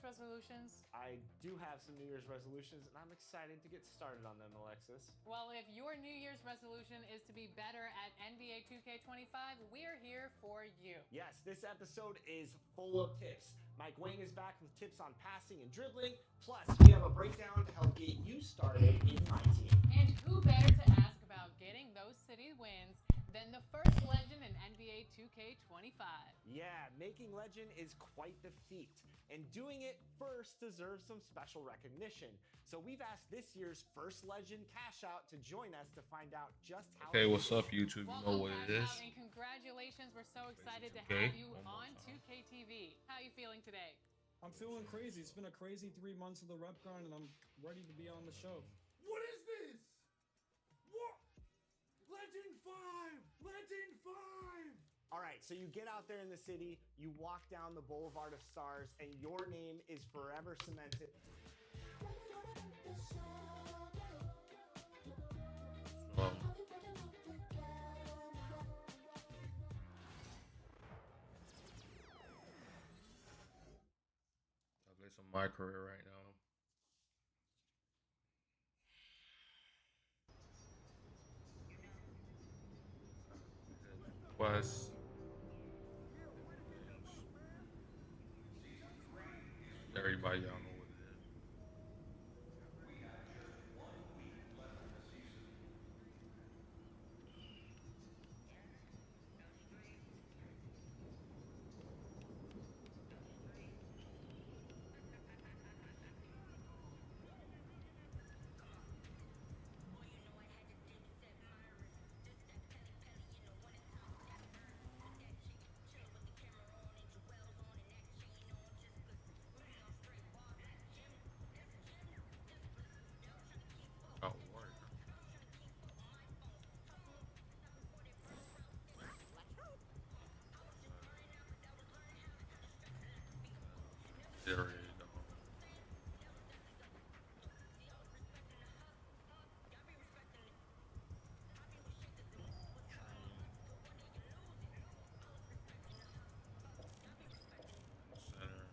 resolutions? I do have some New Year's resolutions, and I'm excited to get started on them, Alexis. Well, if your New Year's resolution is to be better at NBA 2K25, we're here for you. Yes, this episode is full of tips. Mike Wang is back with tips on passing and dribbling. Plus, we have a breakdown to help get you started in my team. And who better to ask about getting those city wins than the first legend in NBA 2K25? Yeah, making legend is quite the feat, and doing it first deserves some special recognition. So we've asked this year's first legend Cash Out to join us to find out just how. Okay, what's up, YouTube? You know Welcome, what it Cash is. Out, and congratulations. We're so excited to 2K, have you one more on time. 2K TV. How are you feeling today? I'm feeling crazy. It's been a crazy 3 months of the rep grind, and I'm ready to be on the show. What is this? What? Legend 5! Legend 5! All right, so you get out there in the city, you walk down the Boulevard of Stars, and your name is forever cemented. I play some my career right now. Quest. Everybody, y'all know what it is. Oh, word. There it is, dog. Center.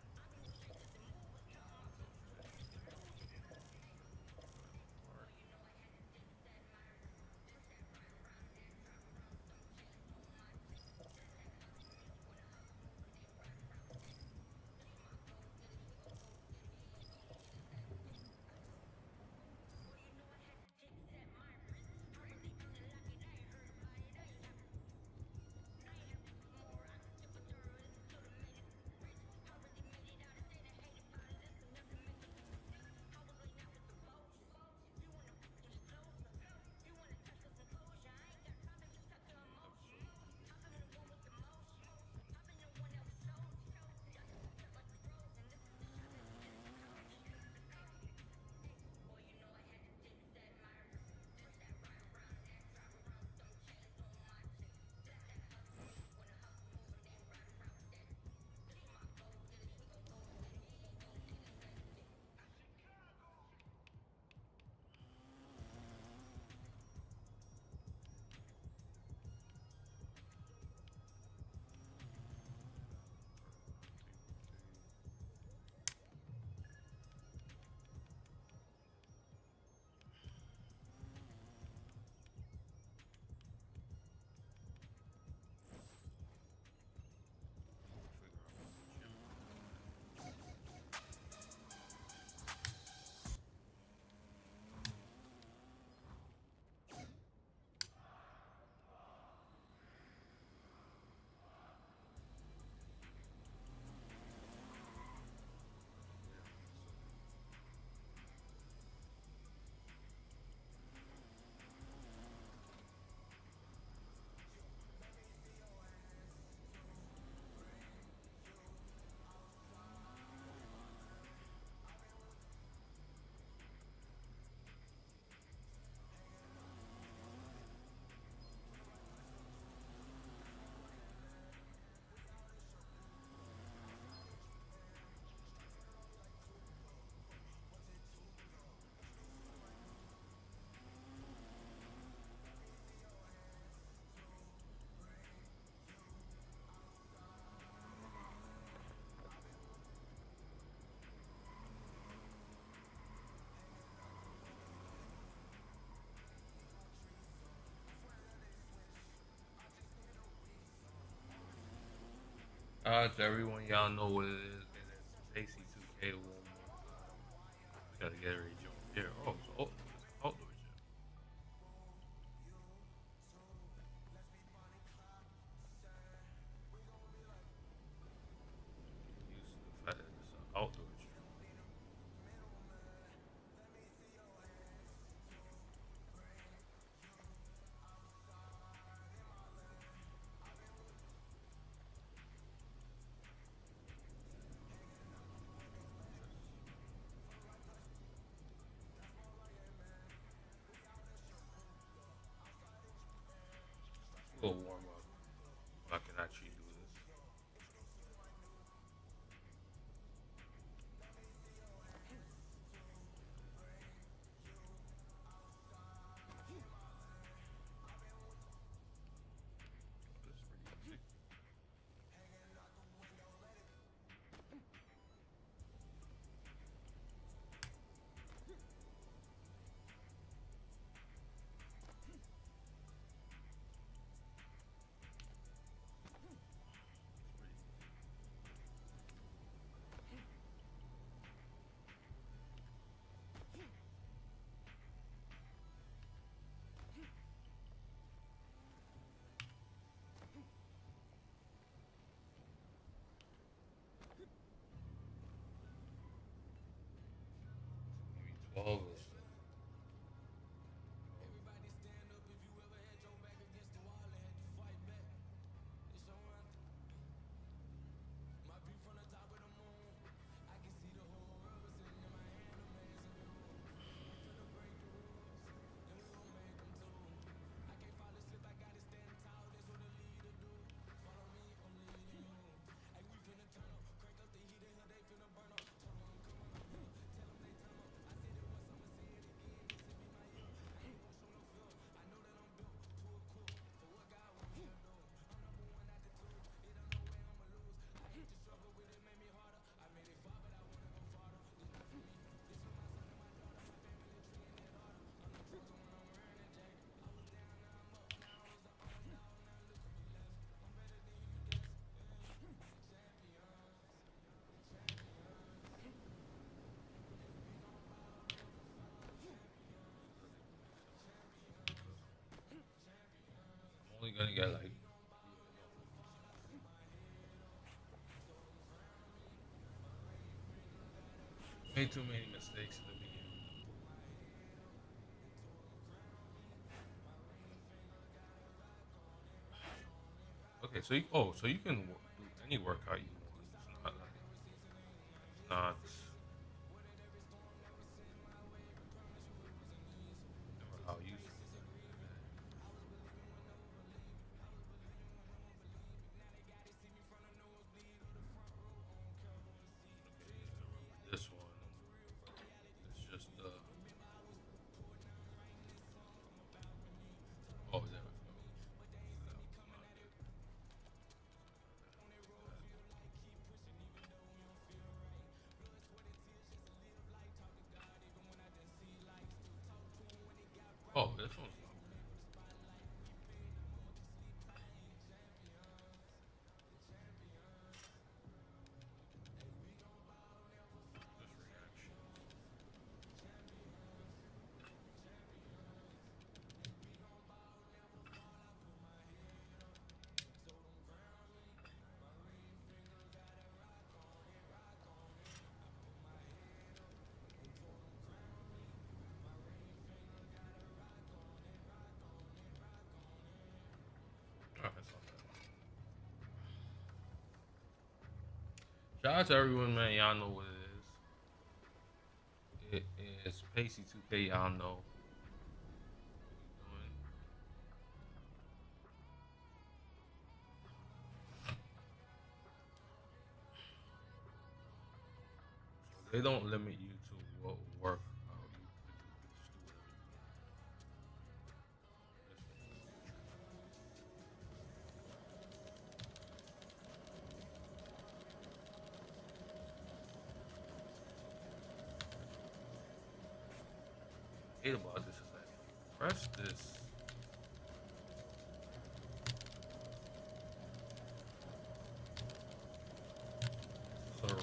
Shout out to everyone. Y'all know what it is. And it's Pacey 2K one more time. Gotta get ready to jump here. Oh, it's outdoor gym. Used to the fact that it's an outdoor gym. A little warm up. I can actually do this. This is pretty easy. Maybe 12 is only gonna get like made too many mistakes in the beginning. Okay, so so you can do any workout you want. It's not like it's not. Remember how you. This one, it's just oh, there we go. Oh, this one's not this reaction. Alright, that's not bad. Shout out to everyone, man. Y'all know what it is. It is Pacey 2K. Y'all know. What we doing. So they don't limit you to what work you could do. You can just do whatever you want. Hate about this is that if you press this,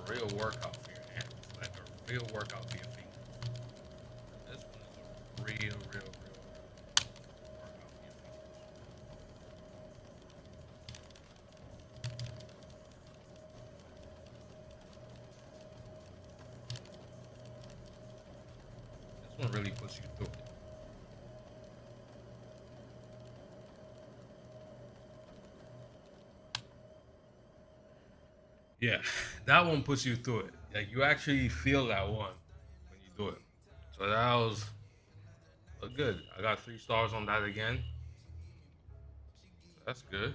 real workout for your hands, like a real workout for your feet. This one is a real workout for your feet. This one really puts you through it. Yeah, that one puts you through it. Like you actually feel that one when you do it. So that was good. I got 3 stars on that again. That's good.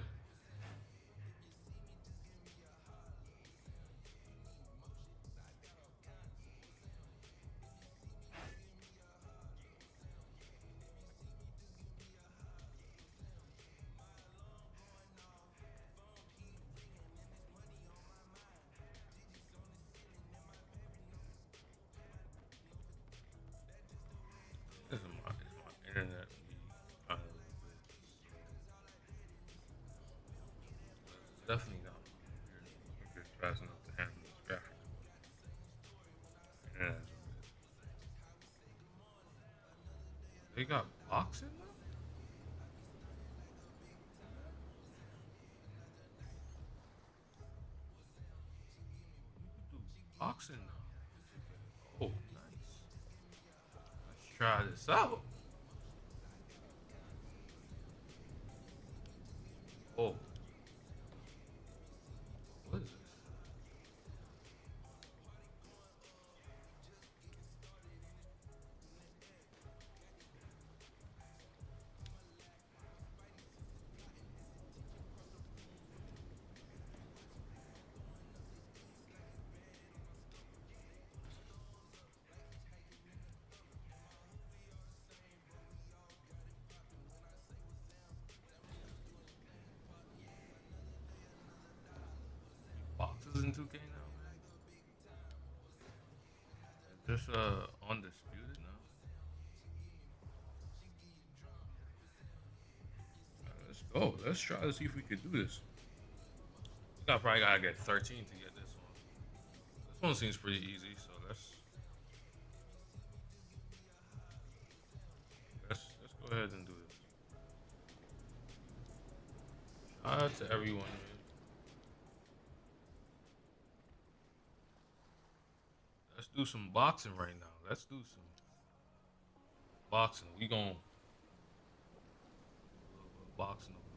This is my internet. Be trying to look good. It's definitely not my computer fast enough to handle this graphic. Yeah, they got boxing now? You can do boxing now. Oh, nice. Let's try this out. Oh, what is this? Boxes in 2K now, man. Is this undisputed now? Let's go. Let's try to see if we could do this. I probably gotta get 13 to get this one. This one seems pretty easy, so let's go ahead and do this. Shout out to everyone, man. Let's do some boxing right now. Let's do some boxing. We gon' a little bit of boxing over here.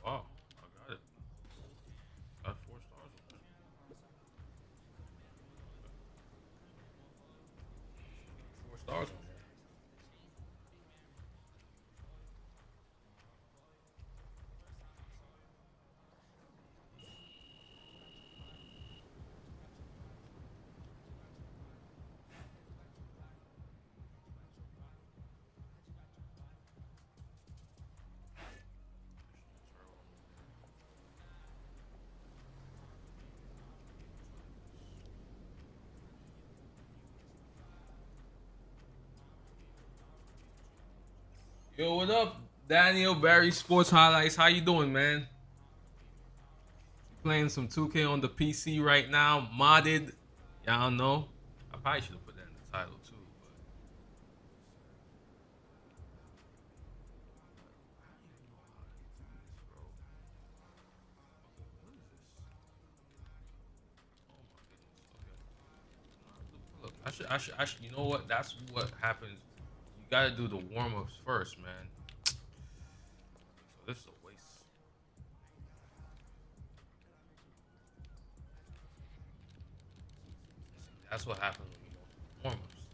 Oh, wow, I got it. Got 4 stars on there. 4 stars on there. Yo, what up, Daniel Barry Sports Highlights? How you doing, man? Playing some 2K on the PC right now, modded. Y'all know. I probably should have put that in the title too. But what is this? Oh my goodness. Okay. Look, I should. You know what? That's what happens. You gotta do the warm ups first, man. So this is a waste. See, that's what happens when you don't do warm ups.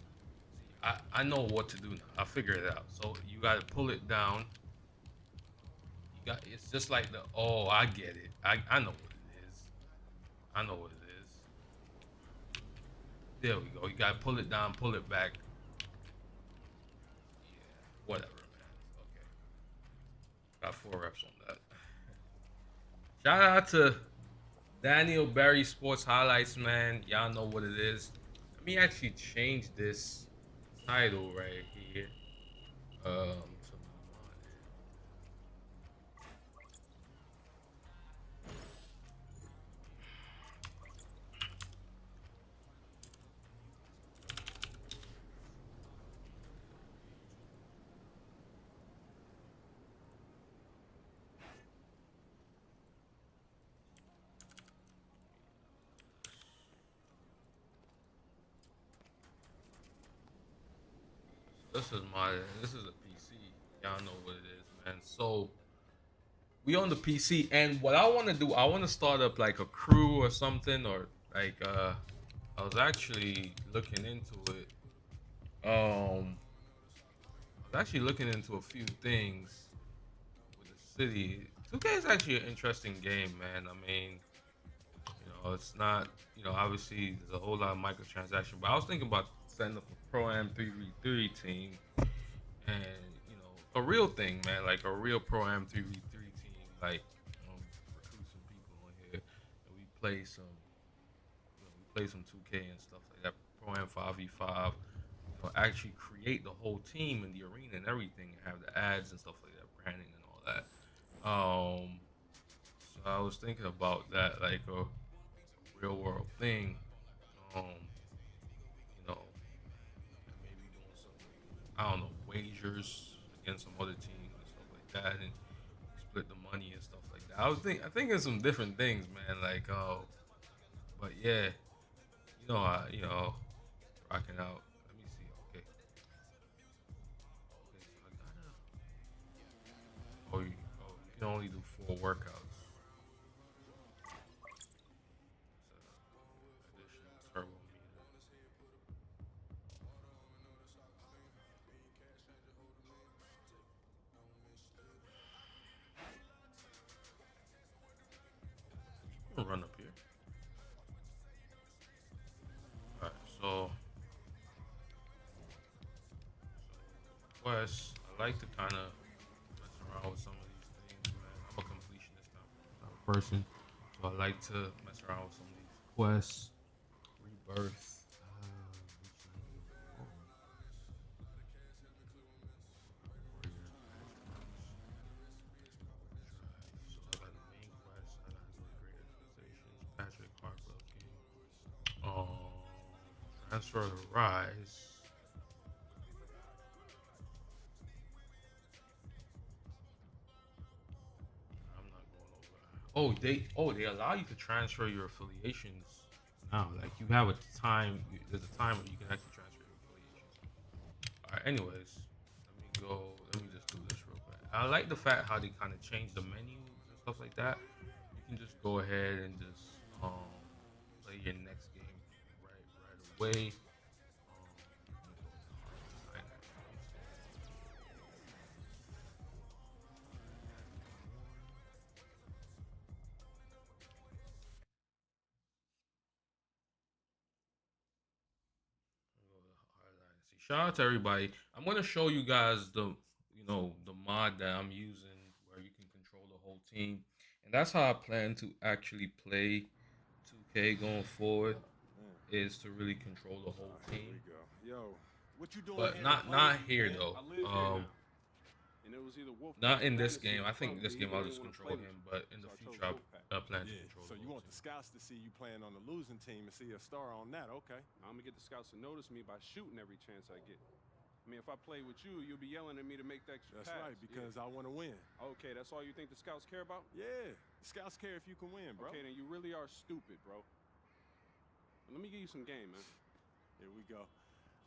I know what to do now. I figured it out. So you got to pull it down. It's just like the, oh, I get it. I know what it is. I know what it is. There we go. You got to pull it down, pull it back. Yeah, whatever, man. Okay. Got 4 reps on that. Shout out to Daniel Berry Sports Highlights, man. Y'all know what it is. Let me actually change this title right here. To this is a PC. Y'all know what it is, man. So we on the PC, and what I want to do, I want to start up like a crew or something, or like I was actually looking into it. I was actually looking into a few things with the city. 2K is actually an interesting game, man. I mean, it's not, obviously there's a whole lot of microtransactions, but I was thinking about setting up a Pro-Am 3v3 team, and a real thing, man, like a real Pro-Am 3v3 team, like recruit some people on here, and we play some 2K and stuff like that, Pro-Am 5v5, actually create the whole team in the arena and everything, and have the ads and stuff like that, branding and all that. So I was thinking about that, like a real world thing. Maybe doing some, I don't know, wagers against some other teams and stuff like that, and split the money and stuff like that. I thinking some different things, man. Like, but yeah, rocking out. Let me see. Okay. So I gotta. You can only do 4 workouts. Additional turbo meter. Run up here. Alright, so quests, I like to kind of mess around with some of these things, man. I'm a completionist type of person, so I like to mess around with some of these quests. Rebirth. Patrick Hartwell game. Transfer to Rise. I'm not going over. They allow you to transfer your affiliations now. Like you have a time. There's a time when you can actually transfer your affiliations. All right. Anyways, let me go. Let me just do this real quick. I like the fact how they kind of change the menus and stuff like that. You can just go ahead and just play your next game right away. Shout out to everybody. I'm gonna show you guys the mod that I'm using where you can control the whole team, and that's how I plan to actually play 2K going forward. Is to really control the whole team. Here we go. Yo, what you doing? But not here though. Not in this game. I think this game I'll just control him, but in the future I plan to control. So you want the scouts to see you playing on the losing team and see a star on that? Okay. I'm gonna get the scouts to notice me by shooting every chance I get. I mean, if I play with you, you'll be yelling at me to make the extra pass. That's right, because I want to win. Okay, that's all you think the scouts care about? Yeah, the scouts care if you can win, bro. Okay, then you really are stupid, bro. Let me give you some game, man. Here we go.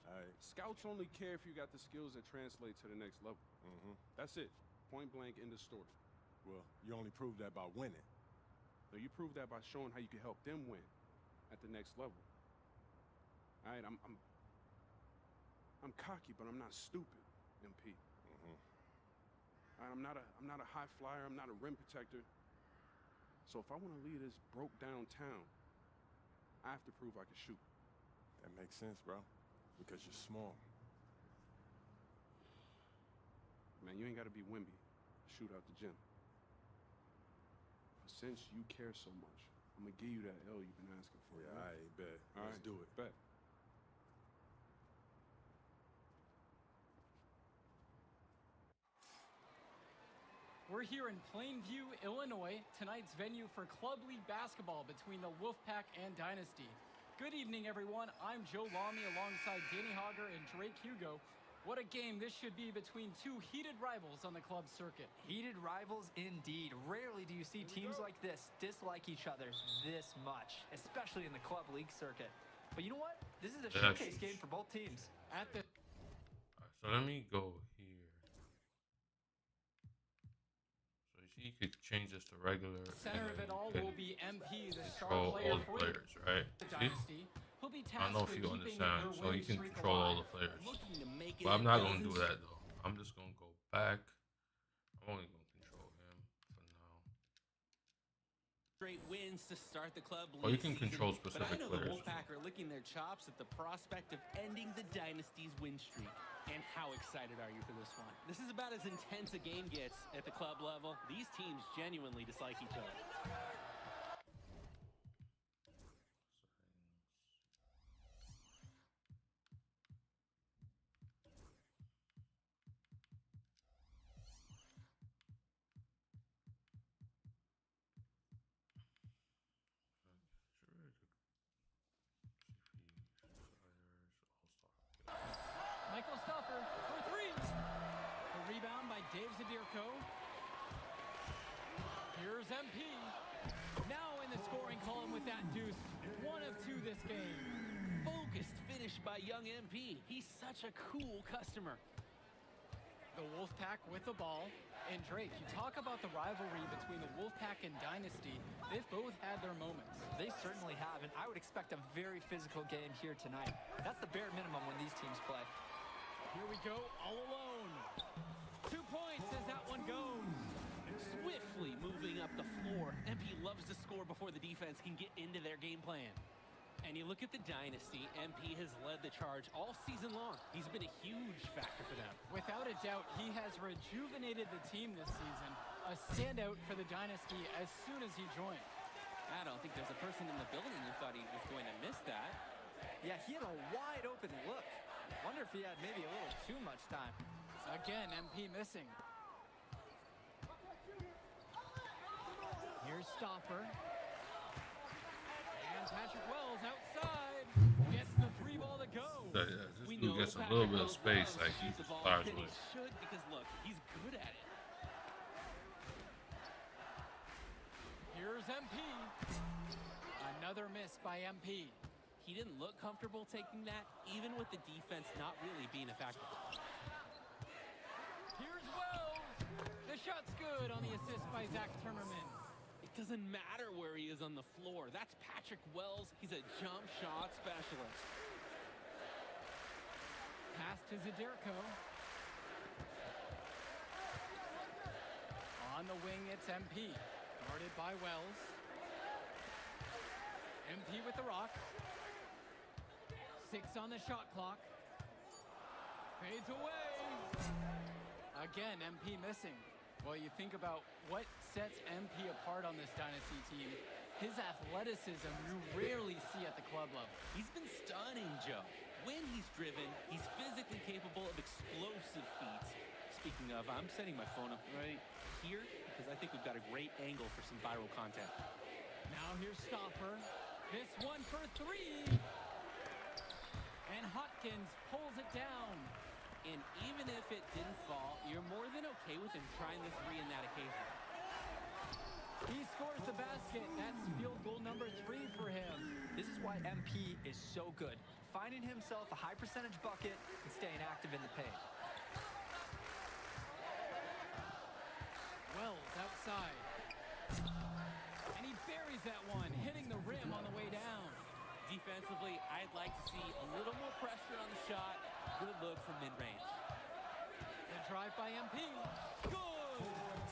All right. Scouts only care if you got the skills that translate to the next level. That's it. Point blank, end of story. Well, you only prove that by winning. No, you prove that by showing how you can help them win at the next level. All right, I'm I'm cocky, but I'm not stupid, MP. I'm not a high flyer. I'm not a rim protector. So if I want to lead this broke down town, I have to prove I can shoot. That makes sense, bro. Because you're small. Man, you ain't got to be Wimby to shoot out the gym. But since you care so much, I'm going to give you that L you've been asking for. Yeah, right? I bet. All Let's right, do it. Bet. We're here in Plainview, Illinois, tonight's venue for Club League basketball between the Wolfpack and Dynasty. Good evening, everyone. I'm Joe Lamy alongside Danny Hogger and Drake Hugo. What a game this should be between two heated rivals on the club circuit. Heated rivals indeed. Rarely do you see teams like this dislike each other this much, especially in the club league circuit. But you know what? This is a showcase game for both teams. At the Alright, so let me go here. So you see, you could change this to regular. center and of it then all you will could be MP, the star control player all the for players, right? the See? Dynasty. He'll be I tasked don't know if with you keeping understand. their So you winning can streak control all alive. the players. Looking to make it But I'm not gonna dozens. do that though. I'm just gonna go back. I'm only gonna control him for now. Straight wins to start the club league Oh, you can season, control but I specific know the players. Wolfpack are licking their chops at the prospect of ending the Dynasty's win streak. And how excited are you for this one? This is about as intense a game gets at the club level. These teams genuinely dislike each other. Michael Stuffer for three. The rebound by Dave Zadirko. Here's MP. Now in the scoring column with that deuce. 1 of 2 this game. Focused finish by young MP. He's such a cool customer. The Wolfpack with the ball. And Drake, you talk about the rivalry between the Wolfpack and Dynasty. They've both had their moments. They certainly have, and I would expect a very physical game here tonight. That's the bare minimum when these teams play. Here we go, all alone. 2 points as that one goes. Swiftly moving up the floor. MP loves to score before the defense can get into their game plan. And you look at the Dynasty, MP has led the charge all season long. He's been a huge factor for them. Without a doubt, he has rejuvenated the team this season. A standout for the Dynasty as soon as he joined. I don't think there's a person in the building who thought he was going to miss that. Yeah, he had a wide open look. Wonder if he had maybe a little too much time. Again, MP missing. Here's Stopper. And Patrick Wells outside. Gets the 3 ball to go. Yeah, this We dude know gets a Patrick little bit of Wells space, loves to like he shoot the just ball, fires and he with it. should because look, he's good at it. Here's MP. Another miss by MP. He didn't look comfortable taking that, even with the defense not really being effective. Here's Wells. The shot's good on the assist by Zach Timmerman. It doesn't matter where he is on the floor. That's Patrick Wells. He's a jump shot specialist. Pass to Zadirko. On the wing, it's MP. Guarded by Wells. MP with the rock. 6 on the shot clock. Fades away. Again, MP missing. Well, you think about what sets MP apart on this Dynasty team. His athleticism you rarely see at the club level. He's been stunning, Joe. When he's driven, he's physically capable of explosive feats. Speaking of, I'm setting my phone up right here because I think we've got a great angle for some viral content. Now here's Stopper. This one for 3. And Hotkins pulls it down. And even if it didn't fall, you're more than okay with him trying the 3 in that occasion. He scores the basket. That's field goal number 3 for him. This is why MP is so good. Finding himself a high percentage bucket and staying active in the paint. Wells outside. And he buries that one, hitting the rim on the way down. Defensively, I'd like to see a little more pressure on the shot. Good look from mid-range. The drive by MP. Good!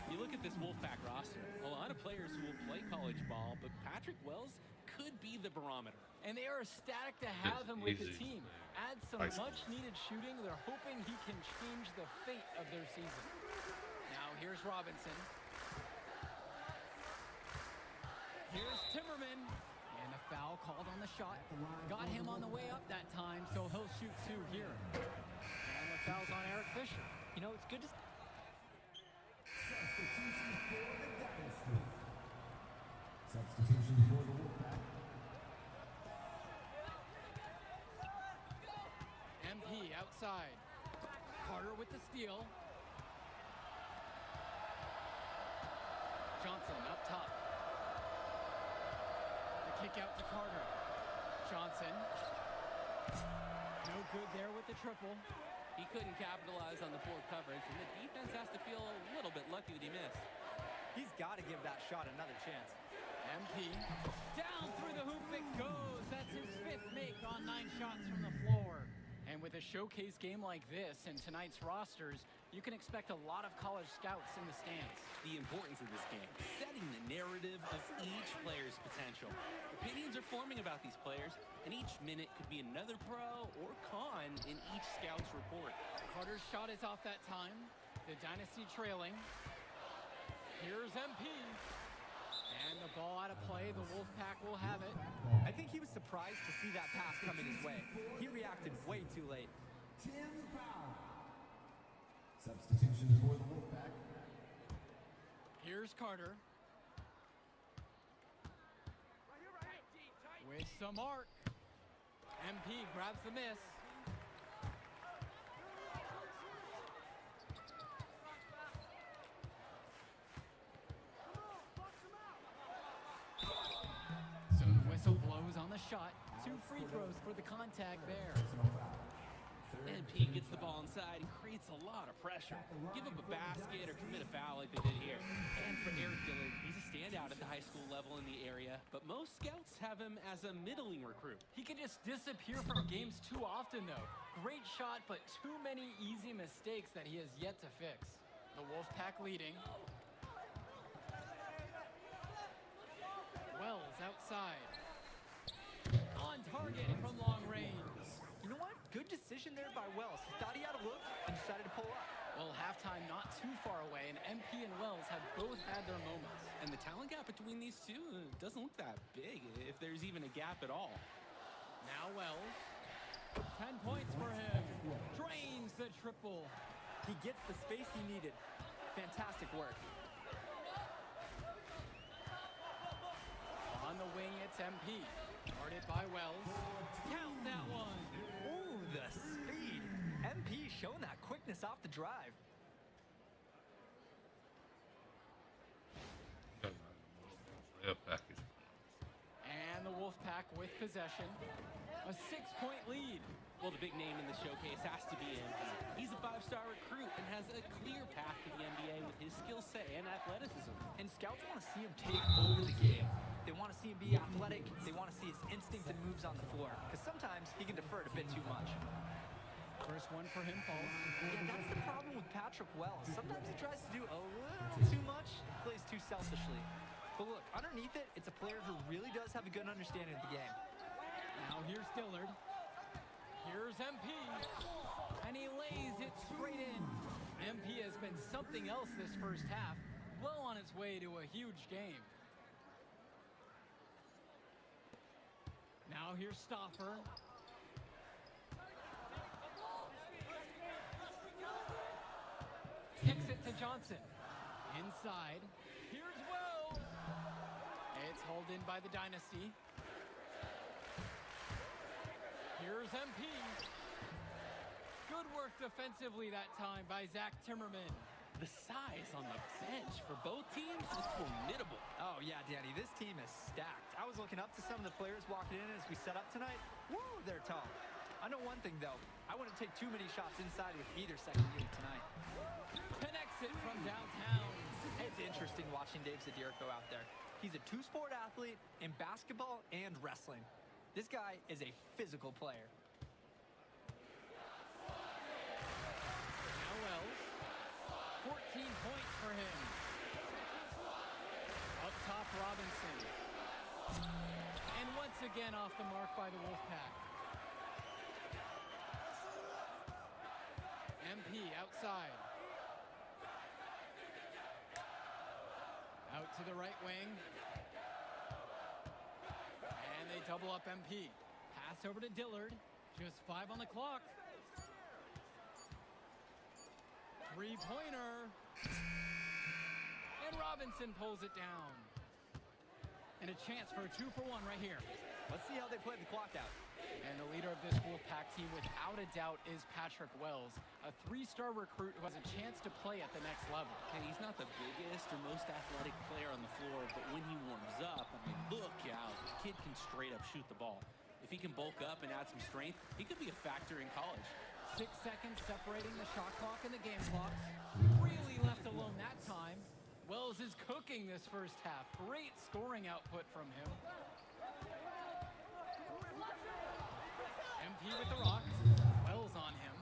You look at this Wolfpack roster, a lot of players who will play college ball, but Patrick Wells could be the barometer. And they are ecstatic to have him with the Easy. team. Add some much-needed shooting. They're hoping he can change the fate of their season. Now here's Robinson. Here's Timmerman. And a foul called on the shot. Got him on the way up that time, so he'll shoot 2 here. And the foul's on Eric Fisher. You know, it's good to... Substitution for the Wolfpack. MP outside. Carter with the steal. Johnson up top. The kick out to Carter. Johnson. No good there with the triple. He couldn't capitalize on the poor coverage, and the defense has to feel a little bit lucky that he missed. He's got to give that shot another chance. MP. Down through the hoop it goes. That's his 5th make on 9 shots from the floor. And with a showcase game like this in tonight's rosters, you can expect a lot of college scouts in the stands. The importance of this game, setting the narrative of each player's potential. Opinions are forming about these players, and each minute could be another pro or con in each scout's report. Carter's shot is off that time. The Dynasty trailing. Here's MP. And the ball out of play. The Wolfpack will have it. I think he was surprised to see that pass coming his way. He reacted way too late. Tim Powell. Substitution for the Wolfpack. Here's Carter. With some arc. MP grabs the miss. So the whistle blows on the shot. 2 free throws for the contact there. MP gets the ball inside and creates a lot of pressure. Give up a basket or commit a foul like they did here. And for Eric Dillard, he's a standout at the high school level in the area, but most scouts have him as a middling recruit. He can just disappear from games too often, though. Great shot, but too many easy mistakes that he has yet to fix. The Wolfpack leading. Wells outside. On target from long range. You know what? Good decision there by Wells. He thought he had a look and decided to pull up. Well, halftime not too far away, and MP and Wells have both had their moments. And the talent gap between these two doesn't look that big, if there's even a gap at all. Now Wells. 10 points for him. Drains the triple. He gets the space he needed. Fantastic work. On the wing, it's MP. Guarded by Wells. Count that one. Ooh, the speed. MP showing that quickness off the drive. And the Wolfpack with possession. A 6-point lead. Well, the big name in the showcase has to be MP. He's a 5-star recruit and has a clear path to the NBA with his skill set and athleticism. And scouts want to see him take over the game. They want to see him be athletic. They want to see his instinct and moves on the floor. Because sometimes he can defer it a bit too much. First one for him falls. Yeah, that's the problem with Patrick Wells. Sometimes he tries to do a little too much, plays too selfishly. But look, underneath it, it's a player who really does have a good understanding of the game. Now here's Dillard. Here's MP. And he lays it straight in. MP has been something else this first half. Well on its way to a huge game. Now here's Stoffer. Kicks it to Johnson. Inside. Here's Wells. It's hauled in by the Dynasty. Here's MP. Good work defensively that time by Zach Timmerman. The size on the bench for both teams is formidable. Oh, yeah, Danny, this team is stacked. I was looking up to some of the players walking in as we set up tonight. Woo, they're tall. I know one thing, though. I wouldn't take too many shots inside with either second unit tonight. Connects it from downtown. It's interesting watching Dave Zadirko out there. He's a 2-sport athlete in basketball and wrestling. This guy is a physical player. him. Up top, Robinson. And once again off the mark by the Wolfpack. MP outside. Out to the right wing. And they double up MP. Pass over to Dillard. Just 5 on the clock. Three-pointer. And Robinson pulls it down. And a chance for a 2-for-1 right here. Let's see how they play the clock out. And the leader of this Wolfpack team, without a doubt, is Patrick Wells, a 3-star recruit who has a chance to play at the next level. And he's not the biggest or most athletic player on the floor, but when he warms up, I mean, look out. The kid can straight up shoot the ball. If he can bulk up and add some strength, he could be a factor in college. 6 seconds separating the shot clock and the game clock. Really left alone that time. Wells is cooking this first half. Great scoring output from him. MP with the rock. Wells on him.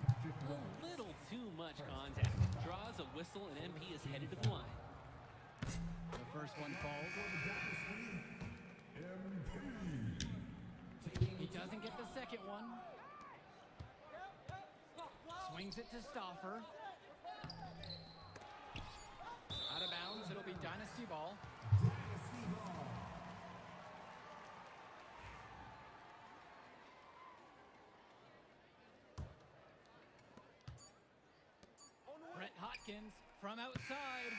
A little too much contact. Draws a whistle and MP is headed to the line. The first one falls. He doesn't get the second one. Swings it to Stauffer. Out of bounds, it'll be Dynasty ball. Brett Hotkins from outside.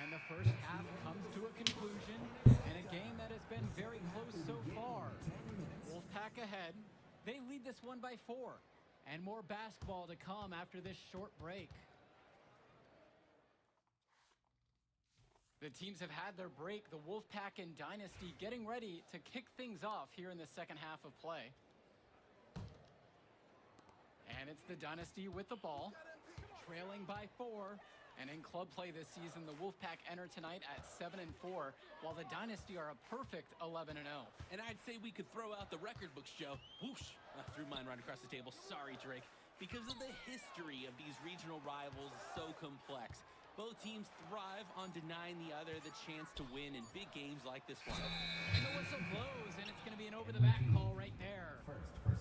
And the first half comes to a conclusion in a game that has been very close so far. Wolfpack ahead. They lead this one by 4. And more basketball to come after this short break. The teams have had their break, the Wolfpack and Dynasty getting ready to kick things off here in the second half of play. And it's the Dynasty with the ball, trailing by 4. And in club play this season, the Wolfpack enter tonight at 7-4, while the Dynasty are a perfect 11-0. And I'd say we could throw out the record books, Joe. Whoosh! I threw mine right across the table. Sorry, Drake. Because of the history of these regional rivals is so complex. Both teams thrive on denying the other the chance to win in big games like this one. And the whistle blows, and it's going to be an over-the-back call right there.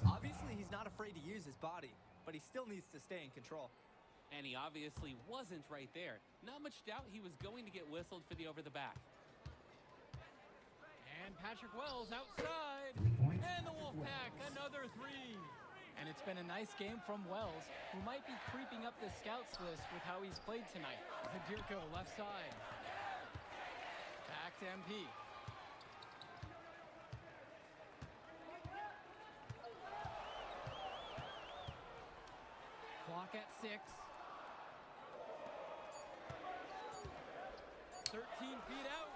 Obviously, he's not afraid to use his body, but he still needs to stay in control. And he obviously wasn't right there. Not much doubt he was going to get whistled for the over-the-back. And Patrick Wells outside. And the Wolfpack, another 3. And it's been a nice game from Wells, who might be creeping up the scouts list with how he's played tonight. Zadirko left side. Back to MP. Clock at 6. 13 feet out.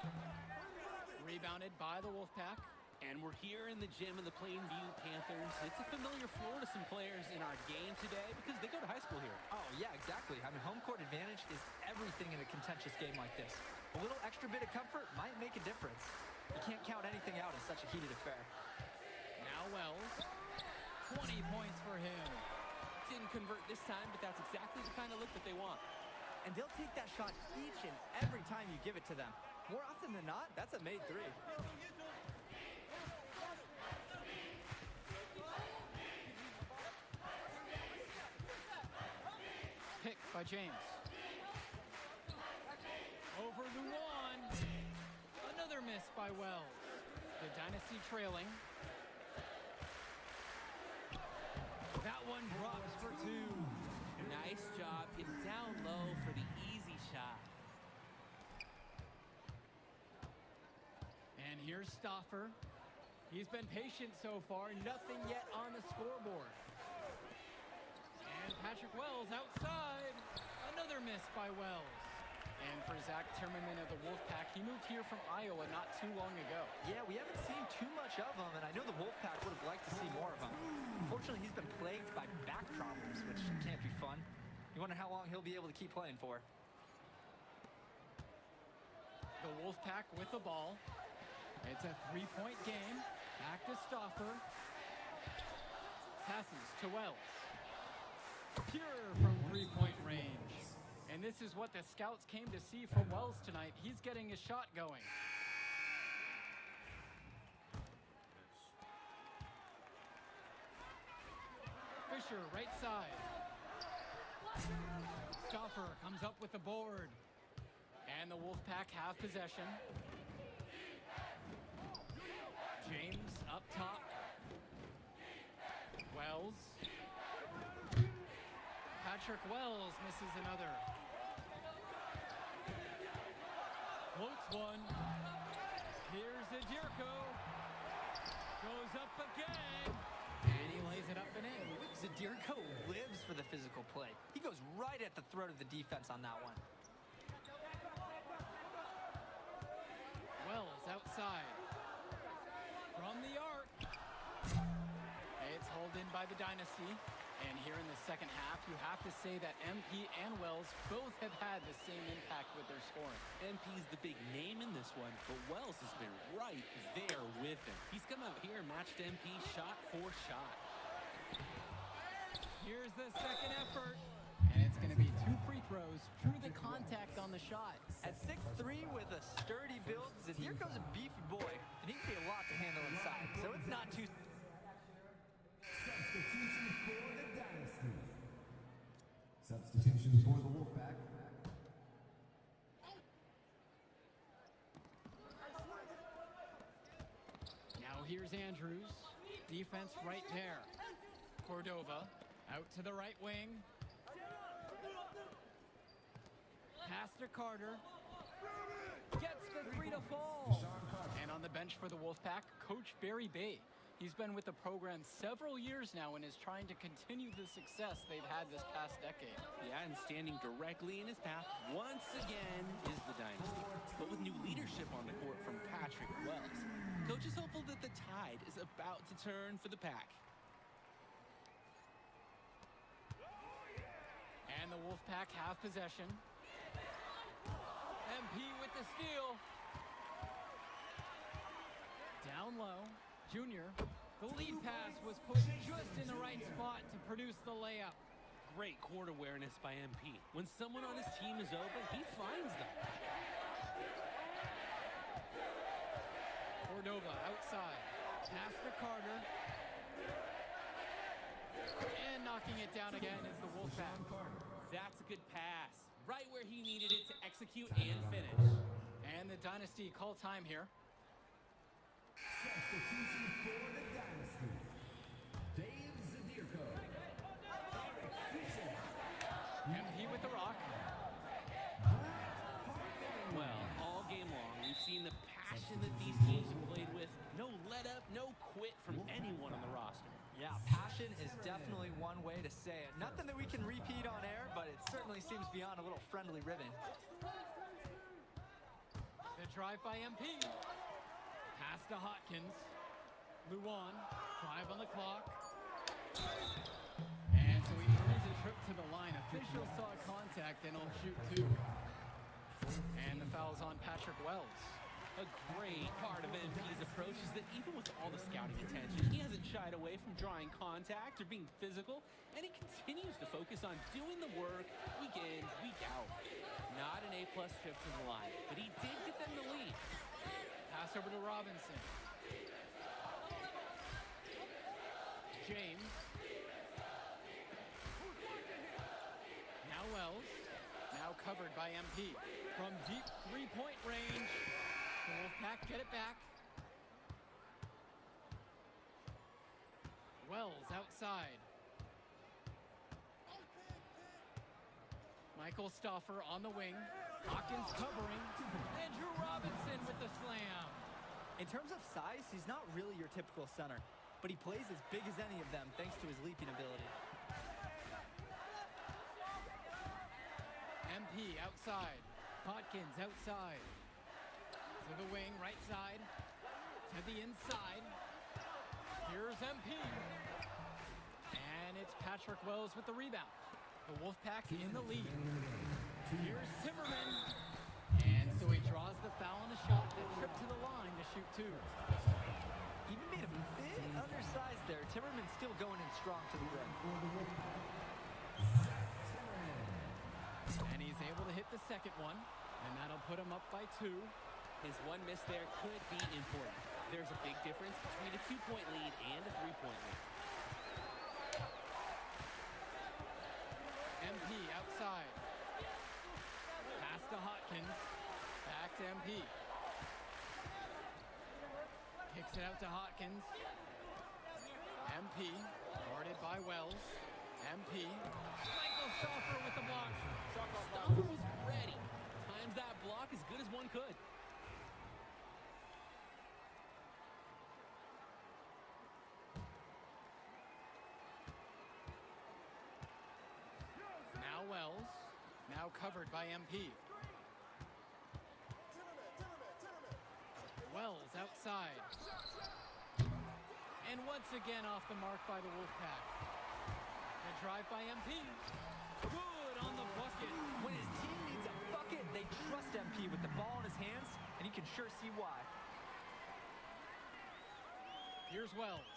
Rebounded by the Wolfpack. And we're here in the gym of the Plainview Panthers. It's a familiar floor to some players in our game today because they go to high school here. Oh, yeah, exactly. I mean, home court advantage is everything in a contentious game like this. A little extra bit of comfort might make a difference. You can't count anything out in such a heated affair. Now Wells. 20 points for him. Didn't convert this time, but that's exactly the kind of look that they want. And they'll take that shot each and every time you give it to them. More often than not, that's a made 3. Picked by James. Over Luan. Another miss by Wells. The Dynasty trailing. That one drops for 2. Nice job getting down low for the easy shot. And here's Stauffer. He's been patient so far. Nothing yet on the scoreboard. And Patrick Wells outside. Another miss by Wells. And for Zach Timmerman of the Wolfpack, he moved here from Iowa not too long ago. Yeah, we haven't seen too much of him, and I know the Wolfpack would have liked to see more of him. Unfortunately, he's been plagued by back problems, which can't be fun. You wonder how long he'll be able to keep playing for. The Wolfpack with the ball. It's a 3-point game. Back to Stauffer. Passes to Wells. Pure from 3-point range. And And this is what the scouts came to see from Wells tonight. He's getting his shot going. Fisher, right side. Stoffer comes up with the board. And the Wolfpack have possession. James up top. Wells. Patrick Wells misses another. Floats one. Here's Zadirko. Goes up again. And he lays it up and in. Zadirko lives for the physical play. He goes right at the throat of the defense on that one. Wells outside. From the arc. It's hauled in by the Dynasty. And here in the second half, you have to say that MP and Wells both have had the same impact with their scoring. MP's the big name in this one, but Wells has been right there with him. He's come out here and matched MP shot for shot. Here's the second effort. And it's going to be 2 free throws. Drew the contact on the shot. At 6'3" with a sturdy build, Zadirko's a beefy boy, and he can be a lot to handle inside. So it's not too... Substitution for the Dynasty. Substitution for the Wolfpack. Now here's Andrews. Defense right there. Cordova out to the right wing. Pass to Carter. Gets the 3 to fall. And on the bench for the Wolfpack, Coach Barry Bay. He's been with the program several years now and is trying to continue the success they've had this past decade. Yeah, and standing directly in his path once again is the Dynasty. But with new leadership on the court from Patrick Wells, Coach is hopeful that the tide is about to turn for the Pack. And the Wolfpack have possession. MP with the steal. Down low. Junior, the lead pass was put just in the right spot to produce the layup. Great court awareness by MP. When someone on his team is open, he finds them. Cordova outside. Pass to Carter. And knocking it down again is the Wolfpack. That's a good pass. Right where he needed it to execute and finish. And the Dynasty call time here. Substitution for the Dynasty. Dave Zadirko. Eric Fisher. MP with the rock. Well, all game long, we've seen the passion that these teams have played with. No let up, no quit from anyone on the roster. Yeah, passion is definitely one way to say it. Nothing that we can repeat on air, but it certainly seems beyond a little friendly ribbon. The drive by MP. Pass to Hotkins. Luan, 5 on the clock. And so he earns a trip to the line. Officials saw contact and will shoot 2. And the foul's on Patrick Wells. A great part of MP's approach is that even with all the scouting attention, he hasn't shied away from drawing contact or being physical, and he continues to focus on doing the work week in, week out. Not an A-plus trip to the line, but he did get them the lead. Pass over to Robinson. James. Now Wells. Now covered by MP. From deep 3-point range. The Wolfpack get it back. Wells outside. Michael Stoffer on the wing. Hawkins covering. Andrew Robinson with the slam. In terms of size, he's not really your typical center, but he plays as big as any of them thanks to his leaping ability. MP outside. Hawkins outside. To the wing, right side. To the inside. Here's MP. And it's Patrick Wells with the rebound. The Wolfpack in the lead. Here's Timmerman. And so he draws the foul on a shot that tripped to the line to shoot 2. Even made a bit undersized there. Timmerman still going in strong to the rim. And he's able the second one, and that'll put him up by 2. His one miss there could be important. There's a big difference between a 2-point lead and a 3-point lead. MP outside. Pass to Hotkins. Back to MP. Kicks it out to Hotkins. MP, guarded by Wells. MP. Michael Stauffer with the block. Stauffer was ready. Times that block as good as one could. Now Wells. Now covered by MP. Wells outside. And once again off the mark by the Wolfpack. A drive by MP. Good on the bucket. When his team needs a bucket, they trust MP with the ball in his hands, and you can sure see why. Here's Wells.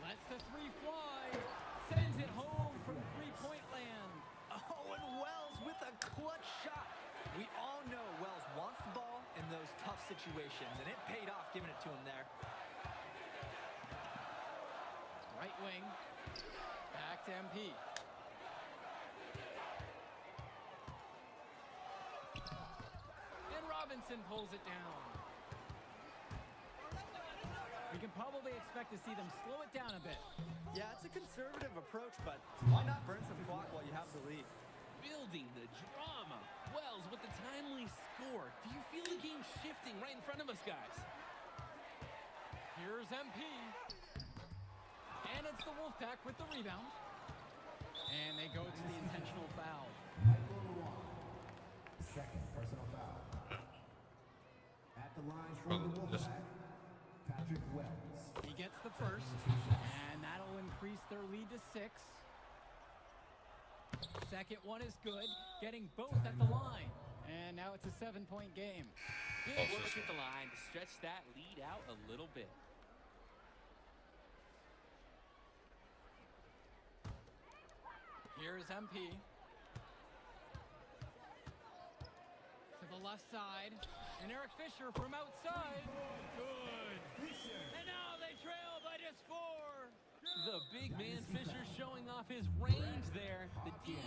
Lets the 3 fly. Sends it home from 3-point land. Oh, and Wells with a clutch shot. We all know Wells wants the ball in those tough situations, and it paid off giving it to him there. Right wing. Back to MP. And Robinson pulls it down. We can probably expect to see them slow it down a bit. Yeah, it's a conservative approach, but why not burn some clock while you have the lead? Building the drama. Wells with the timely score. Do you feel the game shifting right in front of us, guys? Here's MP. And it's the Wolfpack with the rebound. And they go to the intentional foul. Michael Luan. Second personal foul. At the line for the Wolfpack, Patrick Wells. He gets the first, and that'll increase their lead to 6. Second one is good, getting both at the line. And now it's a 7-point game. Good work at the line to stretch that lead out a little bit. Here's MP. To the left side. And Eric Fisher from outside. Good. And now they trail by just 4. The big man Fisher showing off his range there. The D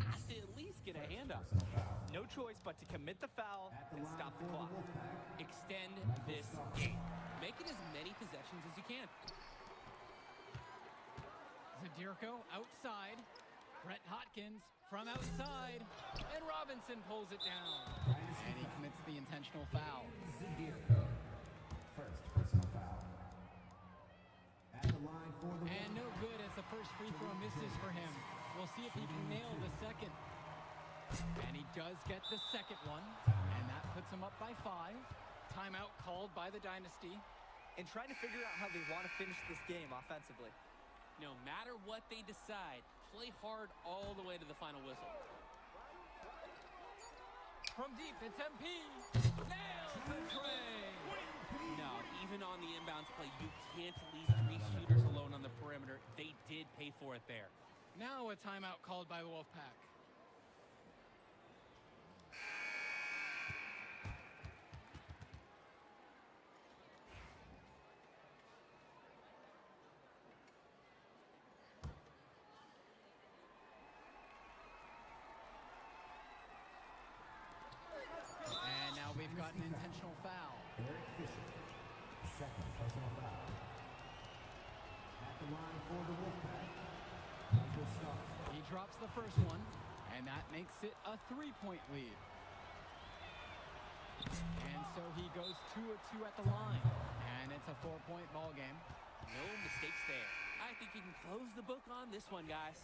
has to at least get a hand up. No choice but to commit the foul and stop the clock. Extend this game. Make it as many possessions as you can. Zadirko outside. Brett Hotkins from outside. And Robinson pulls it down. And he commits the intentional foul. Zadirko. First personal foul. At the line for the And no good as the first free throw misses for him. We'll see if he can nail the second. And he does get the second one. And that puts him up by 5. Timeout called by the Dynasty. And trying to figure out how they want to finish this game offensively. No matter what they decide, play hard all the way to the final whistle. From deep, it's MP. Nails the tray. No, even on the inbounds play, you can't leave 3 shooters alone on the perimeter. They did pay for it there. Now a timeout called by the Wolfpack. And now we've got an intentional foul. Eric Fisher. Second personal foul. At the line for the Wolfpack, Michael Stauffer. He drops the first one, and that makes it a 3-point lead. And so he goes 2 of 2 at the line, and it's a 4-point ball game. No mistakes there. I think you can close the book on this one, guys.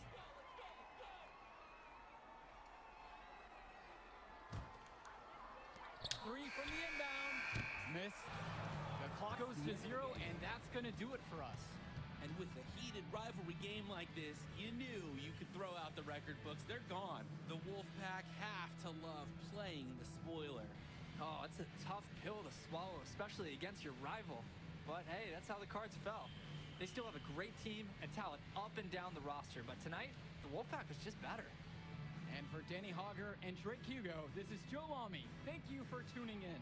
Three from the inbound. Missed. The clock goes to 0, and that's going to do it for us. And with a heated rivalry game like this, you knew you could throw out the record books. They're gone. The Wolfpack have to love playing the spoiler. Oh, it's a tough pill to swallow, especially against your rival. But hey, that's how the cards fell. They still have a great team and talent up and down the roster, but tonight, the Wolfpack was just better. And for Danny Hogger and Drake Hugo, this is Joe Lamy. Thank you for tuning in.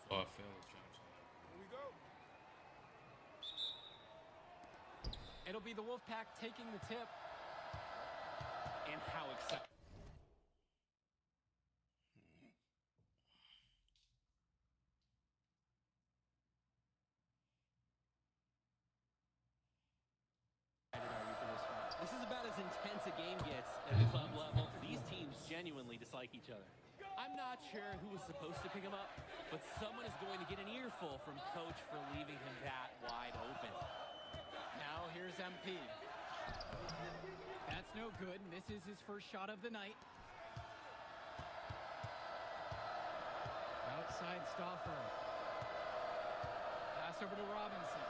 So I feel it, Johnson. Here we go. It'll be the Wolfpack taking the tip. And how exciting. This is about as intense a game gets at the club level. These teams genuinely dislike each other. I'm not sure who was supposed to pick him up, but someone is going to get an earful from coach for leaving him that wide open. Now here's MP. That's no good, and this is his first shot of the night. Outside Stauffer. Pass over to Robinson.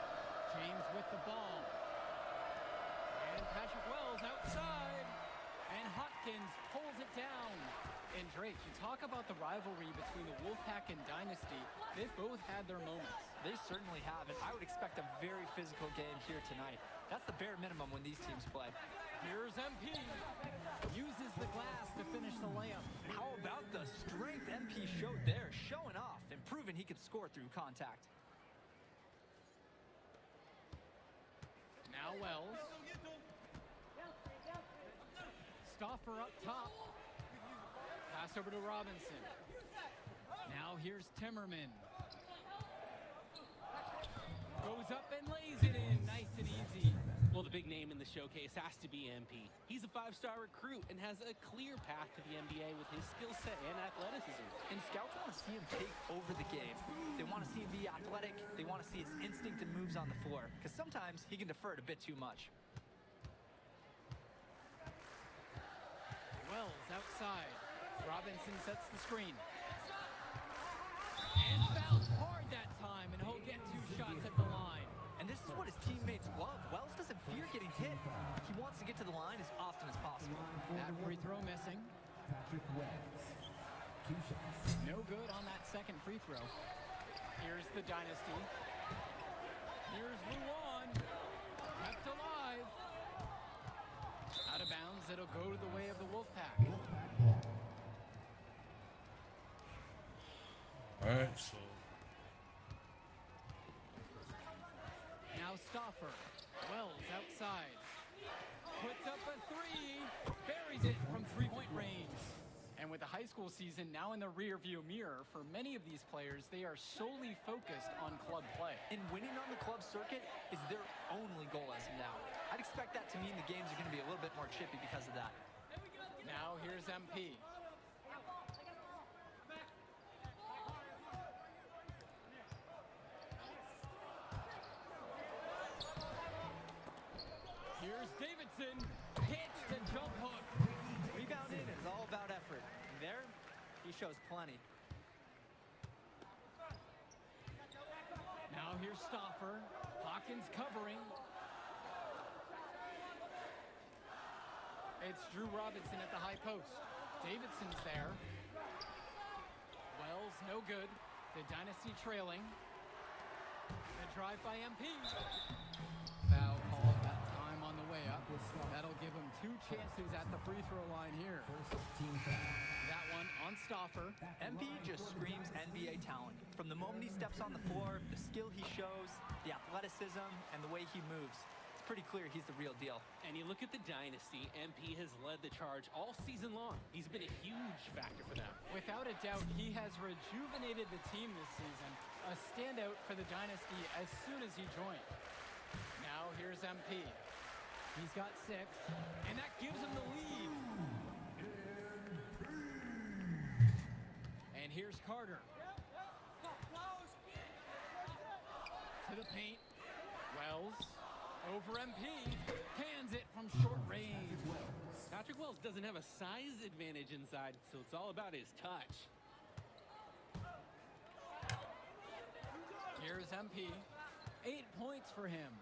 James with the ball. And Patrick Wells outside. And Hopkins pulls it down. And Drake, you talk about the rivalry between the Wolfpack and Dynasty. They've both had their moments. They certainly have, and I would expect a very physical game here tonight. That's the bare minimum when these teams play. Here's MP. Uses the glass to finish the layup. How about the strength MP showed there, showing off and proving he could score through contact. Now Wells. Stauffer up top. Pass over to Robinson. Now here's Timmerman. Goes up and lays it in, nice and easy. Well, the big name in the showcase has to be MP. He's a 5-star recruit and has a clear path to the NBA with his skill set and athleticism. And scouts want to see him take over the game. They want to see him be athletic. They want to see his instinct and moves on the floor, because sometimes he can defer it a bit too much. Wells outside. Robinson sets the screen. And fouls hard that time, and he'll get 2 shots at the line. And this is what his teammates love. Wells doesn't fear getting hit. He wants to get to the line as often as possible. That free throw missing. Patrick Wells. 2 shots. No good on that second free throw. Here's the Dynasty. Here's Luan. Kept alive. Out of bounds, it'll go to the way of the Wolfpack. All right, so Now Stauffer. Wells outside. Puts up a 3. Buries it from 3-point range. And with the high school season now in the rearview mirror, for many of these players, they are solely focused on club play. And winning on the club circuit is their only goal as of now. I'd expect that to mean the games are going to be a little bit more chippy because of that. Now here's MP. Here's Davidson. Hits the jump hook. Rebounding is all about effort. And there, he shows plenty. Now here's Stauffer. Hawkins covering. It's Drew Robinson at the high post. Davidson's there. Wells, no good. The Dynasty trailing. The drive by MP. Foul call that time on the way up. That'll give him 2 chances at the free throw line here. That one on Stauffer. MP just screams NBA talent. From the moment he steps on the floor, the skill he shows, the athleticism, and the way he moves. It's pretty clear he's the real deal. And you look at the Dynasty, MP has led the charge all season long. He's been a huge factor for them. Without a doubt, he has rejuvenated the team this season. A standout for the Dynasty as soon as he joined. Now here's MP. He's got 6, and that gives him the lead. And here's Carter. To the paint. Wells over MP. Hands it from short range. Patrick Wells doesn't have a size advantage inside, so it's all about his touch. Here's MP. 8 points for him.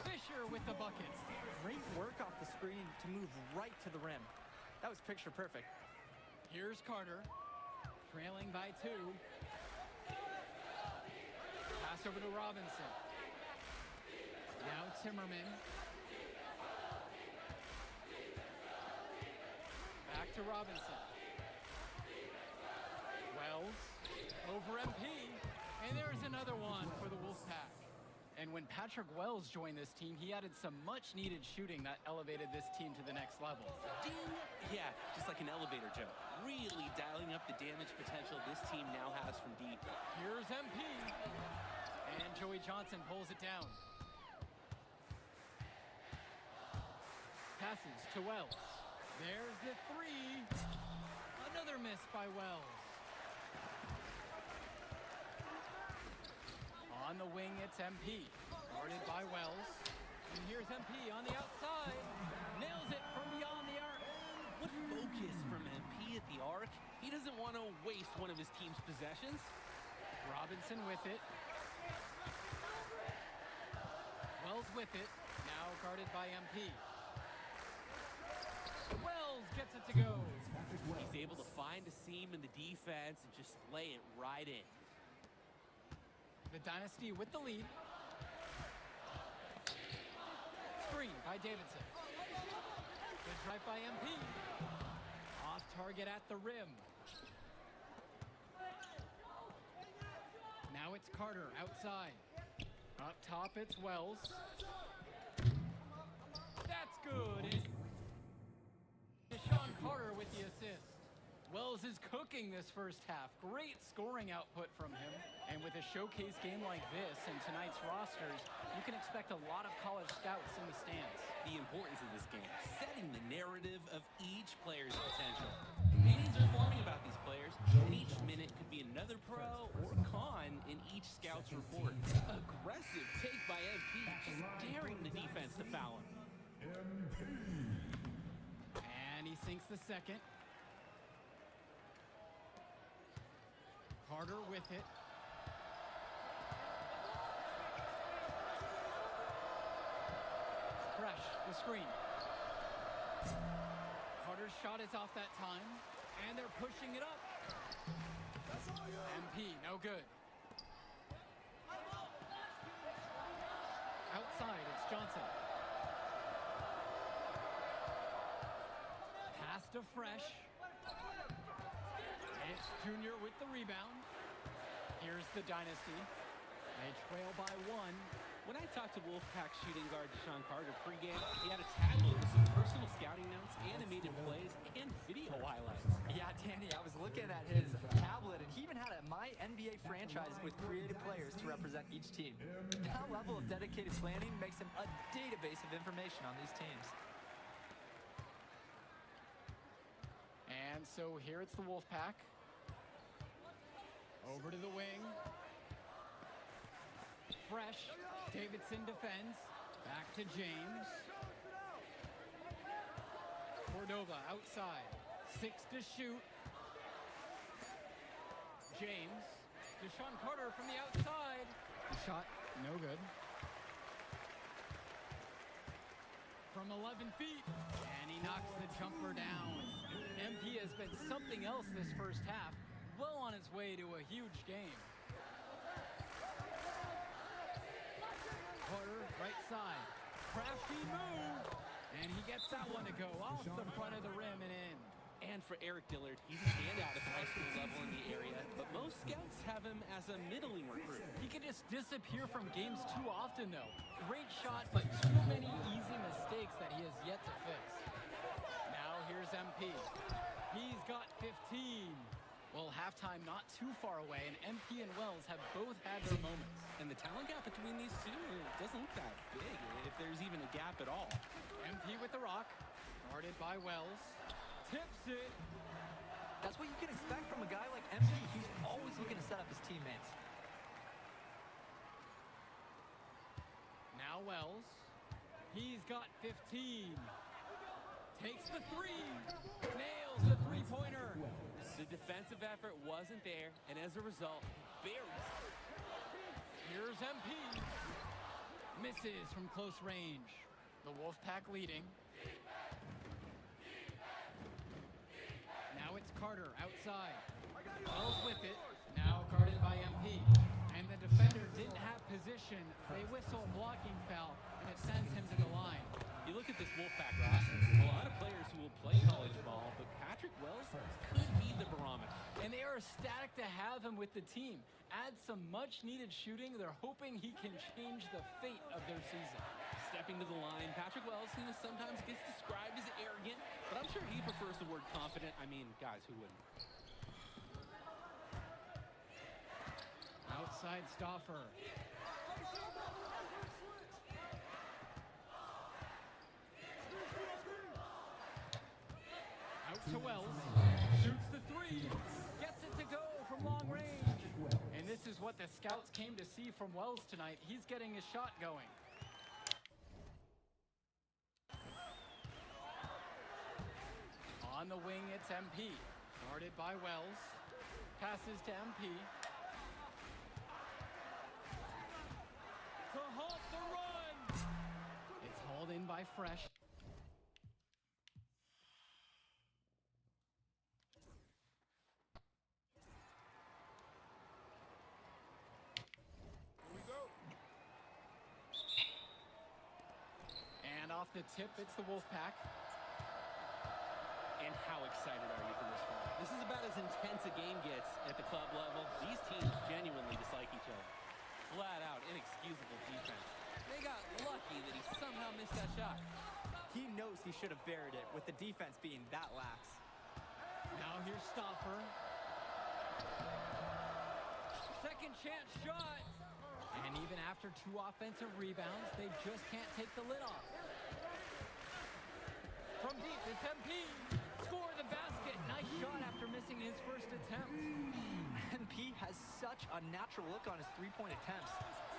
Fisher with the bucket. Great work off the screen to move right to the rim. That was picture perfect. Here's Carter, trailing by 2. Pass over to Robinson. Now Timmerman. Back to Robinson. Wells over MP. And there's another one for the Wolfpack. And when Patrick Wells joined this team, he added some much-needed shooting that elevated this team to the next level. Ding! Yeah, just like an elevator joke. Really dialing up the damage potential this team now has from deep. Here's MP. And Joey Johnson pulls it down. Passes to Wells. There's the 3. Another miss by Wells. On the wing, it's MP. Guarded by Wells. And here's MP on the outside. Nails it from beyond the arc. What focus from MP at the arc. He doesn't want to waste one of his team's possessions. Robinson with it. Wells with it. Now guarded by MP. Wells gets it to go. He's able to find a seam in the defense and just lay it right in. The Dynasty with the lead. Screen by Davidson. Good drive by MP. Off target at the rim. Now it's Carter outside. Up top it's Wells. That's good. Deshaun Carter with the assist. Wells is cooking this first half. Great scoring output from him. And with a showcase game like this and tonight's rosters, you can expect a lot of college scouts in the stands. The importance of this game, setting the narrative of each player's potential. Meetings are forming about these players, and each minute could be another pro or con in each scout's report. Aggressive take by MP, just daring the defense to foul him. And he sinks the second. Carter with it. Fresh, the screen. Carter's shot is off that time, and they're pushing it up. MP, no good. Outside, it's Johnson. Pass to Fresh. It's Junior with the rebound. Here's the Dynasty. They trail by 1. When I talked to Wolfpack shooting guard Deshaun Carter pregame, he had a tablet with some personal scouting notes, animated plays, and video highlights. Yeah, Danny, I was looking at his tablet, and he even had a My NBA franchise with creative players to represent each team. That level of dedicated planning makes him a database of information on these teams. And so here it's the Wolfpack. Over to the wing. Fresh. Davidson defends. Back to James. Cordova outside. 6 to shoot. James. Deshaun Carter from the outside. The shot, no good. From 11 feet. And he knocks the jumper down. MP has been something else this first half. Well on his way to a huge game. Carter, right side. Crafty move. And he gets that one to go off the front of the rim and in. And for Eric Dillard, he's a standout at the high school level in the area, but most scouts have him as a middling recruit. He can just disappear from games too often, though. Great shot, but too many easy mistakes that he has yet to fix. Now here's MP. He's got 15. Well, halftime not too far away, and MP and Wells have both had their moments. And the talent gap between these two doesn't look that big, if there's even a gap at all. MP with the rock, guarded by Wells. Tips it. That's what you can expect from a guy like MP. He's always looking to set up his teammates. Now Wells. He's got 15. Takes the 3. Nails the three-pointer. The defensive effort wasn't there, and as a result, buries it. Here's MP. Misses from close range. The Wolfpack leading. Now it's Carter outside. Wells with it. Now guarded by MP. And the defender didn't have position. They whistle a blocking foul, and it sends him to the line. You look at this Wolfpack roster, a lot of players who will play college ball, but Patrick Wells could be the barometer. And they are ecstatic to have him with the team. Add some much-needed shooting. They're hoping he can change the fate of their season. Stepping to the line, Patrick Wells, who sometimes gets described as arrogant, but I'm sure he prefers the word confident. I mean, guys, who wouldn't? Outside Stauffer. Out to Wells. Shoots the three. Gets it to go from long range. And this is what the scouts came to see from Wells tonight. He's getting his shot going. On the wing, it's MP. Guarded by Wells. Passes to MP. To halt the run! It's hauled in by Fresh. Here we go. And off the tip, it's the Wolfpack. And how excited are you for this one? This is about as intense a game gets at the club level. These teams genuinely dislike each other. Flat out, inexcusable defense. They got lucky that he somehow missed that shot. He knows he should have buried it with the defense being that lax. Now here's Stauffer. Second chance shot. And even after 2 offensive rebounds, they just can't take the lid off. From deep, it's MP. Score the basket. Nice shot after missing his first attempt. MP has such a natural look on his three-point attempts.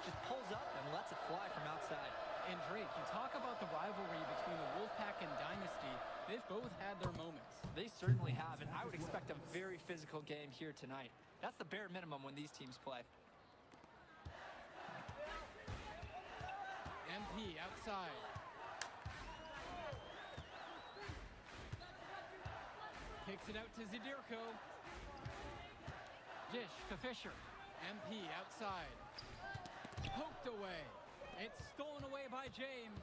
Just pulls up and lets it fly from outside. And Drake, you talk about the rivalry between the Wolfpack and Dynasty. They've both had their moments. They certainly have, and I would expect a very physical game here tonight. That's the bare minimum when these teams play. MP outside. Kicks it out to Zadirko. Dish to Fisher. MP outside. Poked away. It's stolen away by James.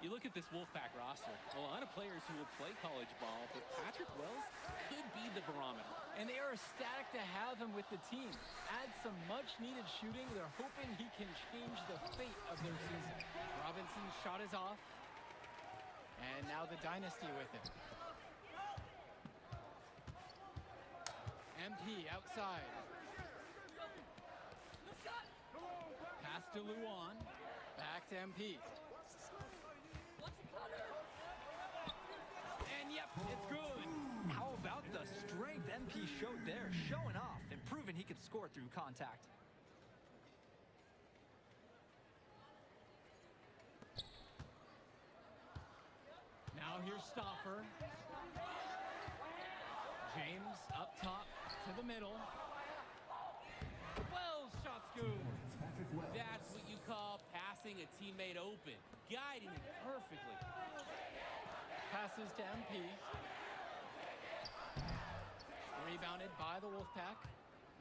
You look at this Wolfpack roster, a lot of players who will play college ball, but Patrick Wells could be the barometer. And they are ecstatic to have him with the team. Add some much-needed shooting. They're hoping he can change the fate of their season. Robinson's shot is off. And now the Dynasty with it. MP outside. Pass to Luan. Back to MP. And yep, it's good. How about the strength MP showed there? Showing off and proving he could score through contact. Now here's Stauffer. James up top to the middle. Well, shot's good. That's what you call passing a teammate open, guiding him perfectly. Passes to MP. Rebounded by the Wolfpack.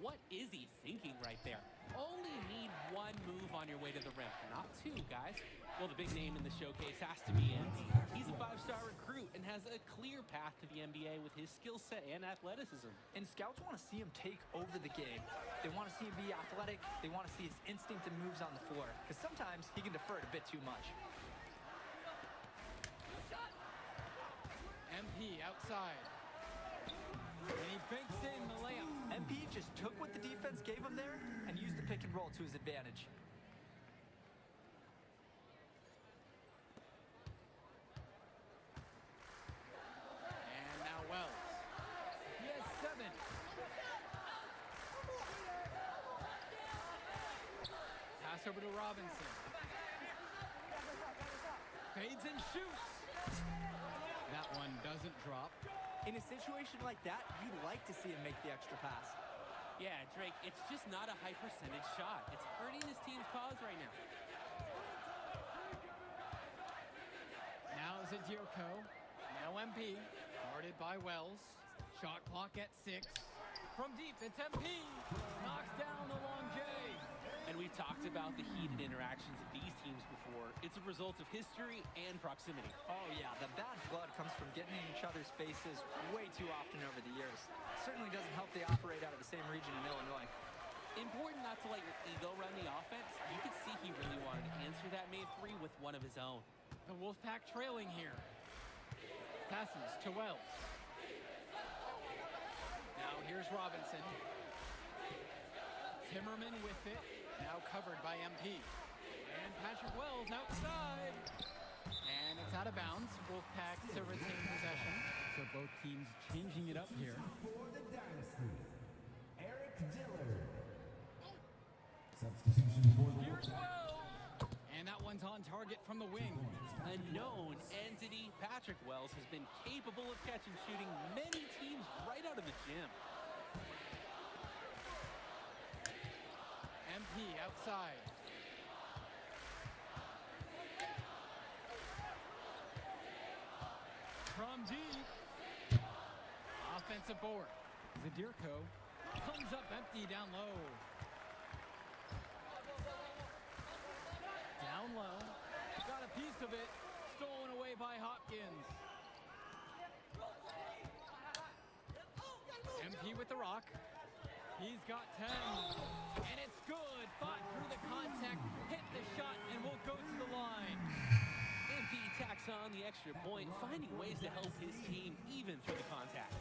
What is he thinking right there? Only need one move on your way to the rim, not 2, guys. Well, the big name in the showcase has to be MP. He's a 5-star recruit and has a clear path to the NBA with his skill set and athleticism. And scouts want to see him take over the game. They want to see him be athletic. They want to see his instinct and moves on the floor, because sometimes he can defer it a bit too much. MP outside. And he banks in the layup. MP just took what the defense gave him there and used the pick and roll to his advantage. And now Wells. He has 7. Pass over to Robinson. Fades and shoots. That one doesn't drop. In a situation like that, you'd like to see him make the extra pass. Yeah, Drake, it's just not a high percentage shot. It's hurting his team's cause right now. Now Zadirko. Now MP. Guarded by Wells. Shot clock at 6. From deep, it's MP. Knocks down the long J. And we've talked about the heated interactions of these teams before. It's a result of history and proximity. Oh yeah, the bad blood comes from getting in each other's faces way too often over the years. Certainly doesn't help they operate out of the same region in Illinois. Important not to let your ego run the offense. You could see he really wanted to answer that made three with one of his own. The Wolfpack trailing here. Passes to Wells. Now here's Robinson. Timmerman with it. Now covered by MP. And Patrick Wells outside. And it's out of bounds. Wolfpack to retain possession. So both teams changing it up here. For the Dynasty, Eric Dillard. Substitution for the Here's Wells. And that one's on target from the wing. A known entity, Patrick Wells has been capable of catch and shooting many teams right out of the gym. MP outside. From deep. Offensive board. Zadirko comes up empty down low. Down low. Got a piece of it. Stolen away by Hopkins. MP with the rock. He's got 10. And it's good. Fought through the contact. Hit the shot and will go to the line. MP tacks on the extra point, finding ways to help his team even through the contact.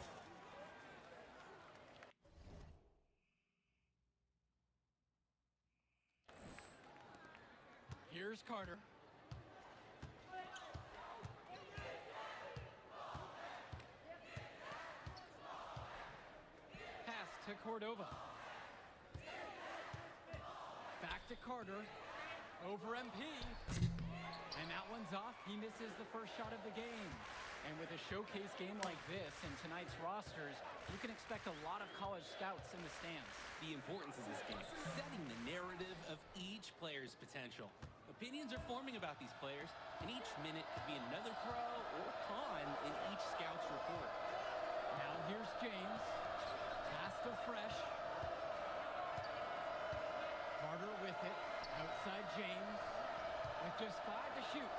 Here's Carter. Pass to Cordova. Back to Carter. Over MP. And that one's off. He misses the first shot of the game. And with a showcase game like this in tonight's rosters, you can expect a lot of college scouts in the stands. The importance of this game, setting the narrative of each player's potential. Opinions are forming about these players, and each minute could be another pro or con in each scout's report. Now here's James. Pass to Fresh. Carter with it. Outside James. With just 5 to shoot.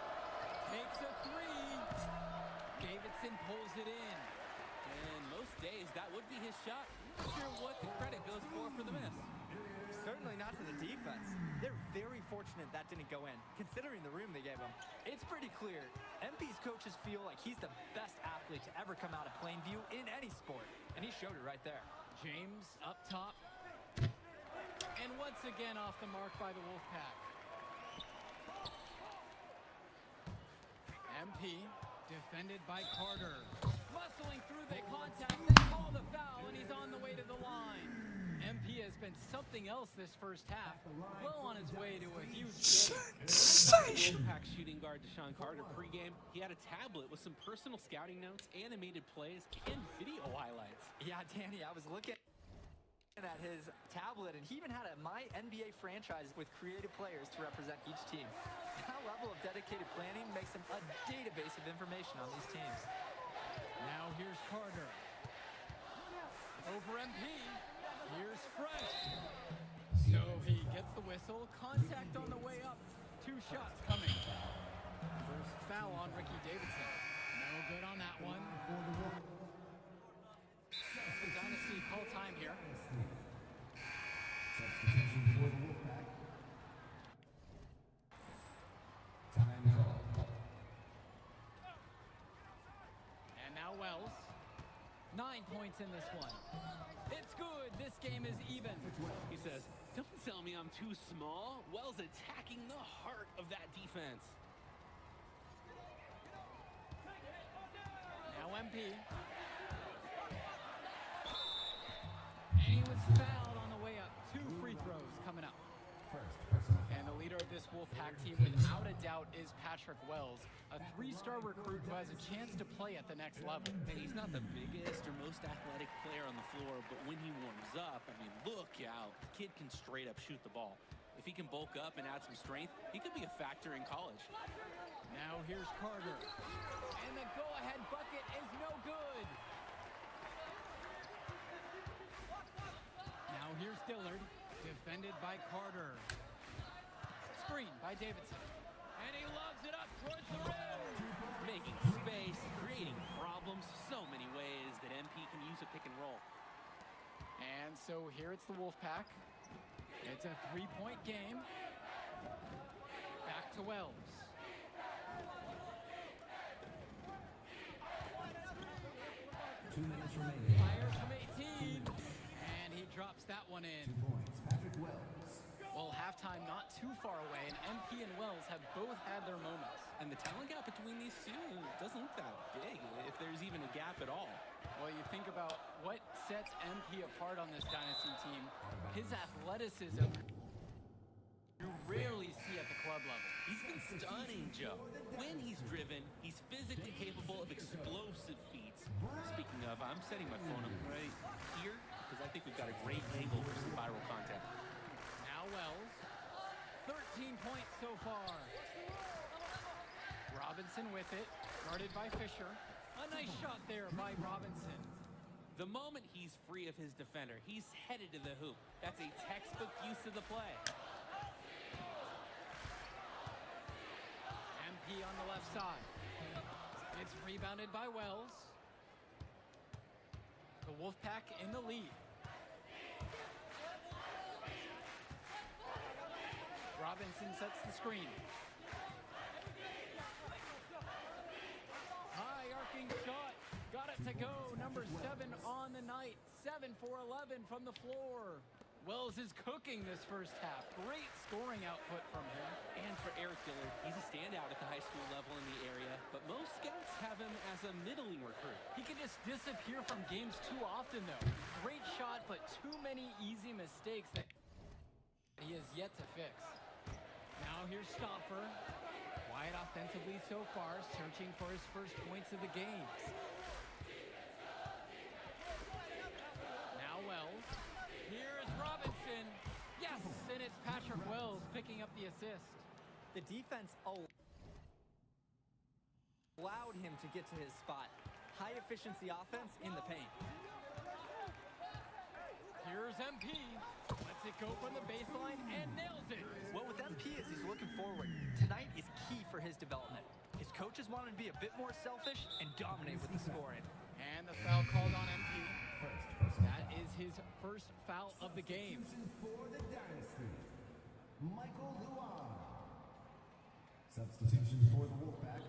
Takes a 3. Davidson pulls it in. And most days, that would be his shot. Not sure what the credit goes for the miss. Certainly not to the defense. They're very fortunate that didn't go in, considering the room they gave him. It's pretty clear. MP's coaches feel like he's the best athlete to ever come out of Plainview in any sport. And he showed it right there. James up top. And once again off the mark by the Wolfpack. MP defended by Carter. Muscling through the contact, they call the foul, and he's on the way to the line. MP has been something else this first half, well on his way to a huge game. Wolfpack shooting guard Deshaun Carter pregame, he had a tablet with some personal scouting notes, animated plays, and video highlights. Yeah, Danny, I was looking at his tablet, and he even had a My NBA franchise with creative players to represent each team. That level of dedicated planning makes him a database of information on these teams. Now here's Carter. Over MP. Here's Fresh. So he gets the whistle. Contact on the way up. 2 shots coming. First foul on Ricky Davidson. No good on that one. The Dynasty call time here. Substitution for the Wolfpack. Time call. And now Wells. 9 points in this one. It's good. This game is even. He says, don't tell me I'm too small. Wells attacking the heart of that defense. Now MP. And he was fouled on the way up. 2 free throws coming up. First personal foul. And the leader of this Wolfpack Wolfpack team, without a doubt, is Patrick Wells, a 3-star recruit who has a chance to play at the next level. And he's not the biggest or most athletic player on the floor, but when he warms up, I mean, look out. The kid can straight up shoot the ball. If he can bulk up and add some strength, he could be a factor in college. Now here's Carter. And the go-ahead bucket is no good. Now here's Dillard, defended by Carter. Screen by Davidson. And he loves it up towards the rim. Making space, creating problems, so many ways that MP can use a pick and roll. And so here it's the Wolfpack. It's a 3-point game. Back to Wells. Minutes remaining. Fires from 18. And he drops that one in. 2 points. Patrick Wells. Well, halftime not too far away, and MP and Wells have both had their moments. And the talent gap between these two doesn't look that big, if there's even a gap at all. Well, you think about what sets MP apart on this Dynasty team. His athleticism you rarely see at the club level. He's been stunning, Joe. When he's driven, he's physically capable of explosive feats. Speaking of, I'm setting my phone up right here because I think we've got a great angle for some viral content. Now Wells, 13 points so far. Robinson with it, guarded by Fisher. A nice shot there by Robinson. The moment he's free of his defender, he's headed to the hoop. That's a textbook use of the play. MP on the left side. It's rebounded by Wells. The Wolfpack in the lead. Robinson sets the screen. High arcing shot. Got it to go. Number 7 on the night. 7 for 11 from the floor. Wells is cooking this first half. Great scoring output from him. And for Eric Dillard, he's a standout at the high school level in the area, but most scouts have him as a middling recruit. He can just disappear from games too often, though. Great shot, but too many easy mistakes that he has yet to fix. Now here's Stopper. Quiet offensively so far, searching for his first points of the game. Now Wells. Here's Robinson. Yes, and it's Patrick Wells picking up the assist. The defense allowed him to get to his spot. High efficiency offense in the paint. Here's MP. Lets it go from the baseline and nails it. What with MP is he's looking forward. Tonight is key for his development. His coaches want him to be a bit more selfish and dominate with the scoring. And the foul called on MP. That is his first foul of the game. For the Dynasty, Michael Luan. Substitution for the Wolfpack.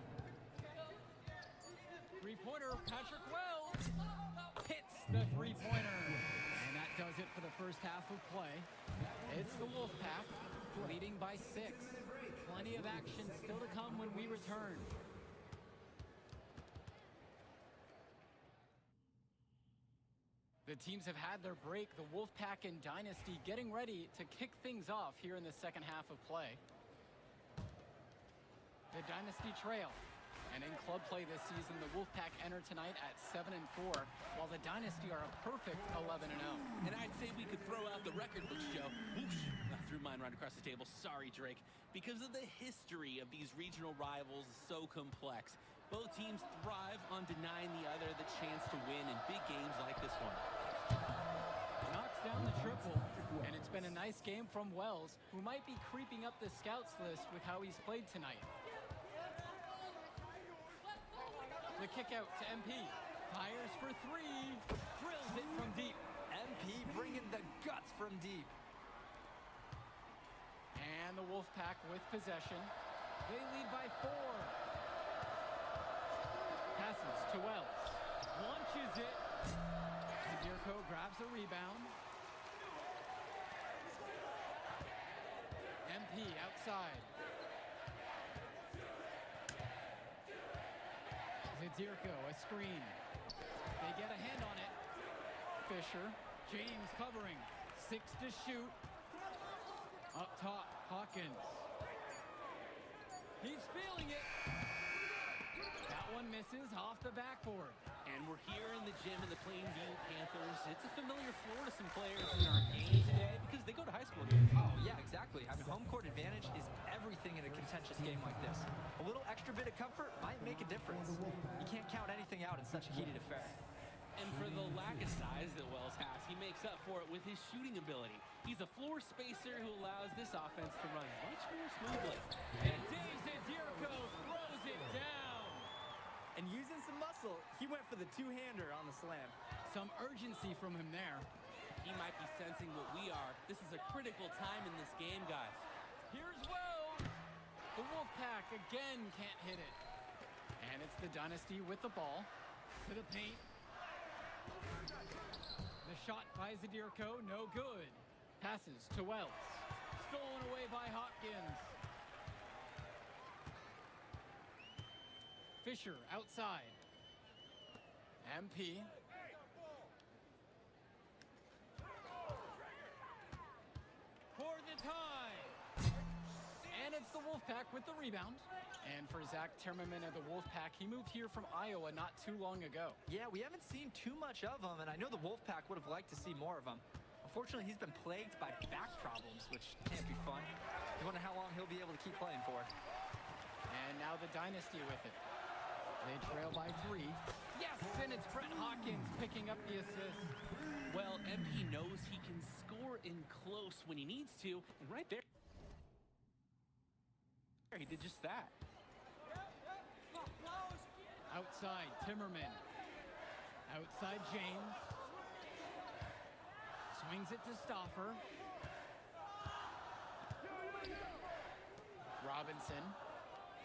Three-pointer, Patrick Wells hits the three-pointer. And that does it for the first half of play. It's the Wolfpack leading by 6. Plenty of action still to come when we return. The teams have had their break. The Wolfpack and Dynasty getting ready to kick things off here in the second half of play. The Dynasty trail. And in club play this season, the Wolfpack enter tonight at 7-4, while the Dynasty are a perfect 11-0. And I'd say we could throw out the record books, Joe. Whoosh! I threw mine right across the table. Sorry, Drake. Because of the history of these regional rivals is so complex. Both teams thrive on denying the other the chance to win in big games like this one. Knocks down the triple, and it's been a nice game from Wells, who might be creeping up the scouts list with how he's played tonight. The kick out to MP. Fires for 3. Drills it from deep. MP bringing the guts from deep. And the Wolfpack with possession. They lead by 4. Passes to Wells. Launches it. Dirko grabs the rebound. MP outside. Zadirko, a screen. They get a hand on it. Fisher, James covering. 6 to shoot. Up top, Hawkins. He's feeling it. That one misses off the backboard. And we're here in the gym in the Plainview Panthers. It's a familiar floor to some players in our game today because they go to high school here. Oh, yeah, exactly. Having home court advantage is everything in a contentious game like this. A little extra bit of comfort might make a difference. You can't count anything out in such a heated affair. And for the lack of size that Wells has, he makes up for it with his shooting ability. He's a floor spacer who allows this offense to run much more smoothly. And Dave Zandirko throws it down. And using some muscle, he went for the two-hander on the slam. Some urgency from him there. He might be sensing what we are. This is a critical time in this game, guys. Here's Wells. The Wolfpack again can't hit it. And it's the Dynasty with the ball to the paint. The shot by Zadirko, no good. Passes to Wells. Stolen away by Hopkins. Fisher outside. MP. For the tie. And it's the Wolfpack with the rebound. And for Zach Timmerman of the Wolfpack, he moved here from Iowa not too long ago. Yeah, we haven't seen too much of him, and I know the Wolfpack would have liked to see more of him. Unfortunately, he's been plagued by back problems, which can't be fun. You wonder how long he'll be able to keep playing for. And now the Dynasty with it. They trail by 3. Yes, and it's Brett Hawkins picking up the assist. Well, MP knows he can score in close when he needs to, and right there, he did just that. Outside, Timmerman. Outside, James. Swings it to Stoffer. Robinson.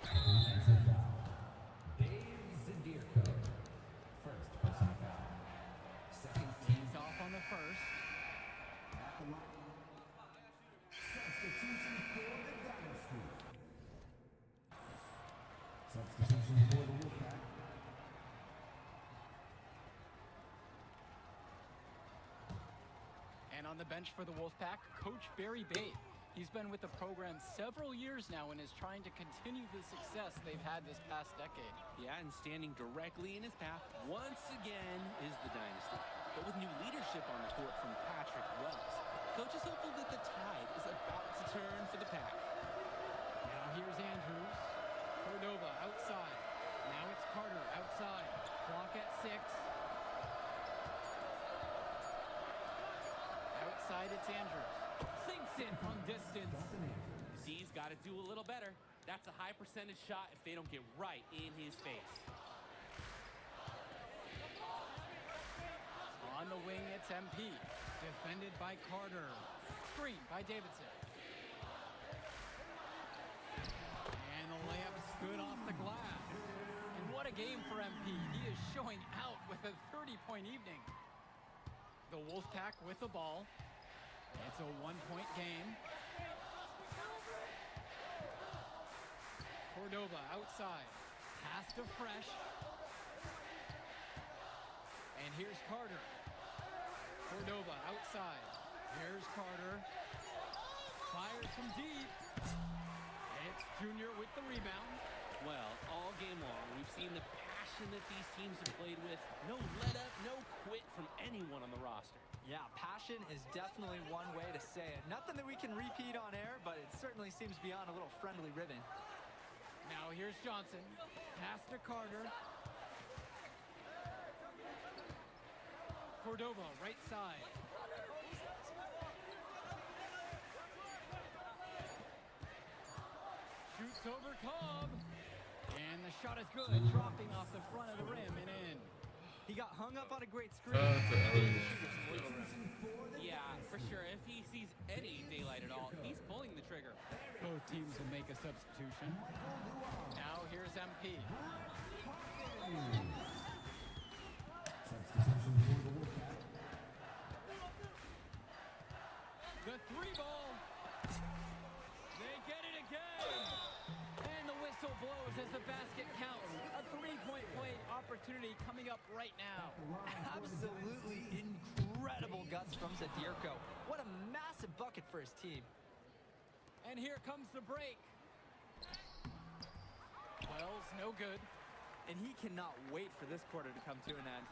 Offensive foul. Dave Zadirko. First personal foul. Second team He's off on the first. at the line. Substitution for the Dynasty. Substitution for the Wolfpack. And on the bench for the Wolfpack, Coach Barry Bate. He's been with the program several years now and is trying to continue the success they've had this past decade. Yeah, and standing directly in his path once again is the Dynasty. But with new leadership on the court from Patrick Wells, Coach is hopeful that the tide is about to turn for the Pack. Now here's Andrews. Cordova outside. Now it's Carter outside. Clock at 6. Outside it's Andrews. Sinks it from distance. D's got to do a little better. That's a high percentage shot if they don't get right in his face. On the wing, it's MP. Defended by Carter. Screen by Davidson. And the layup's good off the glass. And what a game for MP. He is showing out with a 30-point evening. The Wolfpack with the ball. It's a 1-point game. Cordova outside. Pass to Fresh. And here's Carter. Cordova outside. Here's Carter. Fires from deep. It's Junior with the rebound. Well, all game long, we've seen the passion that these teams have played with. No let up, no quit from anyone on the roster. Yeah, passion is definitely one way to say it. Nothing that we can repeat on air, but it certainly seems beyond a little friendly ribbon. Now here's Johnson. Pass to Carter. Cordova, right side. Shoots over Cobb. And the shot is good, dropping off the front of the rim and in. He got hung up on a great screen. Yeah, for sure. If he sees any daylight at all, he's pulling the trigger. Both teams will make a substitution. Now here's MP. Substitution for the Wolfpack. The 3-ball. They get it again. And the whistle blows as the basket counts. A 3-point play opportunity coming up right now. Absolutely incredible guts from Zadirko. What a massive bucket for his team. And here comes the break. Wells, no good. And he cannot wait for this quarter to come to an end.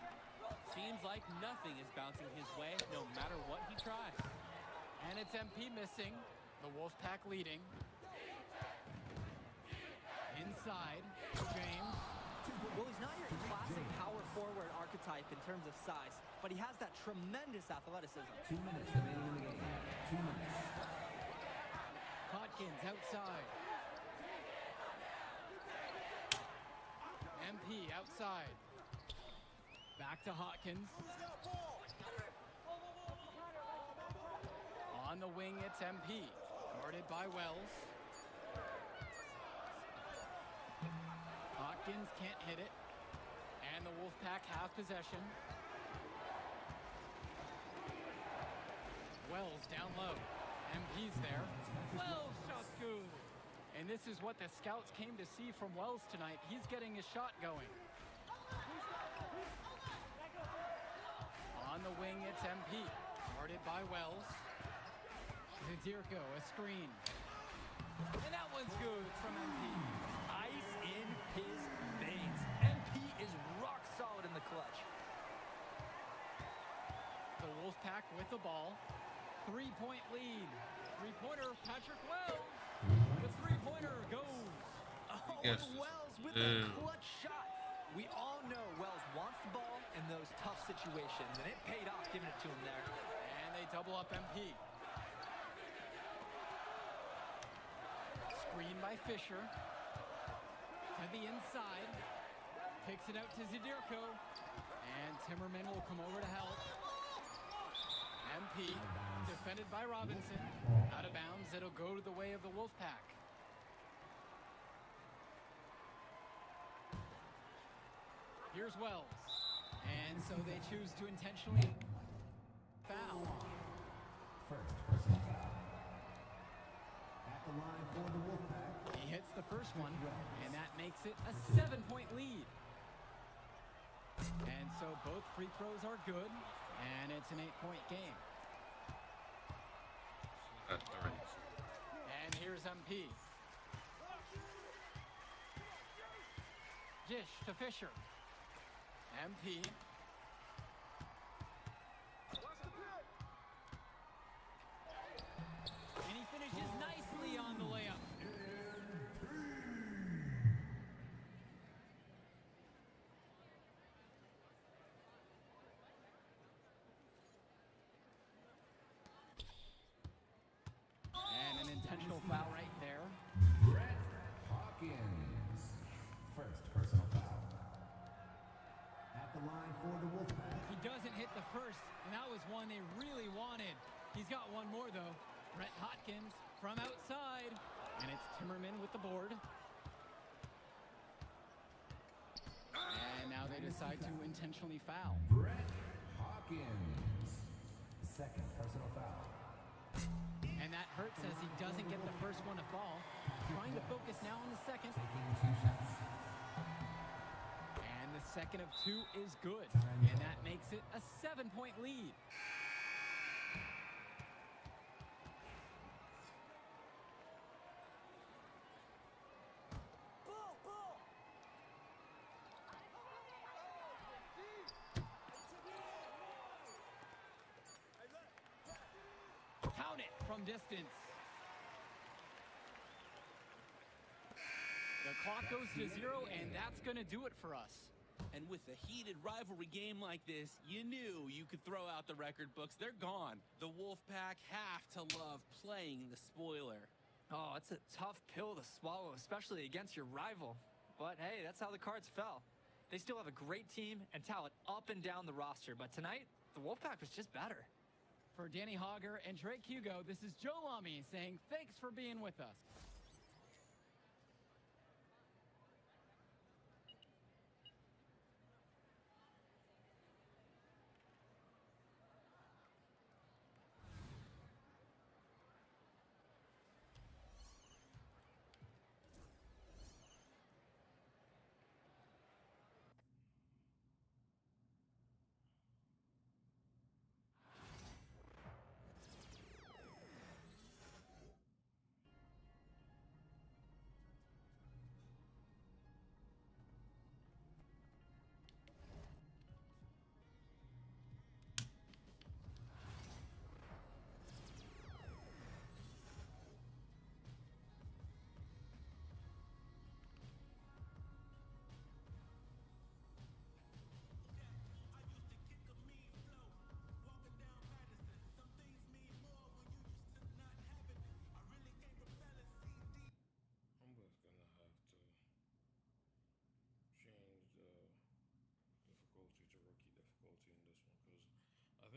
Seems like nothing is bouncing his way, no matter what he tries. And it's MP missing. The Wolfpack leading. Inside, James. Well, he's not your classic power forward archetype in terms of size, but he has that tremendous athleticism. 2 minutes remaining in the game. 2 minutes. Hodkins outside. MP outside. Back to Hodkins. On the wing, it's MP. Guarded by Wells. Hodkins can't hit it. And the Wolfpack have possession. Wells down low. MP's there. Wells shot's good. And this is what the scouts came to see from Wells tonight. He's getting his shot going. On the wing, it's MP. Guarded by Wells. Zadirko, a screen. And that one's good from MP. Ice in his veins. MP is rock solid in the clutch. The Wolfpack with the ball. 3-point lead. Three-pointer, Patrick Wells. The three-pointer goes. Oh, Yes. and Wells with a clutch shot. We all know Wells wants the ball in those tough situations, and it paid off giving it to him there. And they double up MP. Screen by Fisher. To the inside. Kicks it out to Zadirko. And Timmerman will come over to help. MP, defended by Robinson. Out of bounds, it'll go to the way of the Wolfpack. Here's Wells. And so they choose to intentionally foul. First personal foul. At the line for the Wolfpack. He hits the first one, and that makes it a 7-point lead. And so both free throws are good, and it's an 8-point game. That's already. And here's MP. Dish to Fisher. MP. And he finishes nicely on the layup. And an intentional foul right there. Brett Hawkins. First personal foul. At the line for the Wolfpack. He doesn't hit the first, and that was one they really wanted. He's got one more, though. Brett Hawkins from outside, and it's Timmerman with the board. And now they decide to intentionally foul. Brett Hawkins. Second personal foul. And that hurts as he doesn't get the first one to fall. Trying to focus now on the second. Taking 2 shots. And the second of 2 is good. And that makes it a 7-point lead. Count it from distance. The clock goes to 0, and that's going to do it for us. And with a heated rivalry game like this, you knew you could throw out the record books. They're gone. The Wolfpack have to love playing the spoiler. Oh, it's a tough pill to swallow, especially against your rival. But hey, that's how the cards fell. They still have a great team and talent up and down the roster, but tonight, the Wolfpack was just better. For Danny Hogger and Drake Hugo, this is Joe Lamy saying thanks for being with us.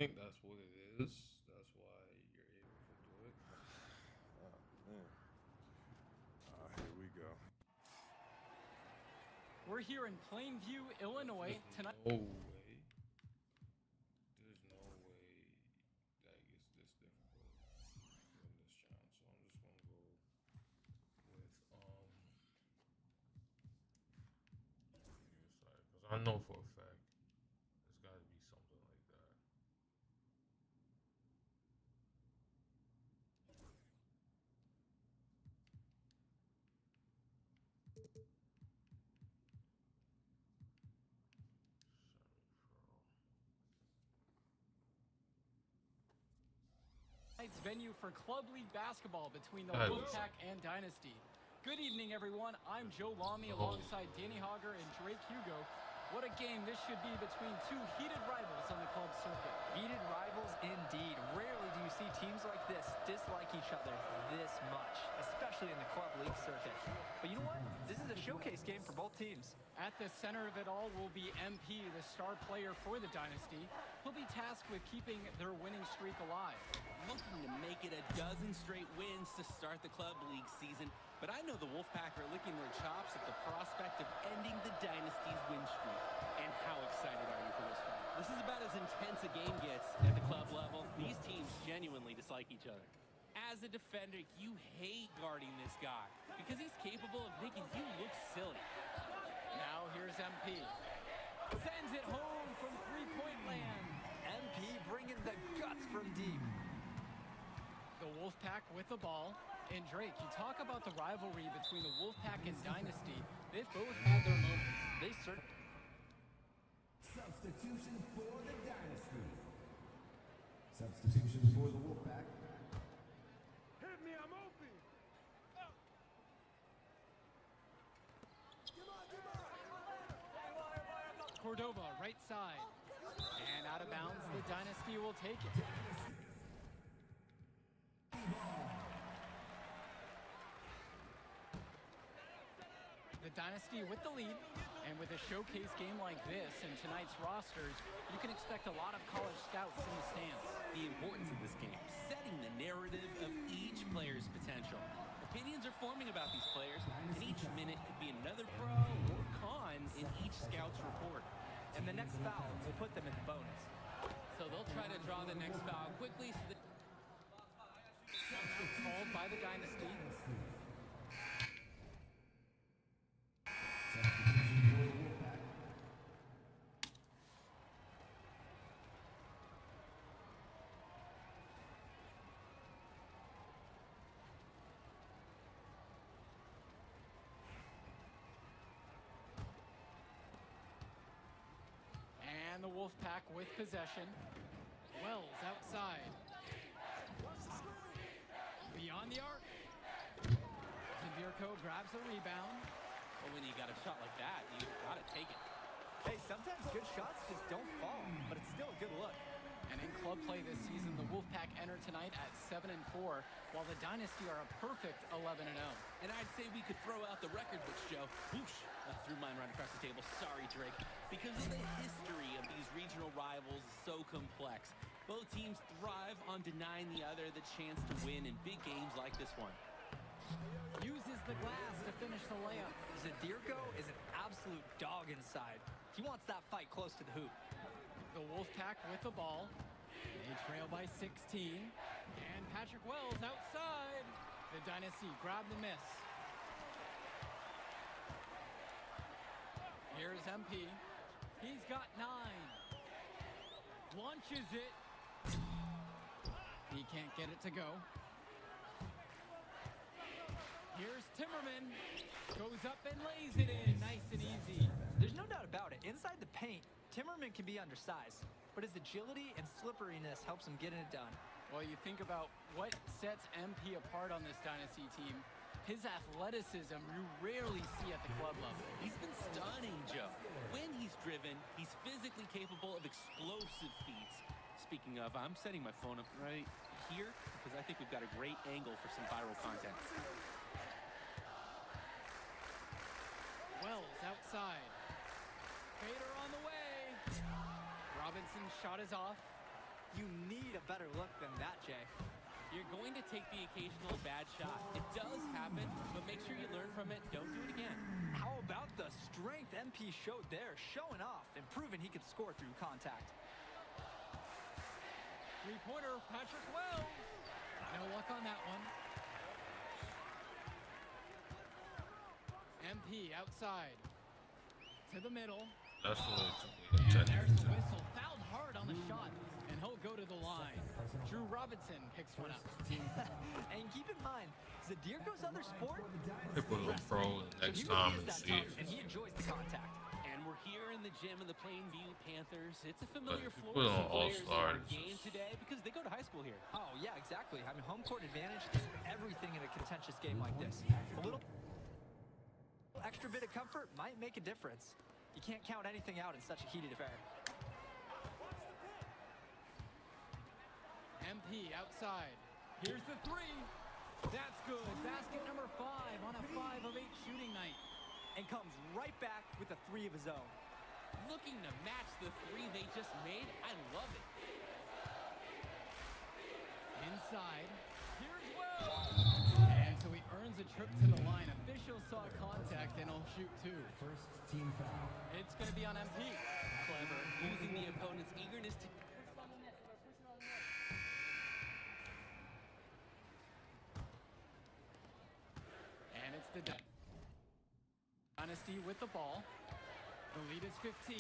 think that's what it is. That's why you're able to do it. Oh, man. Here we go. We're here in Plainview, Illinois tonight. No way. There's no way that gets this difficult in this challenge. So I'm just gonna go with because I know for a fact there's got to be something like that. Tonight's venue for Club League basketball between the Hey. Wolfpack and Dynasty. Good evening, everyone. I'm Joe Lamy alongside Danny Hogger and Drake Hugo. What a game this should be between two heated rivals on the club circuit. Heated rivals indeed. Rarely do you see teams like this dislike each other this much, especially in the club league circuit. But you know what? This is a showcase game for both teams. At the center of it all will be MP, the star player for the Dynasty. He'll be tasked with keeping their winning streak alive. Looking to make it a dozen straight wins to start the club league season, but I know the Wolfpack are licking their chops at the prospect of ending the Dynasty's win streak. And how excited are you for this fight? This is about as intense a game gets at the club level. These teams genuinely dislike each other. As a defender, you hate guarding this guy because he's capable of making you look silly. Now here's MP. Sends it home from three-point land. MP bringing the guts from deep. The Wolfpack with the ball. And Drake, you talk about the rivalry between the Wolfpack and Dynasty. They've both had their moments. They certainly. Substitution for the Dynasty. Substitution for the Wolfpack. Hit me, I'm open. Cordova, right side. And out of bounds, the Dynasty will take it. The Dynasty with the lead, and with a showcase game like this in tonight's rosters, you can expect a lot of college scouts in the stands. The importance of this game, setting the narrative of each player's potential. Opinions are forming about these players, and each minute could be another pro or con in each scout's report. And the next foul will put them in the bonus. So they'll try to draw the next foul quickly. So Called by the Dynasty. And the Wolfpack with possession. Wells outside. Beyond the arc. Zabirko grabs the rebound. Well, when you got a shot like that, you gotta take it. Hey, sometimes good shots just don't fall, but it's still a good look. And in club play this season, the Wolfpack enter tonight at 7-4, while the Dynasty are a perfect 11-0. And I'd say we could throw out the record books, Joe. Whoosh! I threw mine right across the table. Sorry, Drake. Because of the history of these regional rivals is so complex. Both teams thrive on denying the other the chance to win in big games like this one. Uses the glass to finish the layup. Zadirko is an absolute dog inside. He wants that fight close to the hoop. The Wolfpack with the ball. They trail by 16. And Patrick Wells outside. The Dynasty grab the miss. Here's MP. He's got 9. Launches it. He can't get it to go. Here's Timmerman. Goes up and lays it in. Nice and easy. There's no doubt about it. Inside the paint, Timmerman can be undersized, but his agility and slipperiness helps him getting it done. Well, you think about what sets MP apart on this Dynasty team. His athleticism you rarely see at the club level. He's been stunning, Joe. When he's driven, he's physically capable of explosive feats. Speaking of, I'm setting my phone up right here because I think we've got a great angle for some viral content. Wells outside. Fader on the way. Robinson's shot is off. You need a better look than that, Jay. You're going to take the occasional bad shot. It does happen, but make sure you learn from it. Don't do it again. How about the strength MP showed there, showing off and proving he could score through contact. Three-pointer, Patrick Wells. No luck on that one. MP outside. To the middle. That's the way to And be. there's the whistle. Fouled hard on the shot. And he'll go to the line. Drew Robinson picks one up. And keep in mind, Zadirko's other sport, People will pro the next so he time uses and that see. tongue, and he enjoys the contact. And we're here in the gym of the Plainview Panthers. It's a familiar people floor don't for players in all-star, our it's game just- today because they go to high school here. Oh, yeah, exactly. I mean, home court advantage is everything in a contentious game like this. A little extra bit of comfort might make a difference. You can't count anything out in such a heated affair. MP outside. Here's the three. That's good. Basket number 5 on a 5 of 8 shooting night. And comes right back with a 3 of his own. Looking to match the 3 they just made. I love it. Inside. Here's Wells. And so he earns a trip to the line. Officials saw contact and he'll shoot 2. First team foul. It's going to be on MP. Clever. Using the opponent's eagerness to... And it's the Dynasty with the ball. The lead is 15.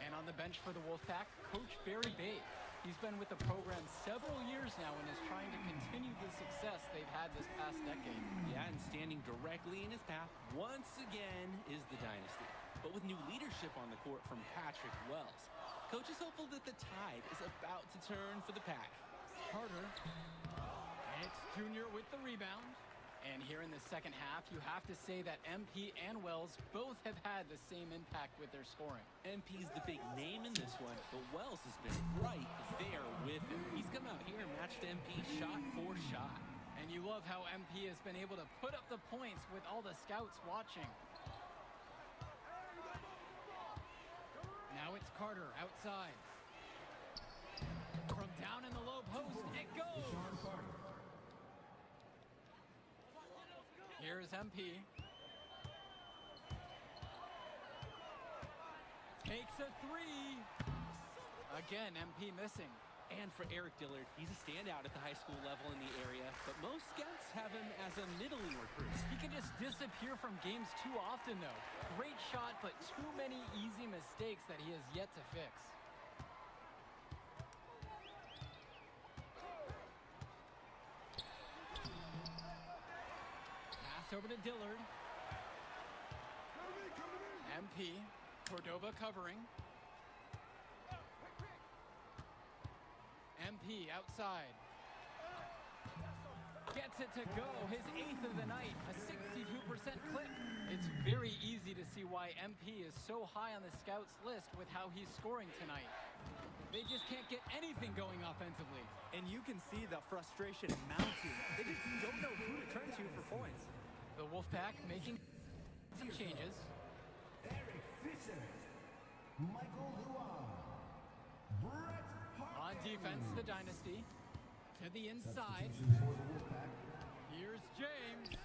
And on the bench for the Wolfpack, Coach Barry Bate. He's been with the program several years now and is trying to continue the success they've had this past decade. Yeah, and standing directly in his path once again is the Dynasty. But with new leadership on the court from Patrick Wells, Coach is hopeful that the tide is about to turn for the Pack. Carter. It's Junior with the rebound. And here in the second half, you have to say that MP and Wells both have had the same impact with their scoring. MP's the big name in this one, but Wells has been right there with him. He's come out here and matched MP shot for shot. And you love how MP has been able to put up the points with all the scouts watching. Now it's Carter outside. From down in the low post, it goes! Here's MP. Takes a 3. Again, MP missing. And for Eric Dillard, he's a standout at the high school level in the area, but most scouts have him as a middling recruit. He can just disappear from games too often, though. Great shot, but too many easy mistakes that he has yet to fix. Over to Dillard. MP. Cordova covering. MP outside. Gets it to go. His 8th of the night. A 62% clip. It's very easy to see why MP is so high on the scouts list with how he's scoring tonight. They just can't get anything going offensively. And you can see the frustration mounting. They just don't know who to turn to for points. The Wolfpack making some changes. Eric Fisher. Michael Luan. Brett Hart. On defense, the Dynasty. To the inside. Substitutions for the Wolfpack. Here's James.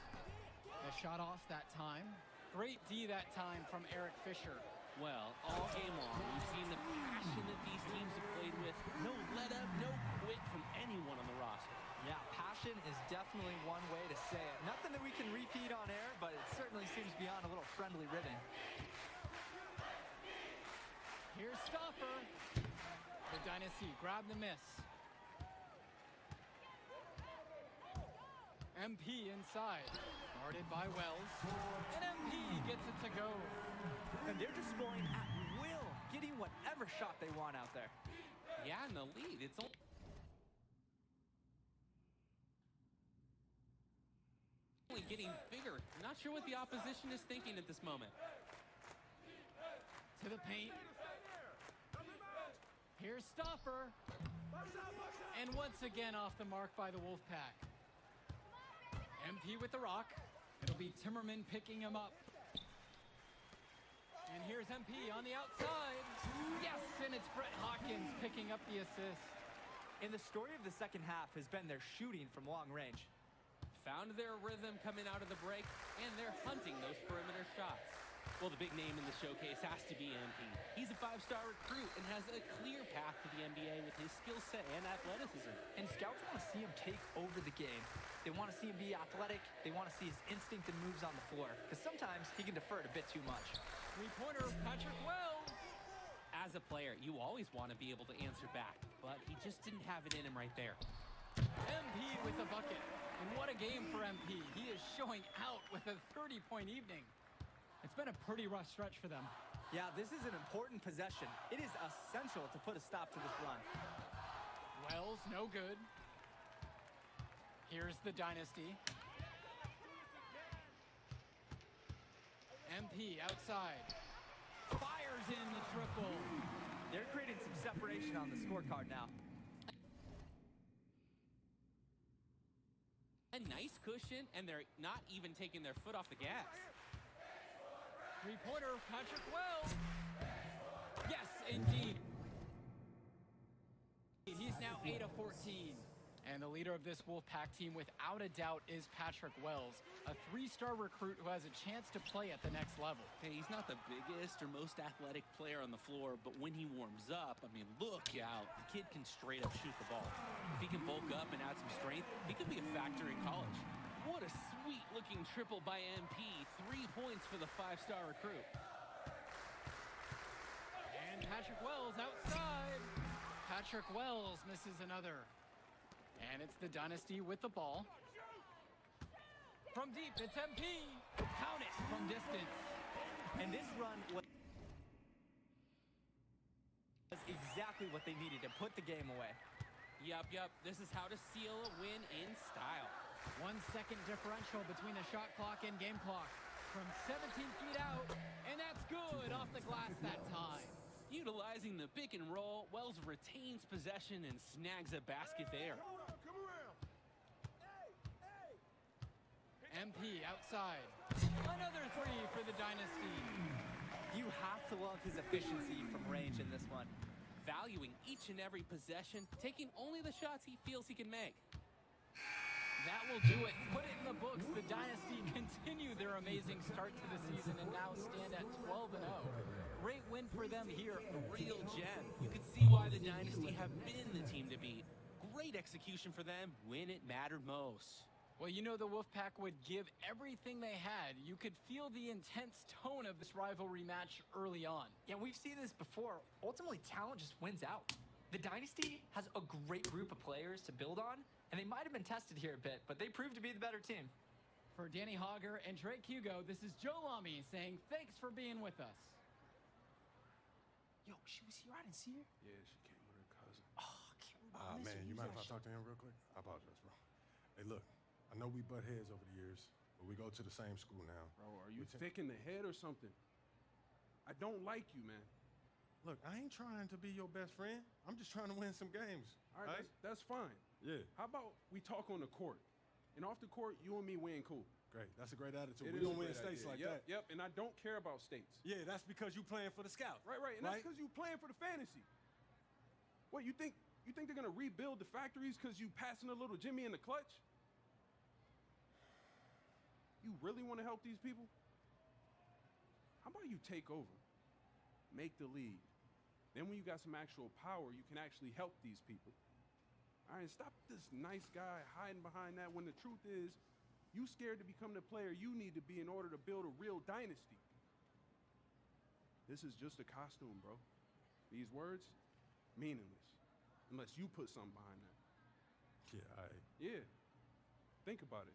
The shot off that time. Great D that time from Eric Fisher. Well, all game long, we've seen the passion that these teams have played with. No let up, no quit from anyone on the roster. Yeah, passion is definitely one way to say it. Nothing that we can repeat on air, but it certainly seems beyond a little friendly ribbon. Here's Stopper. The Dynasty grab the miss. MP inside. Guarded by Wells. And MP gets it to go. And they're just scoring at will, getting whatever shot they want out there. Yeah, in the lead, it's only getting bigger. Not sure what the opposition is thinking at this moment. To the paint. Here's Stopper. And once again off the mark by the Wolfpack. MP with the rock. It'll be Timmerman picking him up. And here's MP on the outside. Yes, and it's Brett Hawkins picking up the assist. And the story of the second half has been their shooting from long range. Found their rhythm coming out of the break, and they're hunting those perimeter shots. Well, the big name in the showcase has to be MP. He's a 5-star recruit and has a clear path to the NBA with his skill set and athleticism. And scouts want to see him take over the game. They want to see him be athletic. They want to see his instinct and moves on the floor. Because sometimes he can defer it a bit too much. Three-pointer, Patrick Wells. As a player, you always want to be able to answer back, but he just didn't have it in him right there. MP with the bucket. And what a game for MP. He is showing out with a 30-point evening. It's been a pretty rough stretch for them. Yeah, this is an important possession. It is essential to put a stop to this run. Wells, no good. Here's the Dynasty. MP outside. Fires in the triple. They're creating some separation on the scorecard now. A nice cushion, and they're not even taking their foot off the gas. Three-pointer, Patrick Wells. Yes, indeed. He's now 8 of 14. And the leader of this Wolfpack team, without a doubt, is Patrick Wells, a 3-star recruit who has a chance to play at the next level. Hey, he's not the biggest or most athletic player on the floor, but when he warms up, I mean, look out. The kid can straight up shoot the ball. If he can bulk up and add some strength, he could be a factor in college. What a sweet-looking triple by MP. 3 points for the 5-star recruit. And Patrick Wells outside. Patrick Wells misses another. And it's the Dynasty with the ball. From deep, it's MP. Count it from distance. And this run was exactly what they needed to put the game away. Yup. This is how to seal a win in style. 1 second differential between the shot clock and game clock. From 17 feet out, and that's good off the glass that time. Utilizing the pick and roll, Wells retains possession and snags a basket there. MP outside. Another 3 for the Dynasty. You have to love his efficiency from range in this one. Valuing each and every possession, taking only the shots he feels he can make. That will do it. Put it in the books. The Dynasty continue their amazing start to the season and now stand at 12-0. Great win for them here. A real gem. You could see why the Dynasty have been the team to beat. Great execution for them when it mattered most. Well, you know the Wolfpack would give everything they had. You could feel the intense tone of this rivalry match early on. Yeah, we've seen this before. Ultimately, talent just wins out. The Dynasty has a great group of players to build on, and they might have been tested here a bit, but they proved to be the better team. For Danny Hogger and Drake Hugo, this is Joe Lamy saying thanks for being with us. Yo, she was here. I didn't see her. Yeah, she came with her cousin. Oh, I can't remember. Man, you mind if I talk to him real quick? I apologize, bro. Hey, look, I know we butt heads over the years, but we go to the same school now. Bro, are you thick in the head or something? I don't like you, man. Look, I ain't trying to be your best friend. I'm just trying to win some games. All right, that's fine. Yeah. How about we talk on the court? And off the court, you and me win cool. Great. That's a great attitude. It We is a don't win great states idea. like Yep, that. Yep, and I don't care about states. Yeah, that's because you playing for the Scouts. Right, and that's because you playing for the fantasy. What, you think they're gonna rebuild the factories because you passing a little Jimmy in the clutch? You really want to help these people? How about you take over? Make the league. Then when you got some actual power, you can actually help these people. All right, stop this nice guy hiding behind that when the truth is, you scared to become the player you need to be in order to build a real dynasty. This is just a costume, bro. These words, meaningless. Unless you put something behind that. Yeah, Yeah. Think about it.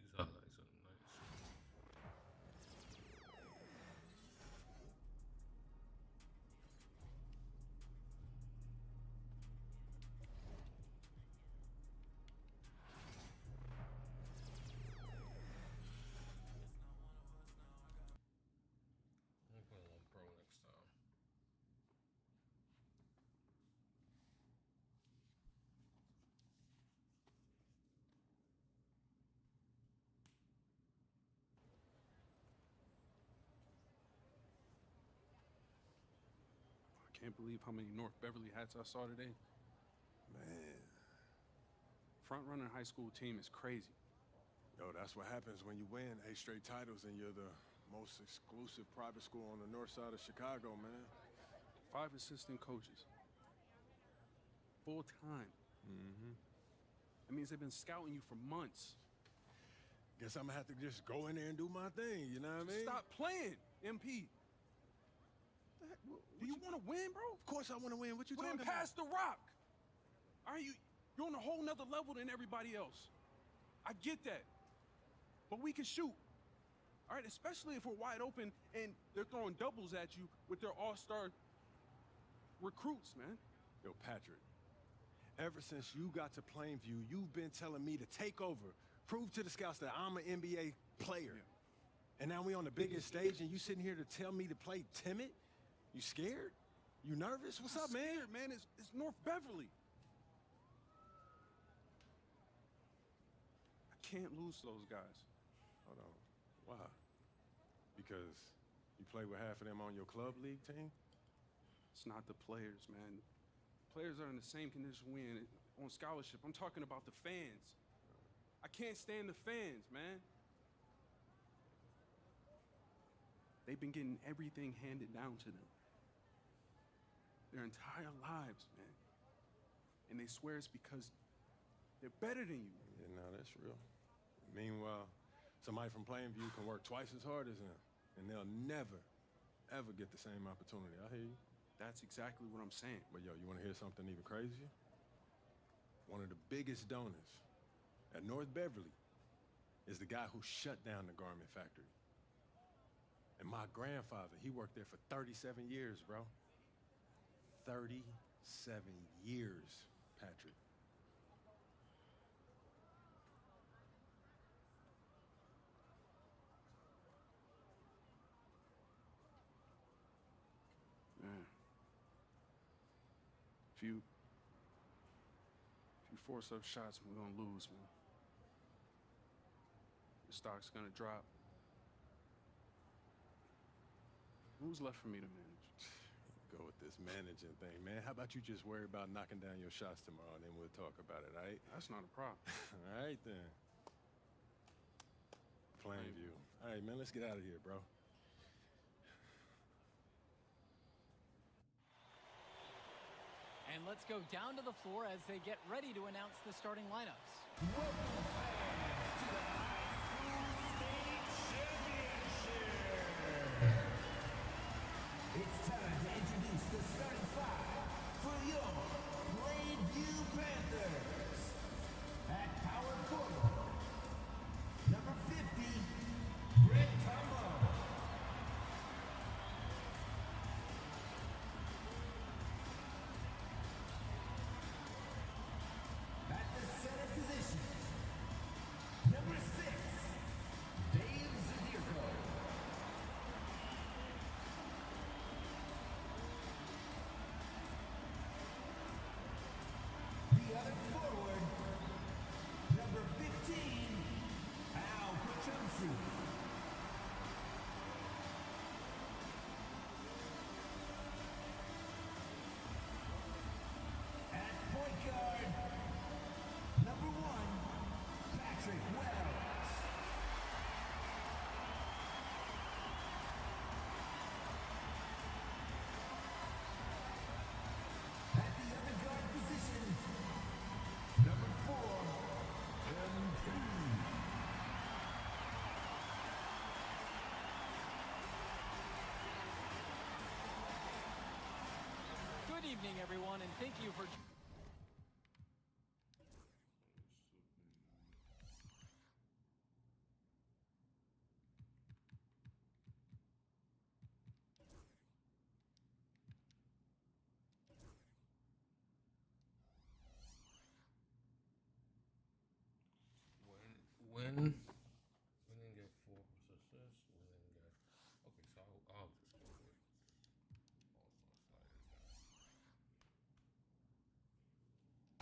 These are like some nice. can't believe how many North Beverly hats I saw today. Man. Front runner high school team is crazy. Yo, that's what happens when you win 8 straight titles and you're the most exclusive private school on the north side of Chicago, man. 5 assistant coaches. Full time. Mm-hmm. That means they've been scouting you for months. Guess I'm gonna have to just go in there and do my thing, you know what I mean? Stop playing, MP. Do you want to win, bro? Of course I want to win. What you Well, talking then about? pass the rock. All right, you're on a whole nother level than everybody else. I get that. But we can shoot. All right, especially if we're wide open and they're throwing doubles at you with their all-star recruits, man. Yo, Patrick, ever since you got to Plainview, you've been telling me to take over, prove to the scouts that I'm an NBA player. Yeah. And now we on the biggest stage and you sitting here to tell me to play timid? You scared? You nervous? What's up, man? Scared, man. It's North Beverly. I can't lose to those guys. Hold on. Why? Because you play with half of them on your club league team? It's not the players, man. Players are in the same condition we in on scholarship. I'm talking about the fans. I can't stand the fans, man. They've been getting everything handed down to them their entire lives, man. And they swear it's because they're better than you. Yeah, no, that's real. Meanwhile, somebody from Plainview can work twice as hard as them, and they'll never, ever get the same opportunity. I hear you. That's exactly what I'm saying. But yo, you want to hear something even crazier? One of the biggest donors at North Beverly is the guy who shut down the garment factory. And my grandfather, he worked there for 37 years, bro. 37 years, Patrick. Man. If you force up shots, we're gonna lose, man. Your stock's gonna drop. Who's left for me to manage? Go with this managing thing, man. How about you just worry about knocking down your shots tomorrow, and then we'll talk about it, all right? That's not a problem. All right, then. Plainview. All right, man, let's get out of here, bro. And let's go down to the floor as they get ready to announce the starting lineups. Welcome, fans, to the High School State Championship. It's time to introduce the starting 5 for your Plainview Panthers. At power forward, number 50, Brett Tumbo. At the center position, number 6, Dave Zadirko. The other forward, number 15, Al Kuchumsi. At point guard, number 1, Patrick Wells. At the other guard position, number 4, MP. Good evening, everyone, and thank you for... Win and get 4 assists. Win and get. Okay, so I'll just go with all-star sliders.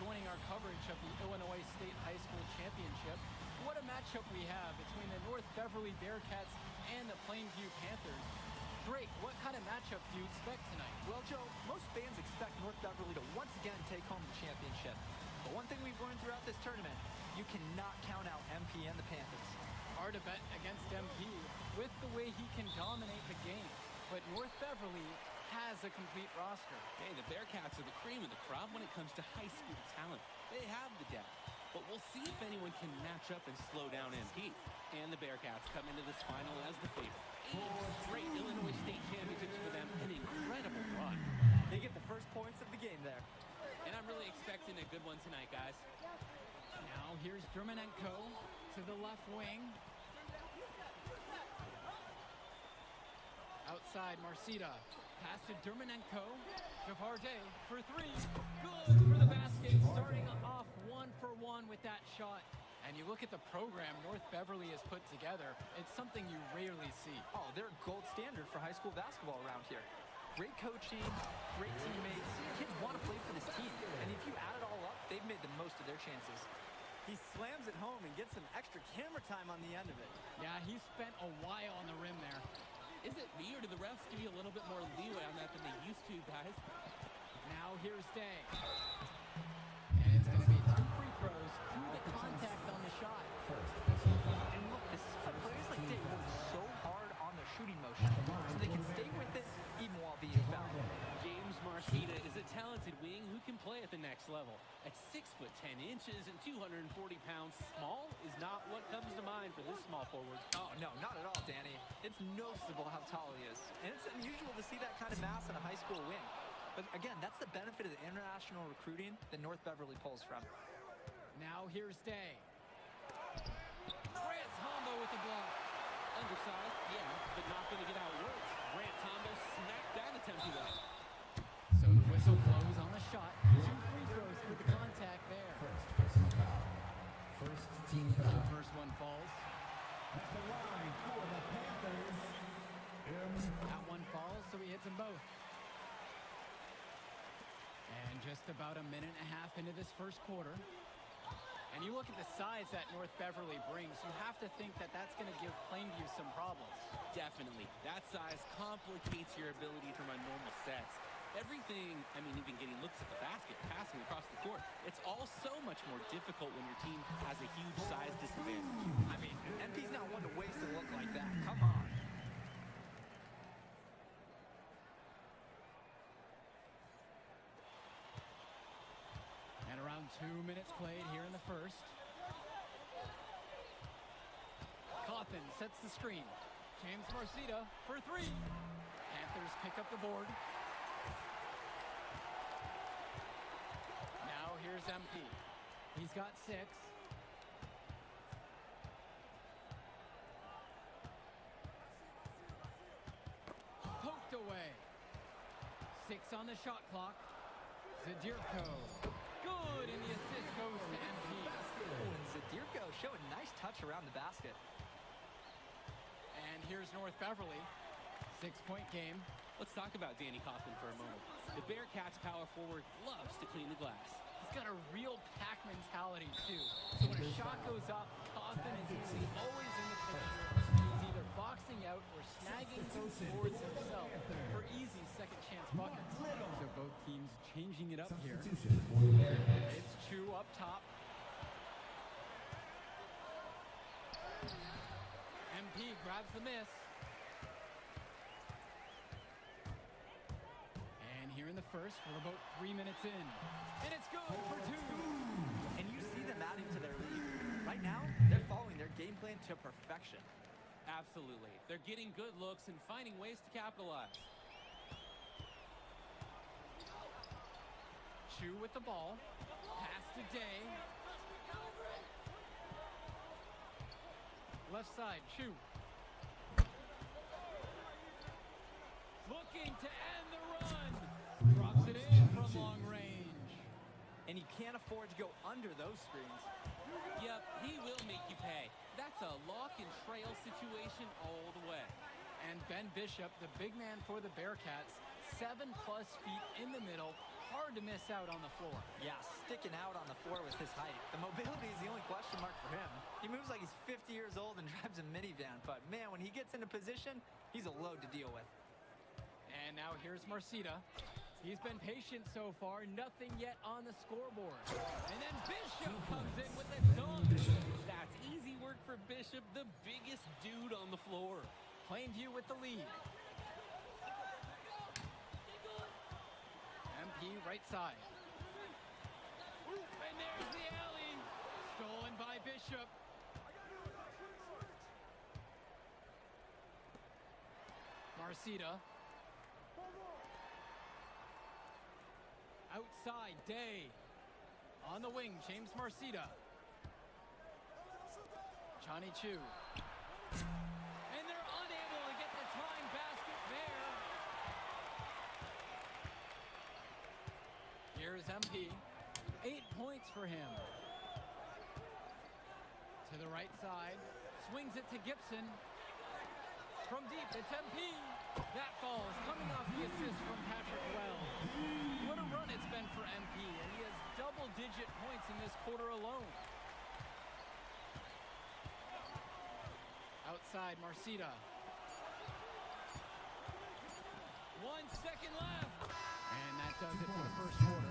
Joining our coverage of the Illinois State High School Championship, what a matchup we have between the North Beverly Bearcats and the Plainview Panthers. great. What kind of matchup do you expect tonight? Well, Joe, most fans expect North Beverly to once again take home the championship. But one thing we've learned throughout this tournament, you cannot count out MP and the Panthers. Hard to bet against MP with the way he can dominate the game. But North Beverly has a complete roster. Hey, the Bearcats are the cream of the crop when it comes to high school talent. They have the depth. But we'll see if anyone can match up and slow down MP. And the Bearcats come into this final as the favorite. 8 straight Illinois State championships for them. An incredible run. They get the first points of the game there. And I'm really expecting a good one tonight, guys. Now here's Dermanenko to the left wing. Outside Marcita. Pass to Dermanenko. Javarde for 3. Good for the basket. Starting off 1-for-1 with that shot. And you look at the program North Beverly has put together, it's something you rarely see. Oh, they're a gold standard for high school basketball around here. Great coaching, great teammates. Kids want to play for this team. And if you add it all up, they've made the most of their chances. He slams it home and gets some extra camera time on the end of it. Yeah, he spent a while on the rim there. Is it me, or do the refs give you a little bit more leeway on that than they used to, guys? Now here's Day. And it's going to be 2 free throws. The contact on the shot. And look, this is why players like Day work so hard on their shooting motion so they can stay with it even while being fouled. James Marcita is a talented wing who can play at the next level. At 6 foot 10 inches and 240 pounds, small is not what comes to mind for this small forward. Oh, no, not at all, Danny. It's noticeable how tall he is. And it's unusual to see that kind of mass in a high school wing. But again, that's the benefit of the international recruiting that North Beverly pulls from. Now here's Day. Grant Tombo with the block. Undersized, yeah, but not going to get outworked. Grant Tombo smacked that attempt away. So the whistle blows on the shot. 2 free throws for the contact there. First personal foul. First team The foul. first one falls. At the line for the Panthers. That one falls, so he hits them both. And just about a minute and a half into this first quarter. And you look at the size that North Beverly brings, you have to think that that's going to give Plainview some problems. Definitely. That size complicates your ability to run normal sets. Everything, I mean, even getting looks at the basket, passing across the court, it's all so much more difficult when your team has a huge size disadvantage. I mean, MP's not one to waste a look like that. Come on. And around 2 minutes played here in the first. Coffin sets the screen. James Marcita for 3. Panthers pick up the board. Now here's MP. He's got 6. Poked away. 6 on the shot clock. Zadirko. Good, and the assist goes to MP. Oh, and Zadirko showing nice touch around the basket. And here's North Beverly. 6-point game. Let's talk about Danny Coffin for a moment. The Bearcats power forward loves to clean the glass. He's got a real pack mentality, too. So when a shot goes up, Coffin is usually always in the picture. He's either boxing out or snagging those boards himself for easy second-chance buckets. So both teams changing it up here. Substitution for the Bearcats. It's Chu up top. MP grabs the miss. And here in the first, we're about 3 minutes in. And it's good for 2. And you see them adding to their lead. Right now, they're following their game plan to perfection. Absolutely. They're getting good looks and finding ways to capitalize. Chu with the ball. Pass to Day. Left side, Chu. Looking to end the run. Drops it in from long range. And you can't afford to go under those screens. Yep, he will make you pay. That's a lock and trail situation all the way. And Ben Bishop, the big man for the Bearcats, 7+ feet in the middle. Hard to miss out on the floor. Yeah, sticking out on the floor with his height. The mobility is the only question mark for him. He moves like he's 50 years old and drives a minivan, but man, when he gets into position, he's a load to deal with. And now here's Marcita. He's been patient so far, nothing yet on the scoreboard. And then Bishop comes in with a dunk. That's easy work for Bishop, the biggest dude on the floor. Plainview with the lead. MP right side. And there's the alley. Stolen by Bishop. Marcita. Outside, Day. On the wing, James Marcita. Johnny Chu. And they're unable to get the tying basket there. Here's MP. 8 points for him. To the right side. Swings it to Gibson. From deep, it's MP. That falls, coming off the assist from Patrick Wells. What a run it's been for MP, and he has double-digit points in this quarter alone. Outside, Marcita. 1 second left. And that does it for the first quarter.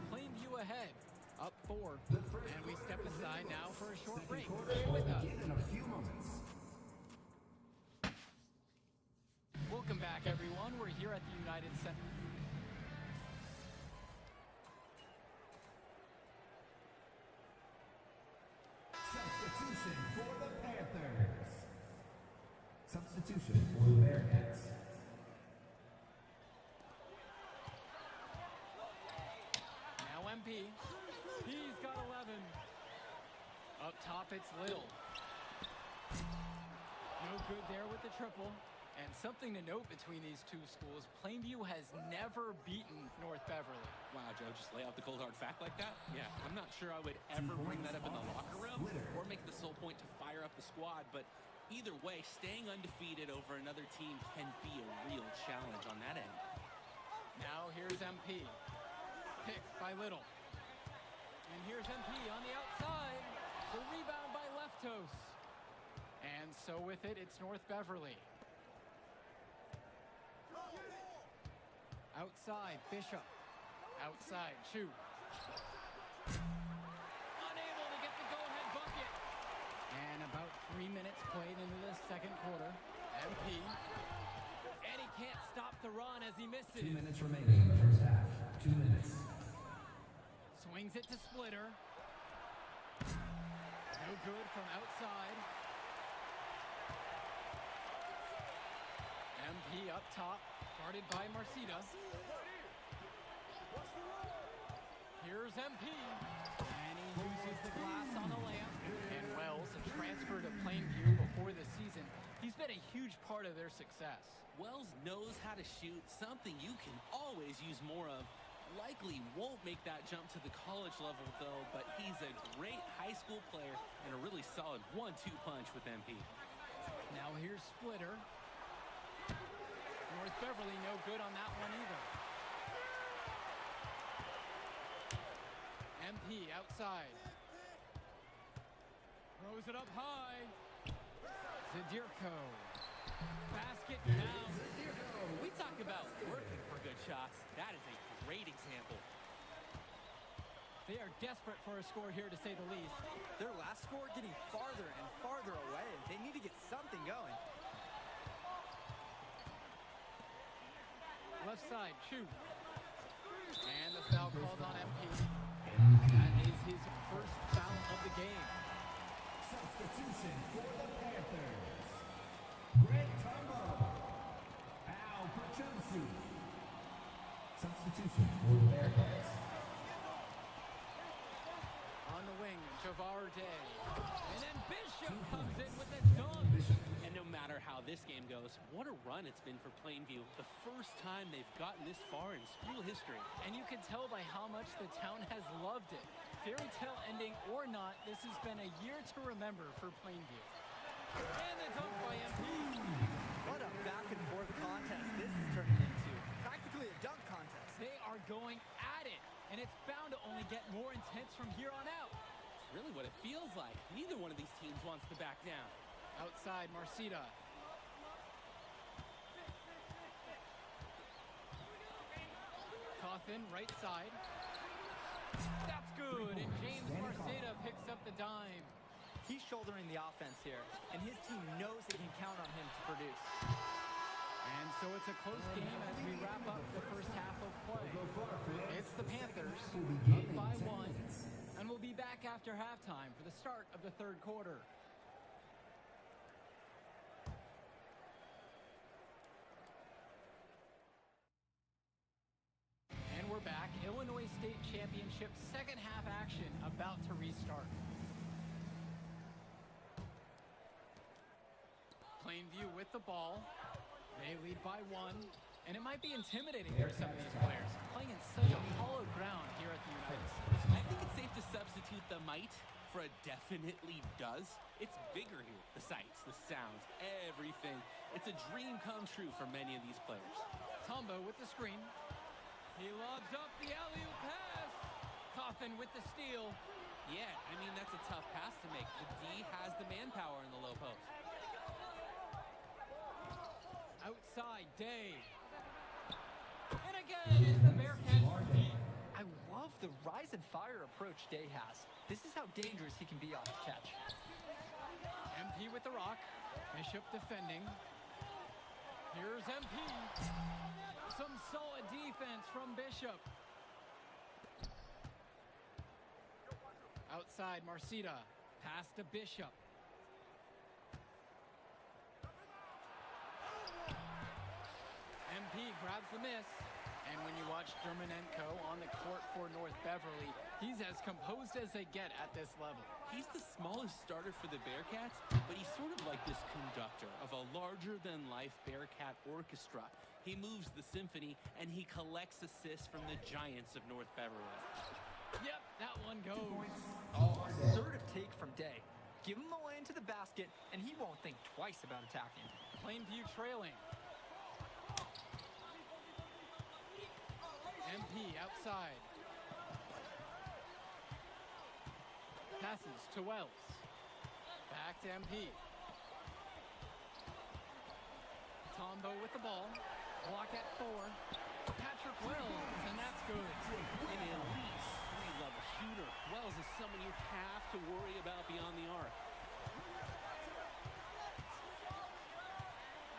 Plainview ahead, up 4. And we step aside now for a short break. Stay with us. In a few moments. Welcome back, everyone. We're here at the United Center. Substitution for the Panthers. Substitution for the Bearcats. Now MP. He's got 11. Up top, it's Little. No good there with the triple. And something to note between these two schools, Plainview has never beaten North Beverly. Wow, Joe, just lay out the cold hard fact like that? Yeah, I'm not sure I would ever bring that up in the locker room or make the sole point to fire up the squad, but either way, staying undefeated over another team can be a real challenge on that end. Now here's MP. Picked by Little. And here's MP on the outside. The rebound by Leftos. And so with it, it's North Beverly. Outside, Bishop. Outside, Chu. Unable to get the go-ahead bucket. And about 3 minutes played into the second quarter. MP. And he can't stop the run as he misses. 2 minutes remaining in the first half. 2 minutes. Swings it to Splitter. No good from outside. MP up top, guarded by Marcita. Here's MP. And he uses the glass on the layup. And Wells, a transfer to Plainview before the season, he's been a huge part of their success. Wells knows how to shoot, something you can always use more of. Likely won't make that jump to the college level, though, but he's a great high school player and a really solid 1-2 punch with MP. Now here's Splitter. North Beverly no good on that one either. MP outside. Throws it up high. Zadirko. Basket down. We talk about working for good shots. That is a great example. They are desperate for a score here, to say the least. Their last score getting farther and farther away. They need to get something going. Left side, Chu. And the foul called on MP. That is his first foul of the game. Substitution for the Panthers. Greg Tumbo. Al Pachunsu. Substitution for the Bearcats. On the wing, Javar Day. And then Bishop comes in with a dunk. And no matter how this game goes, what a run it's been for Plainview. The first time they've gotten this far in school history. And you can tell by how much the town has loved it. Fairy tale ending or not, this has been a year to remember for Plainview. And the dunk by MP. What a back and forth contest this is turning into. Practically a dunk contest. They are going at it. And it's bound to only get more intense from here on out. It's really what it feels like. Neither one of these teams wants to back down. Outside, Marcita. Cawthon, right side. That's good, and James Marceda picks up the dime. He's shouldering the offense here, and his team knows they can count on him to produce. And so it's a close game as we wrap up the first half of play. It's the Panthers up by 1, and we'll be back after halftime for the start of the third quarter. And we're back. Illinois State Championship second half action about to restart. Plainview with the ball. They lead by 1, and it might be intimidating for some of these players, playing in such a hollow ground here at the United States. I think it's safe to substitute the might for a definitely does. It's bigger here. The sights, the sounds, everything. It's a dream come true for many of these players. Tombo with the screen. He lobs up the alley-oop pass. Cawthon with the steal. Yeah, I mean, that's a tough pass to make. The D has the manpower in the low post. Outside, Day. And again, is the Bearcats lead. I love the rise and fire approach Day has. This is how dangerous he can be off the catch. MP with the rock. Bishop defending. Here's MP. Some solid defense from Bishop. Outside, Marceda. Pass to Bishop. MP grabs the miss. And when you watch Dermonenko on the court for North Beverly, he's as composed as they get at this level. He's the smallest starter for the Bearcats, but he's sort of like this conductor of a larger-than-life Bearcat orchestra. He moves the symphony, and he collects assists from the giants of North Beverly. Yep, that one goes. Assertive take from Day. Give him a lane to the basket, and he won't think twice about attacking. Plainview trailing. MP outside. Passes to Wells. Back to MP. Tombo with the ball. Block at 4. Patrick Wells, and that's good. An elite three-level shooter. Wells is someone you have to worry about beyond the arc.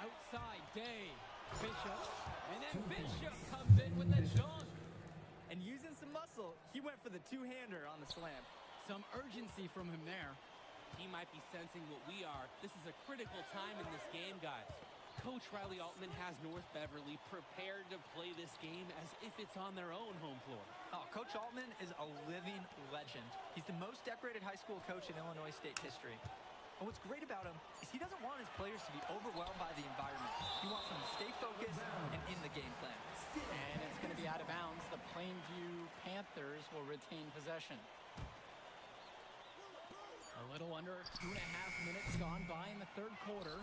Outside, Day. Bishop. And then Bishop comes in with the dunk. And using some muscle, he went for the two-hander on the slam. Some urgency from him there. He might be sensing what we are. This is a critical time in this game, guys. Coach Riley Altman has North Beverly prepared to play this game as if it's on their own home floor. Oh, Coach Altman is a living legend. He's the most decorated high school coach in Illinois State history. And what's great about him is he doesn't want his players to be overwhelmed by the environment. He wants them to stay focused and in the game plan. And it's going to be out of bounds. The Plainview Panthers will retain possession. A little under 2.5 minutes gone by in the third quarter.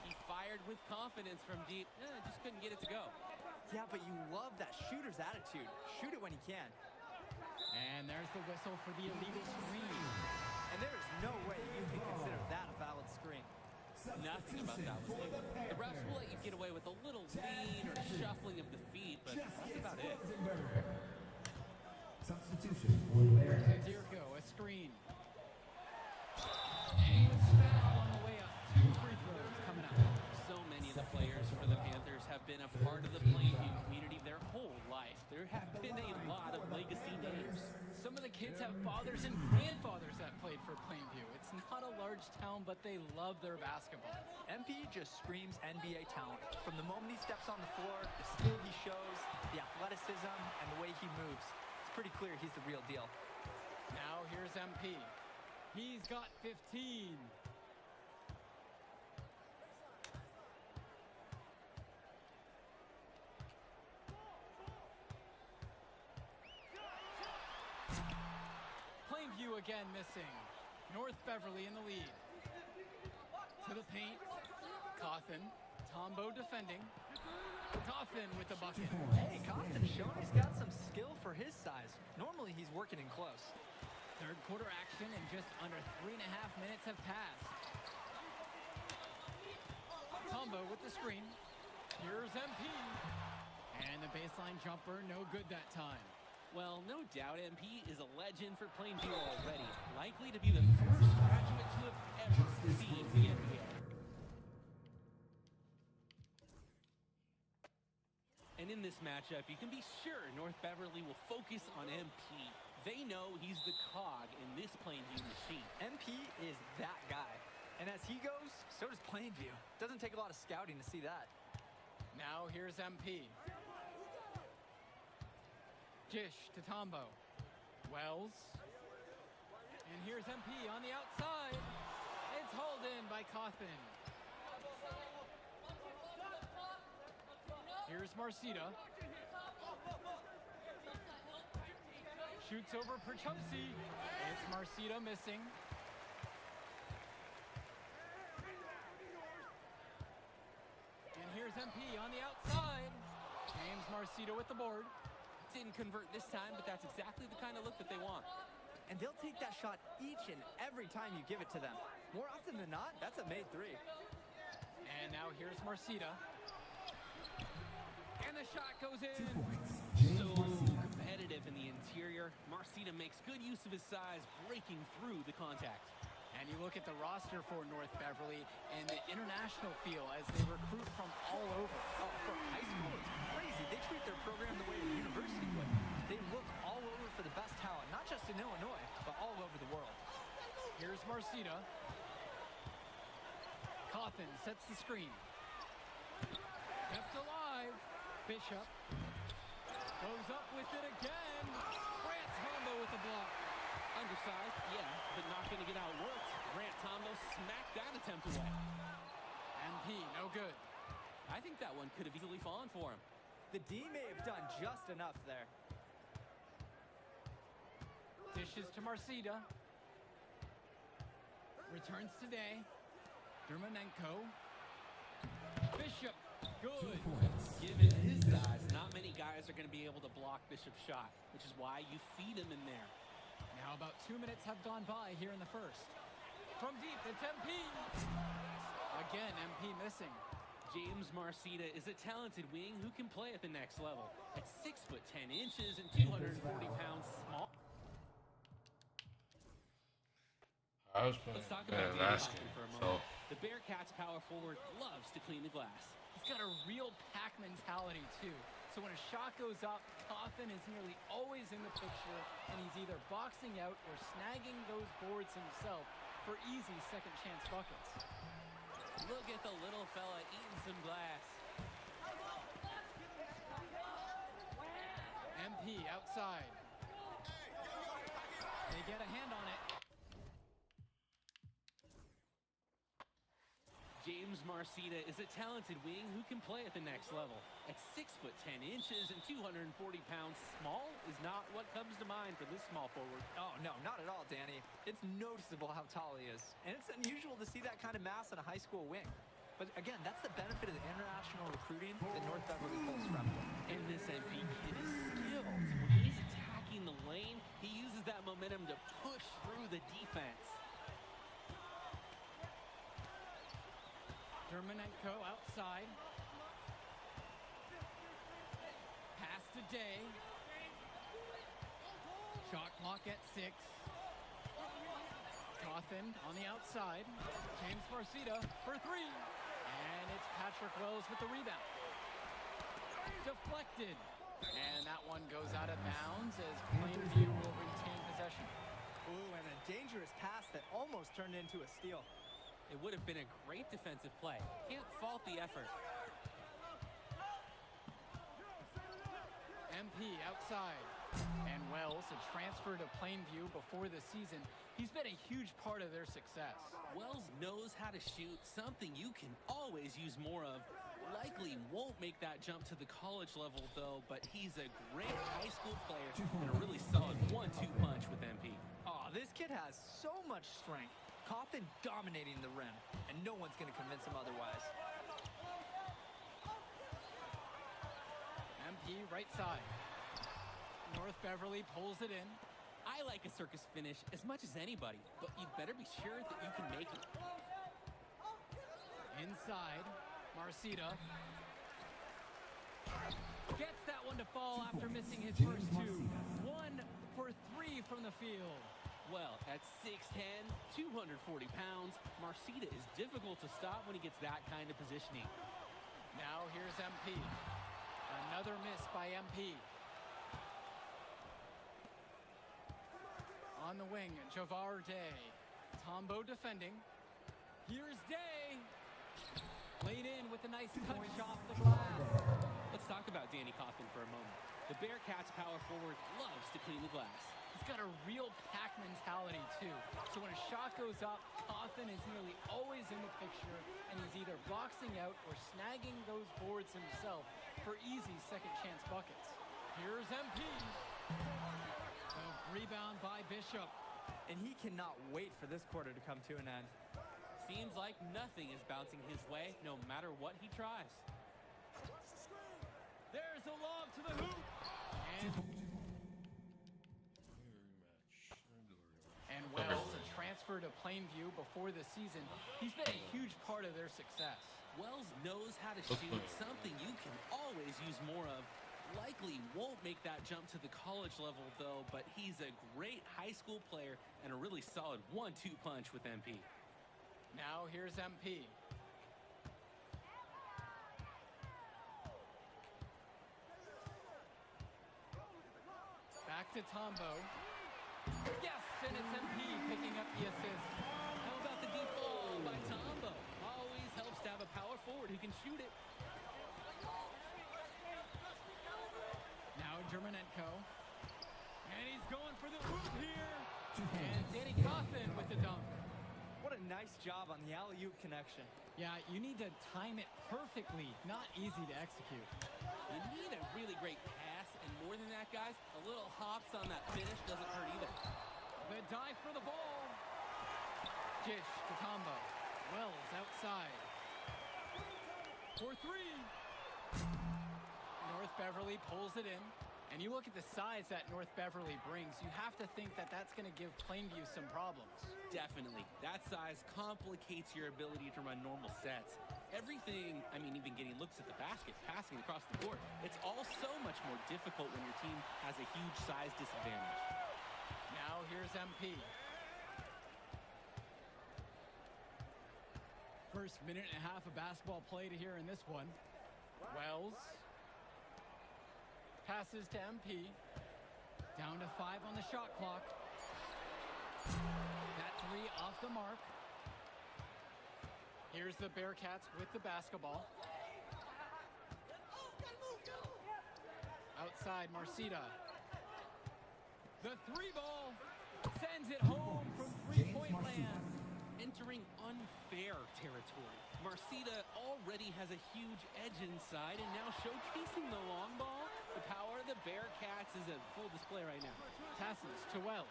He fired with confidence from deep. Just couldn't get it to go. Yeah, but you love that shooter's attitude. Shoot it when he can. And there's the whistle for the illegal screen. And there is no way you can consider that a valid screen. Nothing about that was legal. The refs will let you get away with a little lean or shuffling of the feet, but that's about it. Substitution for the Bearcats. Dirko, a screen. And foul on the way up. 2 free throws coming up. So many of the players for the Panthers have been a part of the Plainview community their whole life. There have been a lot of legacy names. Some of the kids have fathers and grandfathers that played for Plainview. It's not a large town, but they love their basketball. MP just screams NBA talent. From the moment he steps on the floor, the skill he shows, the athleticism, and the way he moves. It's pretty clear he's the real deal. Now here's MP. He's got 15. Plainview again missing. North Beverly in the lead. To the paint. Cawthon. Tombo defending. Cawthon with the bucket. Hey, Cawthon showing he's got some skill for his size. Normally he's working in close. Third quarter action and just under 3.5 minutes have passed. Tombo with the screen. Here's MP. And the baseline jumper, no good that time. Well, no doubt MP is a legend for Plainview already. Likely to be the first graduate to have ever seen the NBA. And in this matchup, you can be sure North Beverly will focus on MP. They know he's the cog in this Plainview machine. MP is that guy. And as he goes, so does Plainview. Doesn't take a lot of scouting to see that. Now here's MP. Dish to Tombo. Wells. And here's MP on the outside. It's hauled in by Cawthon. Here's Marcita. Shoots over Perchowski. It's Marcita missing. And here's MP on the outside. James Marcita with the board. Didn't convert this time, but that's exactly the kind of look that they want. And they'll take that shot each and every time you give it to them. More often than not, that's a made three. And now here's Marcita. And the shot goes 2 in. points. James So Marcita. competitive in the interior. Marcita makes good use of his size, breaking through the contact. And you look at the roster for North Beverly and the international feel as they recruit from all over. Oh, for high school, it's crazy. They treat their program the way a university would. They look all over for the best talent, not just in Illinois, but all over the world. Here's Marcita. Cawthon sets the screen. Kept alive. Bishop goes up with it again. Grant Tombo with the block. Undersized, yeah, but not going to get outworked. Grant Tombo smacked that attempt away. MP, no good. I think that one could have easily fallen for him. The D may have done just enough there. Dishes to Marcita. Returns today. Dermanenko. Bishop, 2 good. points. Given his size, not many guys are going to be able to block Bishop's shot, which is why you feed him in there. Now about 2 minutes have gone by here in the first. From deep, it's MP. Again, MP missing. James Marcita is a talented wing who can play at the next level. At 6 foot 10 inches and 240 pounds small. I was playing Let's talk about Danny basket, Hoffman for a so moment. The Bearcats power forward loves to clean the glass. He's got a real pack mentality too. So when a shot goes up, Cawthon is nearly always in the picture, and he's either boxing out or snagging those boards himself for easy second chance buckets. Look at the little fella eating some glass. MP outside. They get a hand on it. James Marcita is a talented wing who can play at the next level. At 6 foot 10 inches and 240 pounds, small is not what comes to mind for this small forward. Oh, no, not at all, Danny. It's noticeable how tall he is. And it's unusual to see that kind of mass in a high school wing. But again, that's the benefit of the international recruiting that North Beverly pulls from. And this MP kid is skilled. When he's attacking the lane, he uses that momentum to push through the defense. Dermanenko outside. Pass to Day. Shot clock at 6. Cawthon on the outside. James Marcita for 3. And it's Patrick Wells with the rebound. Deflected. And that one goes out of bounds as Plainview will retain possession. Ooh, and a dangerous pass that almost turned into a steal. It would have been a great defensive play. Can't fault the effort. MP outside. And Wells, a transfer to Plainview before the season, he's been a huge part of their success. Wells knows how to shoot, something you can always use more of. Likely won't make that jump to the college level, though, but he's a great high school player and a really solid 1-2 punch with MP. Oh, this kid has so much strength. Cawthon dominating the rim, and no one's going to convince him otherwise. MP right side. North Beverly pulls it in. I like a circus finish as much as anybody, but you better be sure that you can make it. Inside, Marcita. Gets that one to fall after missing his first two. 1 for 3 from the field. Well, at 6'10", 240 pounds, Marcita is difficult to stop when he gets that kind of positioning. Now here's MP. Another miss by MP. On the wing, Javar Day. Tombo defending. Here's Day. Laid in with a nice touch off the glass. Let's talk about Danny Coffin for a moment. The Bearcats power forward loves to clean the glass. He's got a real pack mentality, too. So when a shot goes up, Coffin is nearly always in the picture, and he's either boxing out or snagging those boards himself for easy second-chance buckets. Here's MP. A rebound by Bishop. And he cannot wait for this quarter to come to an end. Seems like nothing is bouncing his way, no matter what he tries. There's a lob to the hoop. And Wells, a transfer to Plainview before the season, he's been a huge part of their success. Wells knows how to shoot, something you can always use more of. Likely won't make that jump to the college level, though, but he's a great high school player and a really solid 1-2 punch with MP. Now here's MP. Back to Tombo. Yes, and it's MP picking up the assist. How about the deep ball by Tombo? Always helps to have a power forward who can shoot it. Now Germanenko. And he's going for the hoop here. And Danny Coffin with the dunk. What a nice job on the alley-oop connection. Yeah, you need to time it perfectly. Not easy to execute. You need a really great pass, and more than that, guys, a little hops on that finish doesn't hurt either. The dive for the ball. Gish to Tombo. Wells outside. For 3. North Beverly pulls it in. And you look at the size that North Beverly brings, you have to think that that's going to give Plainview some problems. Definitely. That size complicates your ability to run normal sets. Everything, I mean, even getting looks at the basket, passing across the court, it's all so much more difficult when your team has a huge size disadvantage. Now here's MP. First minute and a half of basketball played here in this one. Wells. Passes to MP. Down to 5 on the shot clock. That 3 off the mark. Here's the Bearcats with the basketball. Outside, Marcita. The 3 ball sends it home from three-point land. Entering unfair territory. Marcita already has a huge edge inside, and now showcasing the long ball. The power of the Bearcats is at full display right now. Passes to Wells.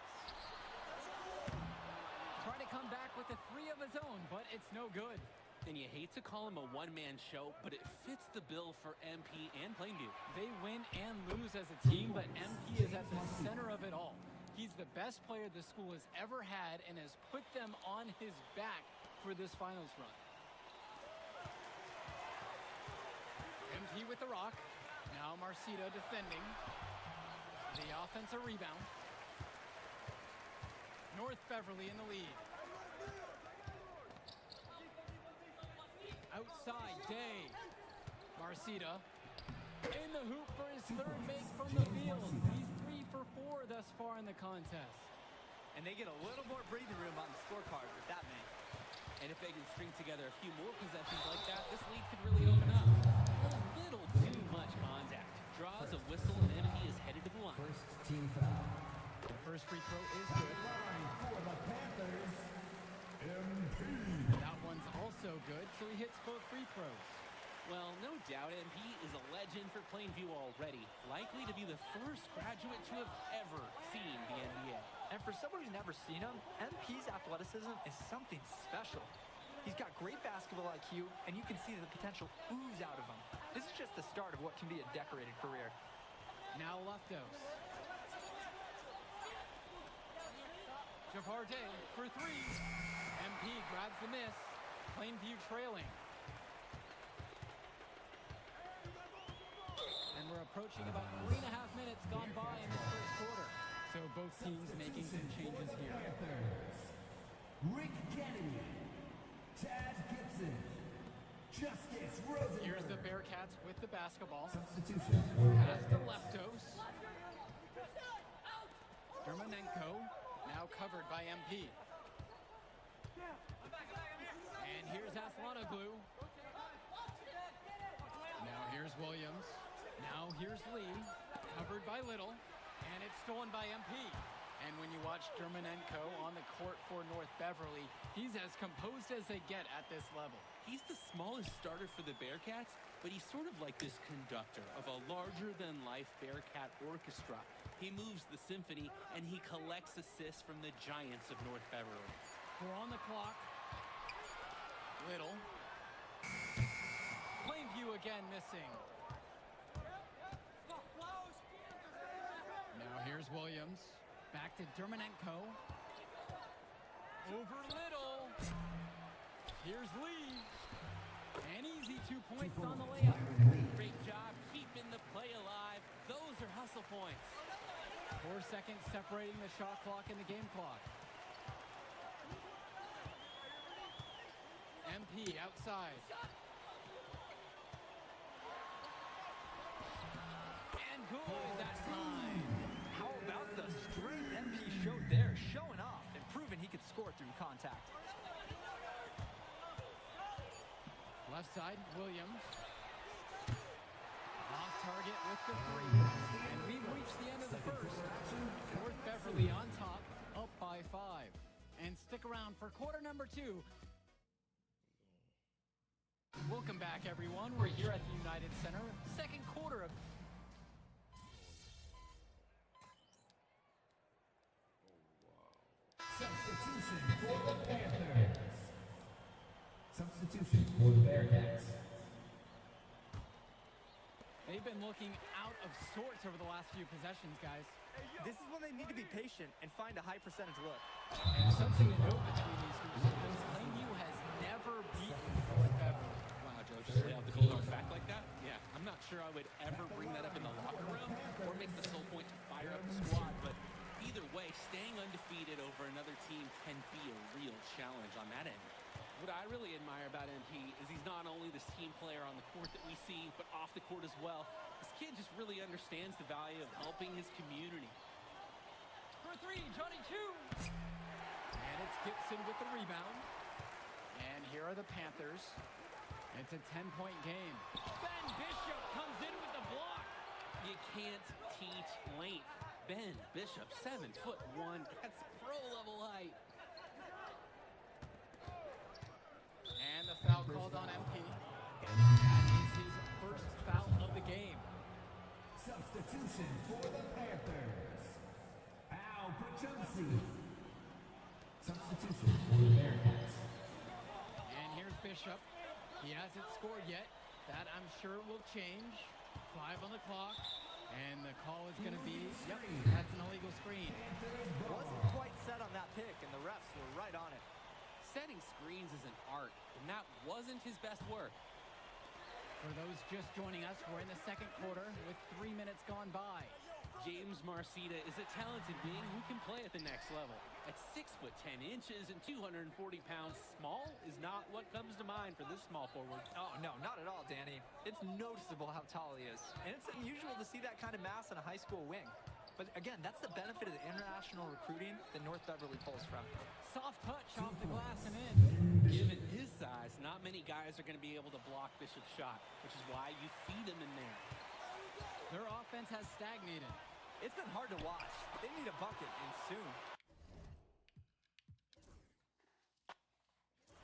Trying to come back with a 3 of his own, but it's no good. And you hate to call him a one-man show, but it fits the bill for MP and Plainview. They win and lose as a team, but MP is at the center of it all. He's the best player the school has ever had and has put them on his back for this finals run. MP with the rock. Now Marcita defending. The offensive rebound. North Beverly in the lead. Outside, Day. Marcita in the hoop for his 3rd make from the field. He's 3 for 4 thus far in the contest. And they get a little more breathing room on the scorecard with that man. And if they can string together a few more possessions like that, this lead could really open up. A little too much contact. Draws a whistle, and MP is headed to the line. First team foul. The first free throw is good. For the Panthers, MP. That one's also good, so he hits both free throws. Well, no doubt MP is a legend for Plainview already. Likely to be the first graduate to have ever seen the NBA. And for someone who's never seen him, MP's athleticism is something special. He's got great basketball IQ, and you can see the potential ooze out of him. This is just the start of what can be a decorated career. Now Leftos. Javarte for 3. MP grabs the miss. Plainview trailing. We're approaching about 3.5 minutes gone by in the first quarter. So both teams making some changes here. Rick Kennedy, Tad Gibson, Justice Rosenberg. Here's the Bearcats with the basketball. Substitution. Pass to Leftos. Dermonenko now covered by MP. And here's Aslanoglu. Now here's Williams. Now here's Lee, covered by Little, and it's stolen by MP. And when you watch Dermonenko on the court for North Beverly, he's as composed as they get at this level. He's the smallest starter for the Bearcats, but he's sort of like this conductor of a larger-than-life Bearcat orchestra. He moves the symphony, and he collects assists from the giants of North Beverly. We're on the clock. Little. Plainview again missing. Now here's Williams. Back to Dermonenko. Over Little. Here's Lee. An easy 2 points on the layup. Great job keeping the play alive. Those are hustle points. 4 seconds separating the shot clock and the game clock. MP outside. And good that time. How about the strength MP showed there, showing off and proving he could score through contact. Left side, Williams. Off target with the three. And we've reached the end of the first. North Beverly on top, up by 5. And stick around for quarter number 2. Welcome back, everyone. We're here at the United Center. Second quarter of... Substitution for the Panthers. Substitution for the Bearcats. They've been looking out of sorts over the last few possessions, guys. This is when they need to be patient and find a high percentage look. And something to note between these two teams, Plainview has never beaten North Beverly. Wow, Joe, just lay out the Bulldogs back like that? Yeah, I'm not sure I would ever bring that up in the locker room or make the sole point to fire up the squad, but either way, staying undefeated over another team can be a real challenge on that end. What I really admire about MP is he's not only this team player on the court that we see, but off the court as well. This kid just really understands the value of helping his community. For 3, Johnny Chu. And it's Gibson with the rebound. And here are the Panthers. It's a 10-point game. Ben Bishop comes in with the block. You can't teach length. Ben Bishop, 7'1". That's pro-level height. And the foul called on MP. That is his first foul of the game. Substitution for the Panthers. Al Pachumsi. Substitution for the Bearcats. And here's Bishop. He hasn't scored yet. That I'm sure will change. 5 on the clock. And the call is going to be, yep, that's an illegal screen. Wasn't quite set on that pick, and the refs were right on it. Setting screens is an art, and that wasn't his best work. For those just joining us, we're in the second quarter with 3 minutes gone by. James Marcita is a talented wing who can play at the next level. At 6'10" and 240 pounds, small is not what comes to mind for this small forward. Oh, no, not at all, Danny. It's noticeable how tall he is. And it's unusual to see that kind of mass in a high school wing. But again, that's the benefit of the international recruiting that North Beverly pulls from. Soft touch off the glass and in. Given his size, not many guys are going to be able to block Bishop's shot, which is why you feed him in there. Their offense has stagnated. It's been hard to watch. They need a bucket, and soon.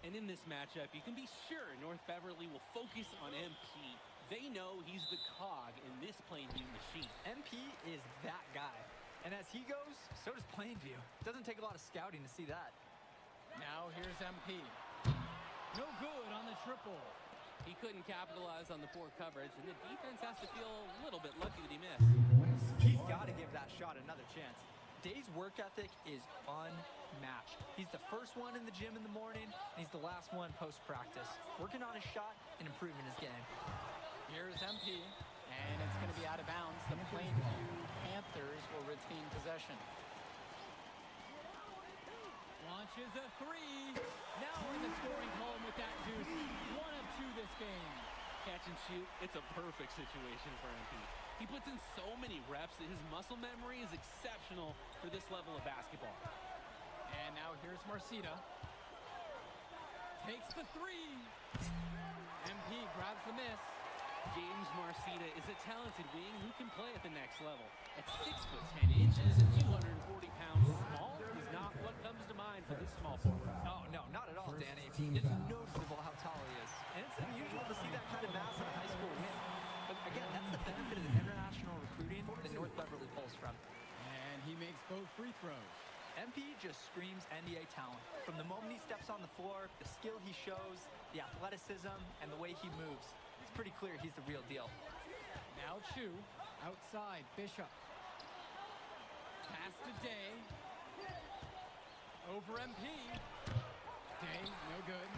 And in this matchup, you can be sure North Beverly will focus on MP. They know he's the cog in this Plainview machine. MP is that guy. And as he goes, so does Plainview. Doesn't take a lot of scouting to see that. Now here's MP. No good on the triple. He couldn't capitalize on the poor coverage, and the defense has to feel a little bit lucky that he missed. He's got to give that shot another chance. Day's work ethic is unmatched. He's the first one in the gym in the morning, and he's the last one post-practice. Working on his shot and improving his game. Here's MP, And it's going to be out of bounds. The Plainview Panthers will retain possession. Launches a three. Now we're in the scoring column with that deuce. 1 of 2 this game. Catch and shoot, it's a perfect situation for MP. He puts in so many reps that his muscle memory is exceptional for this level of basketball. And now here's Marcita. Takes the three. MP grabs the miss. James Marcita is a talented wing who can play at the next level. At 6'10" and 240 pounds, small is not what comes to mind for this small forward. Oh, no, not at all, Danny. It's noticeable how tall he is. And it's unusual to see that kind of mass in a high school win. But again, that's the benefit of the international recruiting that North Beverly pulls from. And he makes both free throws. MP just screams NBA talent. From the moment he steps on the floor, the skill he shows, the athleticism, and the way he moves. It's pretty clear he's the real deal. Now Chu, outside, Bishop. Pass to Day. Over MP. Day, no good.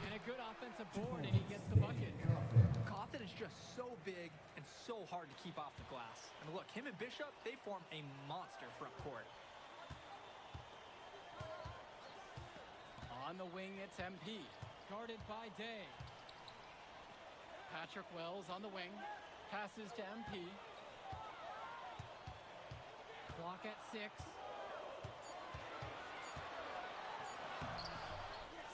And a good offensive board, and he gets the bucket. Cawthon is just so big and so hard to keep off the glass. And look, him and Bishop, they form a monster front court. On the wing, it's MP. Guarded by Day. Patrick Wells on the wing. Passes to MP. Clock at 6.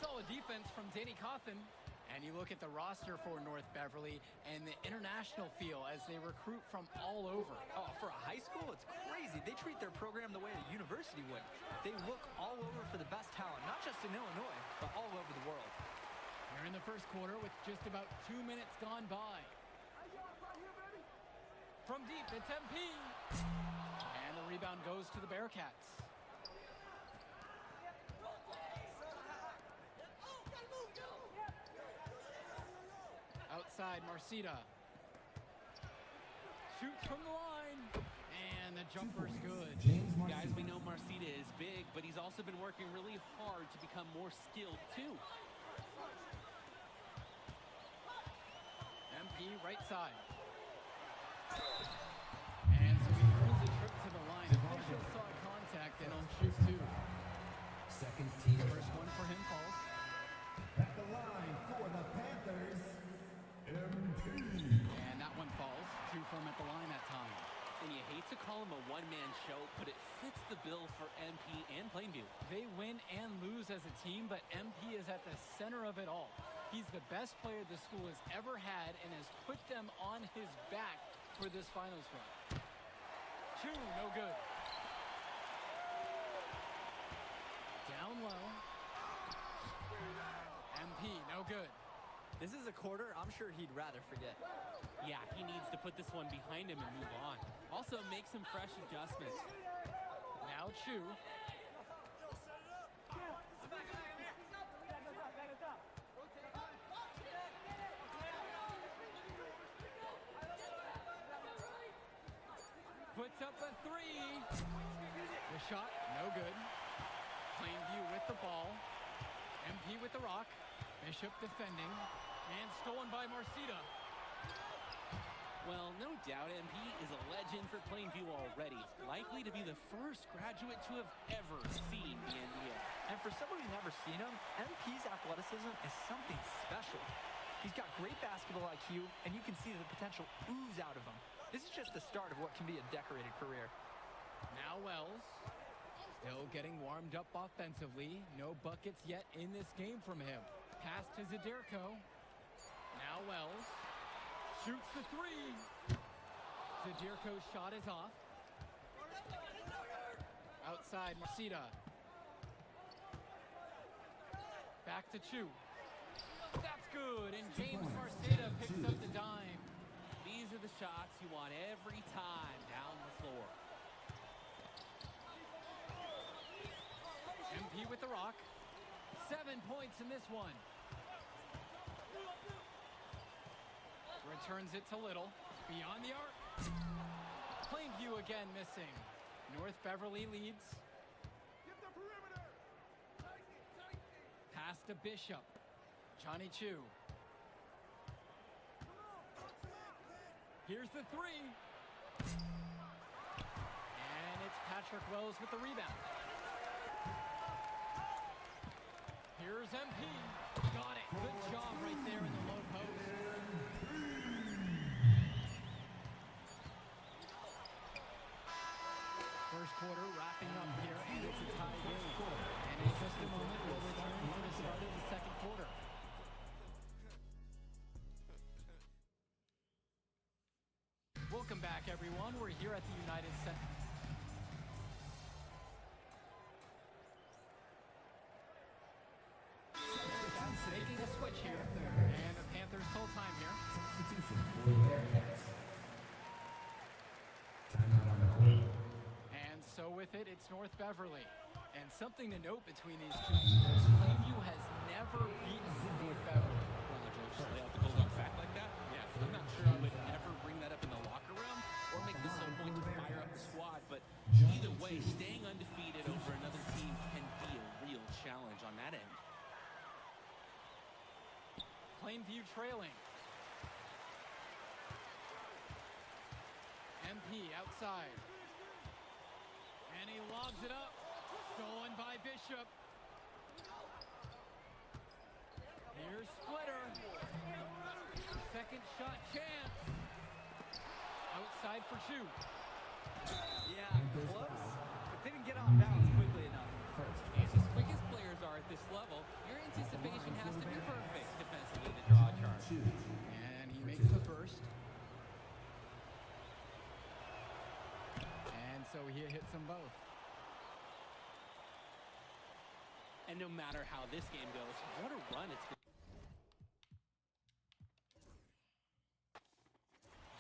Solid defense from Danny Cawthon. And you look at the roster for North Beverly and the international feel as they recruit from all over. Oh, for a high school, it's crazy. They treat their program the way a university would. They look all over for the best talent, not just in Illinois, but all over the world. We're in the first quarter with just about 2 minutes gone by. From deep, it's MP. And the rebound goes to the Bearcats. Outside, Marcita. Shoots from the line. And the jumper's good. Guys, we know Marcita is big, but he's also been working really hard to become more skilled, too. MP right side. And so he throws a trip to the line. Bishop saw contact and he'll shoot 2. Second team. First one for him falls. At the line for the Panthers, MP. And that one falls. 2 from at the line that time. And you hate to call him a one-man show, but it fits the bill for MP and Plainview. They win and lose as a team, but MP is at the center of it all. He's the best player the school has ever had and has put them on his back for this finals run. 2, no good. Down low. MP, no good. This is a quarter I'm sure he'd rather forget. Yeah, he needs to put this one behind him and move on. Also, make some fresh adjustments. Now Chu. Puts up a 3. The shot, no good. Plainview with the ball. MP with the rock. Bishop defending. And stolen by Marcita. Well, no doubt MP is a legend for Plainview already. Likely to be the first graduate to have ever seen the NBA. And for someone who's never seen him, MP's athleticism is something special. He's got great basketball IQ, and you can see the potential ooze out of him. This is just the start of what can be a decorated career. Now Wells. Still getting warmed up offensively. No buckets yet in this game from him. Pass to Zadirko. Now Wells. Shoots the 3. Zadirko's shot is off. Outside, Marcita. Back to Chu. That's good, and James Marcita picks up the dime. These are the shots you want every time down the floor. MP with the rock. 7 points in this one. Returns it to Little. Beyond the arc. Plainview again missing. North Beverly leads. Pass to Bishop. Johnny Chu. Here's the three. And it's Patrick Wells with the rebound. Here's MP. Got it. Good job right there in the low post. First quarter wrapping up here, and it's a tie game. And in just a moment, we'll return for the start of the second quarter. Welcome back, everyone. We're here at the United Center. Making a switch here, and the Panthers call time here. Substitution for the Bearcats. Timeout on the court. And so with it, it's North Beverly. And something to note between these two teams, Plainview has never beaten North Beverly. Well, Joe, just lay out the Bulldog fact like that? Yeah, I'm not sure I would ever bring that up in the locker room or make this a point to fire up the squad, but either way, staying undefeated over another team can be a real challenge on that end. Plainview trailing. MP outside. And he lobs it up. Stolen by Bishop. Here's Splitter. Second shot chance. Outside for two. Yeah, close, but didn't get off bounds quickly enough. And as quick as players are at this level, your anticipation has to be perfect defensively to draw a charge. And he makes the first. And so he hits them both. And no matter how this game goes, what a run it's been.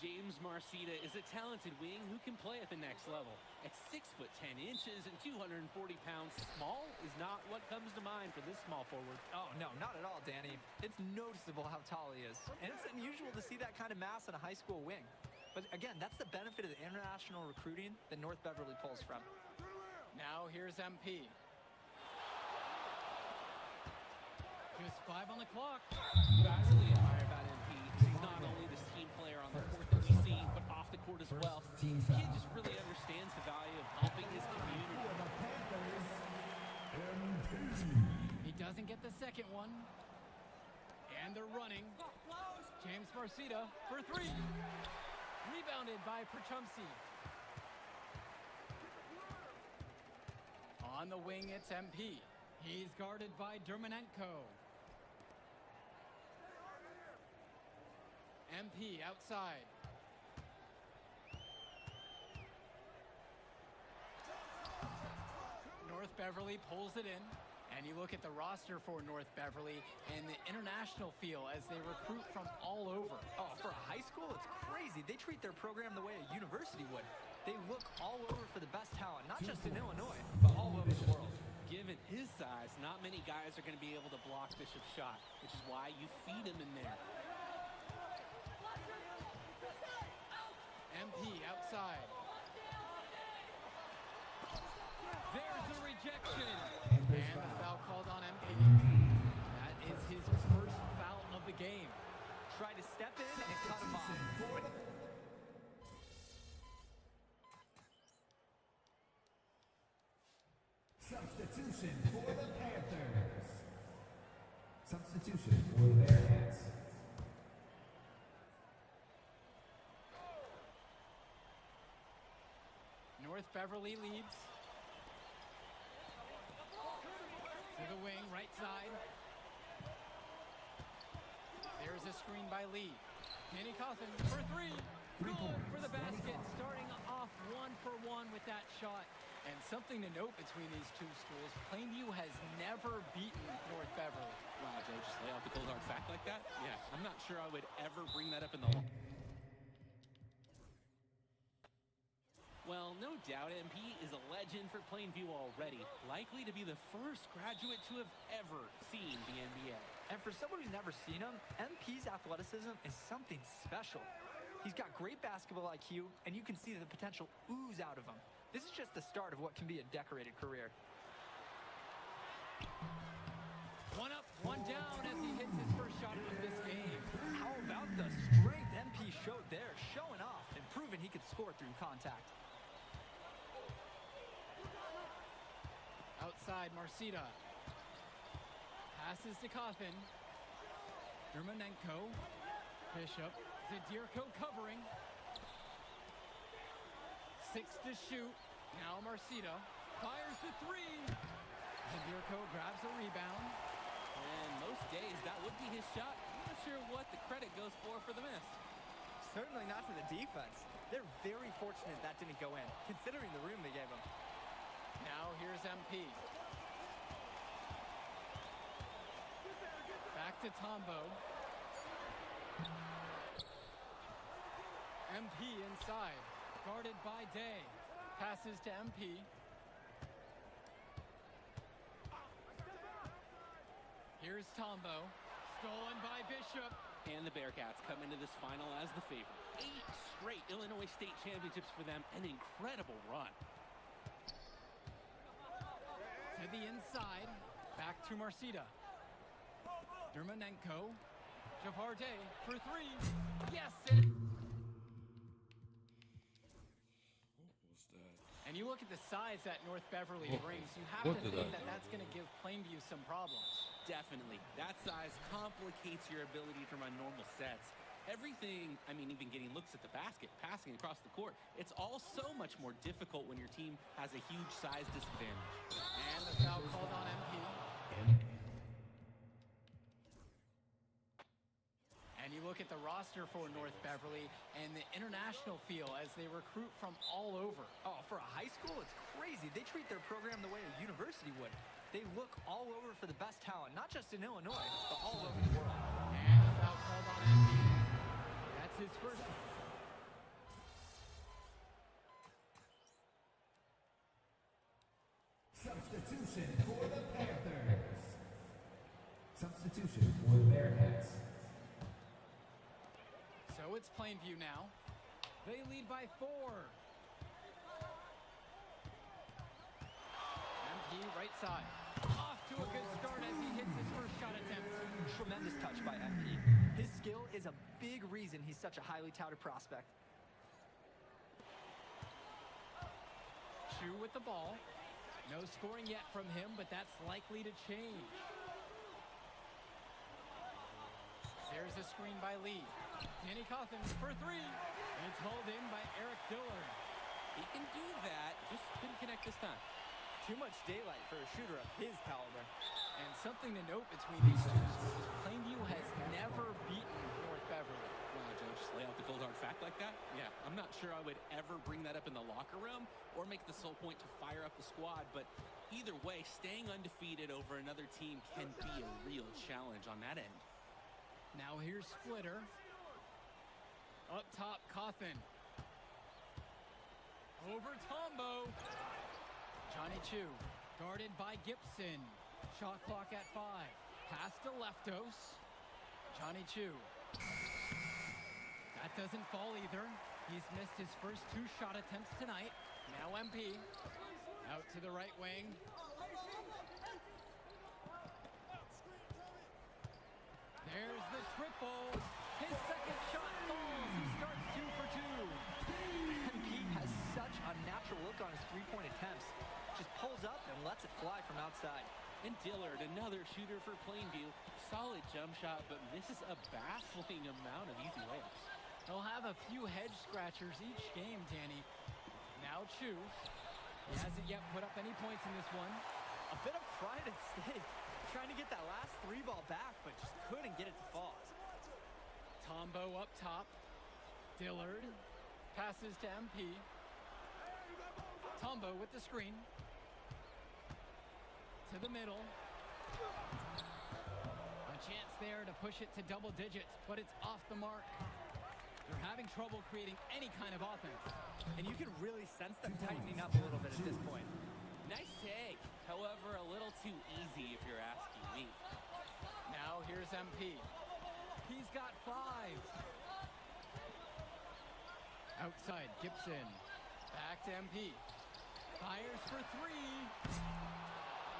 James Marcita is a talented wing who can play at the next level. At 6'10" and 240 pounds, small is not what comes to mind for this small forward. Oh, no, not at all, Danny. It's noticeable how tall he is. And it's unusual to see that kind of mass in a high school wing. But again, that's the benefit of the international recruiting that North Beverly pulls from. Now here's MP. Just 5 on the clock. What I really admire about MP is he's not only this team player on the court that we see, but off the court as well. This kid just really understands the value of helping his community. He doesn't get the second one. And they're running. James Marcita for three. Rebounded by Perchumsey. On the wing, it's MP. He's guarded by Dermanenko. MP outside. North Beverly pulls it in. And you look at the roster for North Beverly and the international feel as they recruit from all over. Oh, for a high school, it's crazy. They treat their program the way a university would. They look all over for the best talent, not just in Illinois, but all over the world. Given his size, not many guys are going to be able to block Bishop's shot, which is why you feed him in there. MP outside. There's the rejection. And the foul called on MP. That is his first foul of the game. Tried to step in and cut him off. Substitution for the Panthers. Substitution for the Bearcats. North Beverly leads. To the wing, right side. There's a screen by Lee. Danny Coffin for three. Goal for the basket, starting off 1-for-1 with that shot. And something to note between these two schools, Plainview has never beaten North Beverly. Wow, Joe, just lay out the cold hard fact like that? Yeah, I'm not sure I would ever bring that up in the... Well, no doubt MP is a legend for Plainview already, likely to be the first graduate to have ever seen the NBA. And for someone who's never seen him, MP's athleticism is something special. He's got great basketball IQ, and you can see the potential ooze out of him. This is just the start of what can be a decorated career. One up, one down as he hits his first shot of this game. How about the strength MP showed there, showing side, Marcita. Passes to Coffin. Dermonenko. Bishop. Zadirko covering. 6 to shoot. Now Marcita. Fires the 3. Zadirko grabs a rebound. And most days, that would be his shot. I'm not sure what the credit goes for the miss. Certainly not to the defense. They're very fortunate that didn't go in, considering the room they gave him. Now here's MP. Back to Tombo. MP inside. Guarded by Day. Passes to MP. Here's Tombo. Stolen by Bishop. And the Bearcats come into this final as the favorite. 8 straight Illinois State championships for them. An incredible run. To the inside. Back to Marcita. Dermonenko. Javarde for 3. Yes! And you look at the size that North Beverly brings, you have to think that that's going to give Plainview some problems. Definitely. That size complicates your ability to run normal sets. Everything, I mean, even getting looks at the basket, passing across the court, it's all so much more difficult when your team has a huge size disadvantage. And the foul called on MP. And you look at the roster for North Beverly and the international feel as they recruit from all over. Oh, for a high school, it's crazy. They treat their program the way a university would. They look all over for the best talent, not just in Illinois, but all over the world. And the foul called on MP. That's his first. Substitution for the Panthers. Substitution for the Bearcats. So it's Plainview now. They lead by 4. MP right side. Off to a good start as he hits his first shot attempt. Tremendous touch by MP. His skill is a big reason he's such a highly touted prospect. Chu with the ball. No scoring yet from him, but that's likely to change. There's a screen by Lee. Danny Coffin for 3. It's hauled in by Eric Dillard. He can do that, just couldn't connect this time. Too much daylight for a shooter of his caliber. And something to note between these two schools, Plainview has never beaten North Beverly. Wow, Joe, just lay out the cold hard fact like that? Yeah, I'm not sure I would ever bring that up in the locker room or make the sole point to fire up the squad, but either way, staying undefeated over another team can be a real challenge on that end. Now here's Splitter. Up top, Coffin. Over Tombo. Johnny Chu, guarded by Gibson. Shot clock at 5. Pass to Leftos. Johnny Chu. That doesn't fall either. He's missed his first 2 shot attempts tonight. Now MP. Out to the right wing. There's the triple. His second shot falls. He starts 2 for 2. MP has such a natural look on his three-point attempts. Just pulls up and lets it fly from outside. And Dillard, another shooter for Plainview. Solid jump shot, but misses a baffling amount of easy layups. They'll have a few head scratchers each game, Danny. Now Chu. He hasn't yet put up any points in this one. A bit of pride at stake. Trying to get that last 3 ball back, but just couldn't get it to fall. Tombo up top. Dillard passes to MP. Tombo with the screen. To the middle. A chance there to push it to double digits, but it's off the mark. They're having trouble creating any kind of offense. And you can really sense them tightening up a little bit at this point. Nice take. However, a little too easy if you're asking me. Now here's MP. He's got 5. Outside, Gibson. Back to MP. Fires for 3.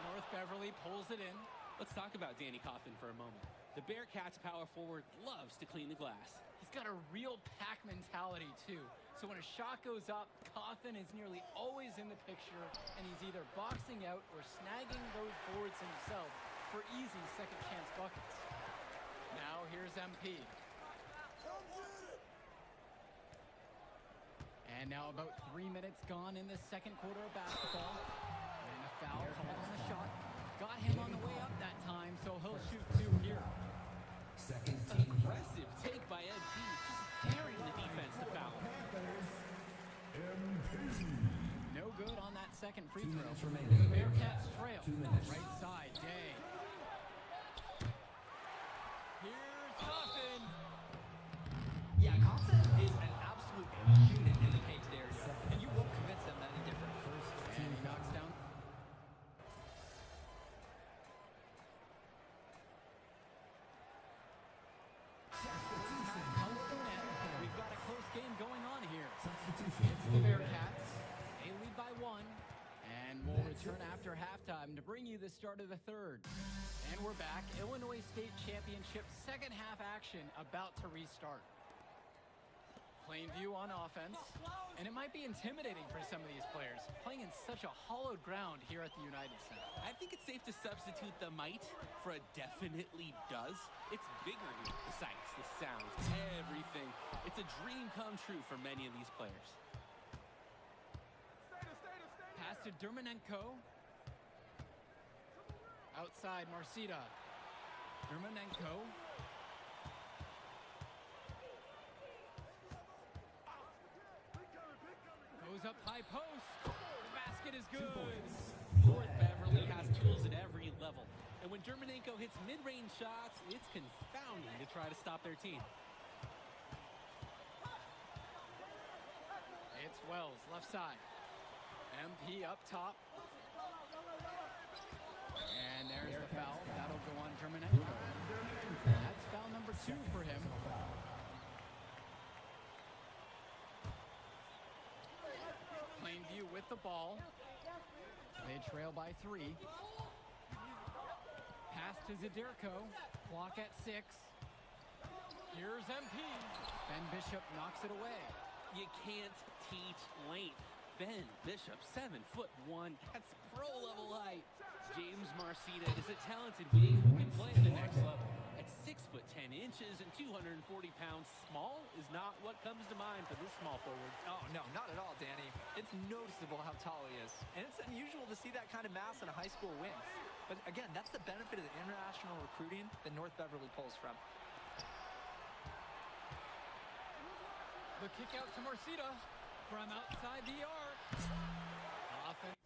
North Beverly pulls it in. Let's talk about Danny Coffin for a moment. The Bearcats power forward loves to clean the glass. He's got a real pack mentality, too. So when a shot goes up, Cawthon is nearly always in the picture, and he's either boxing out or snagging those boards himself for easy second chance buckets. Now here's MP. And now about 3 minutes gone in the second quarter of basketball. And a foul called on the shot. Got him on the way up that time, so he'll shoot 2 here. Second team foul. Aggressive take by MP, just daring the defense to foul. No good on that second free 2 throw. minutes remaining. Bearcats trail. 2 minutes. Right side, Day. Here's Cawthon. Yeah, Cawthon is an absolute unit in the painted area, and you won't convince them any different. And he knocks down. We've got a close game going on here. Substitution. It's the Bearcats. They lead by 1. And we'll return after halftime to bring you the start of the third. And we're back. Illinois State Championship second half action about to restart. Plainview on offense. And it might be intimidating for some of these players, playing in such a hollowed ground here at the United Center. I think it's safe to substitute the might for a definitely does. It's bigger here. The sights, the sounds, everything. It's a dream come true for many of these players. Pass to Dermanenko. Outside, Marcita. Dermanenko. Goes up high post. The basket is good. North Beverly has tools at every level. And when Dermanenko hits mid-range shots, it's confounding to try to stop their team. It's Wells, left side. MP up top. And there's the foul. That'll go on Dermanenko. That's foul number 2 for him. Plainview with the ball. They trail by 3. Pass to Zadirko. Clock at 6. Here's MP. Ben Bishop knocks it away. You can't teach length. Ben Bishop, 7'1". That's pro-level height. James Marcita is a talented wing who can play at the next level. At 6'10" and 240 pounds, small is not what comes to mind for this small forward. Oh, no, not at all, Danny. It's noticeable how tall he is. And it's unusual to see that kind of mass in a high school wing. But again, that's the benefit of the international recruiting that North Beverly pulls from. The kick out to Marcita from outside the arc. Offense.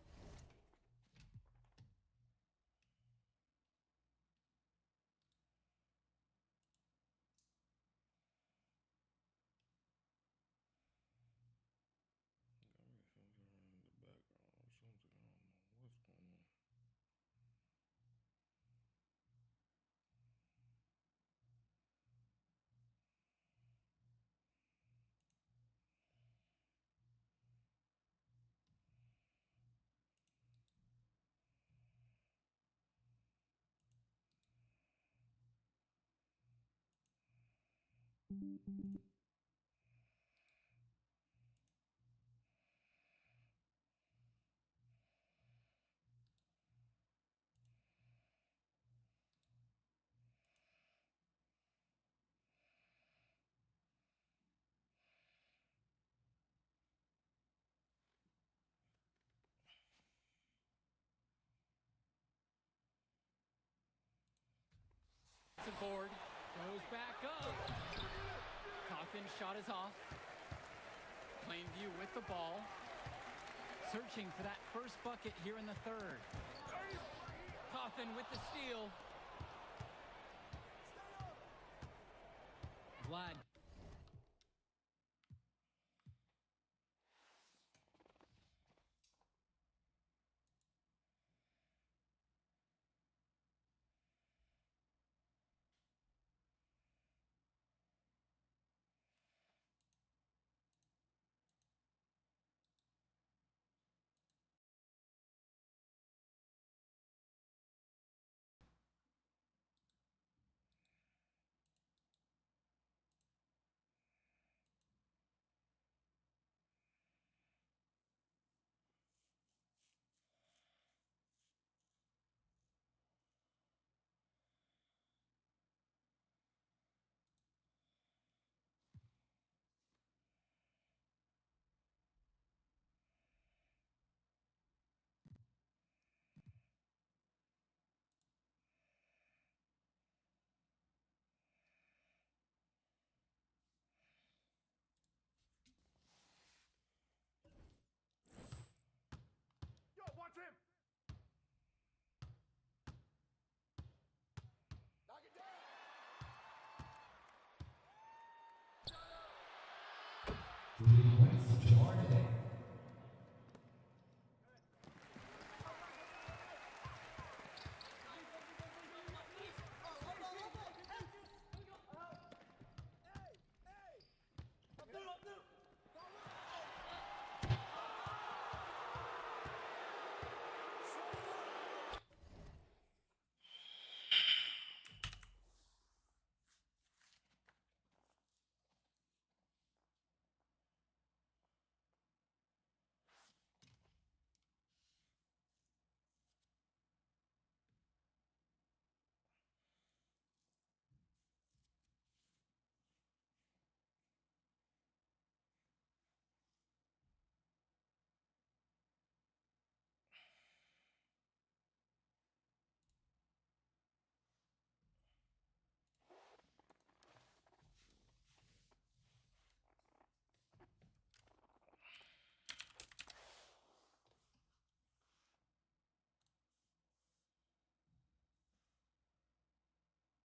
Board goes back up. Cawthon shot is off. Plainview with the ball. Searching for that first bucket here in the third. Cawthon with the steal. Vlad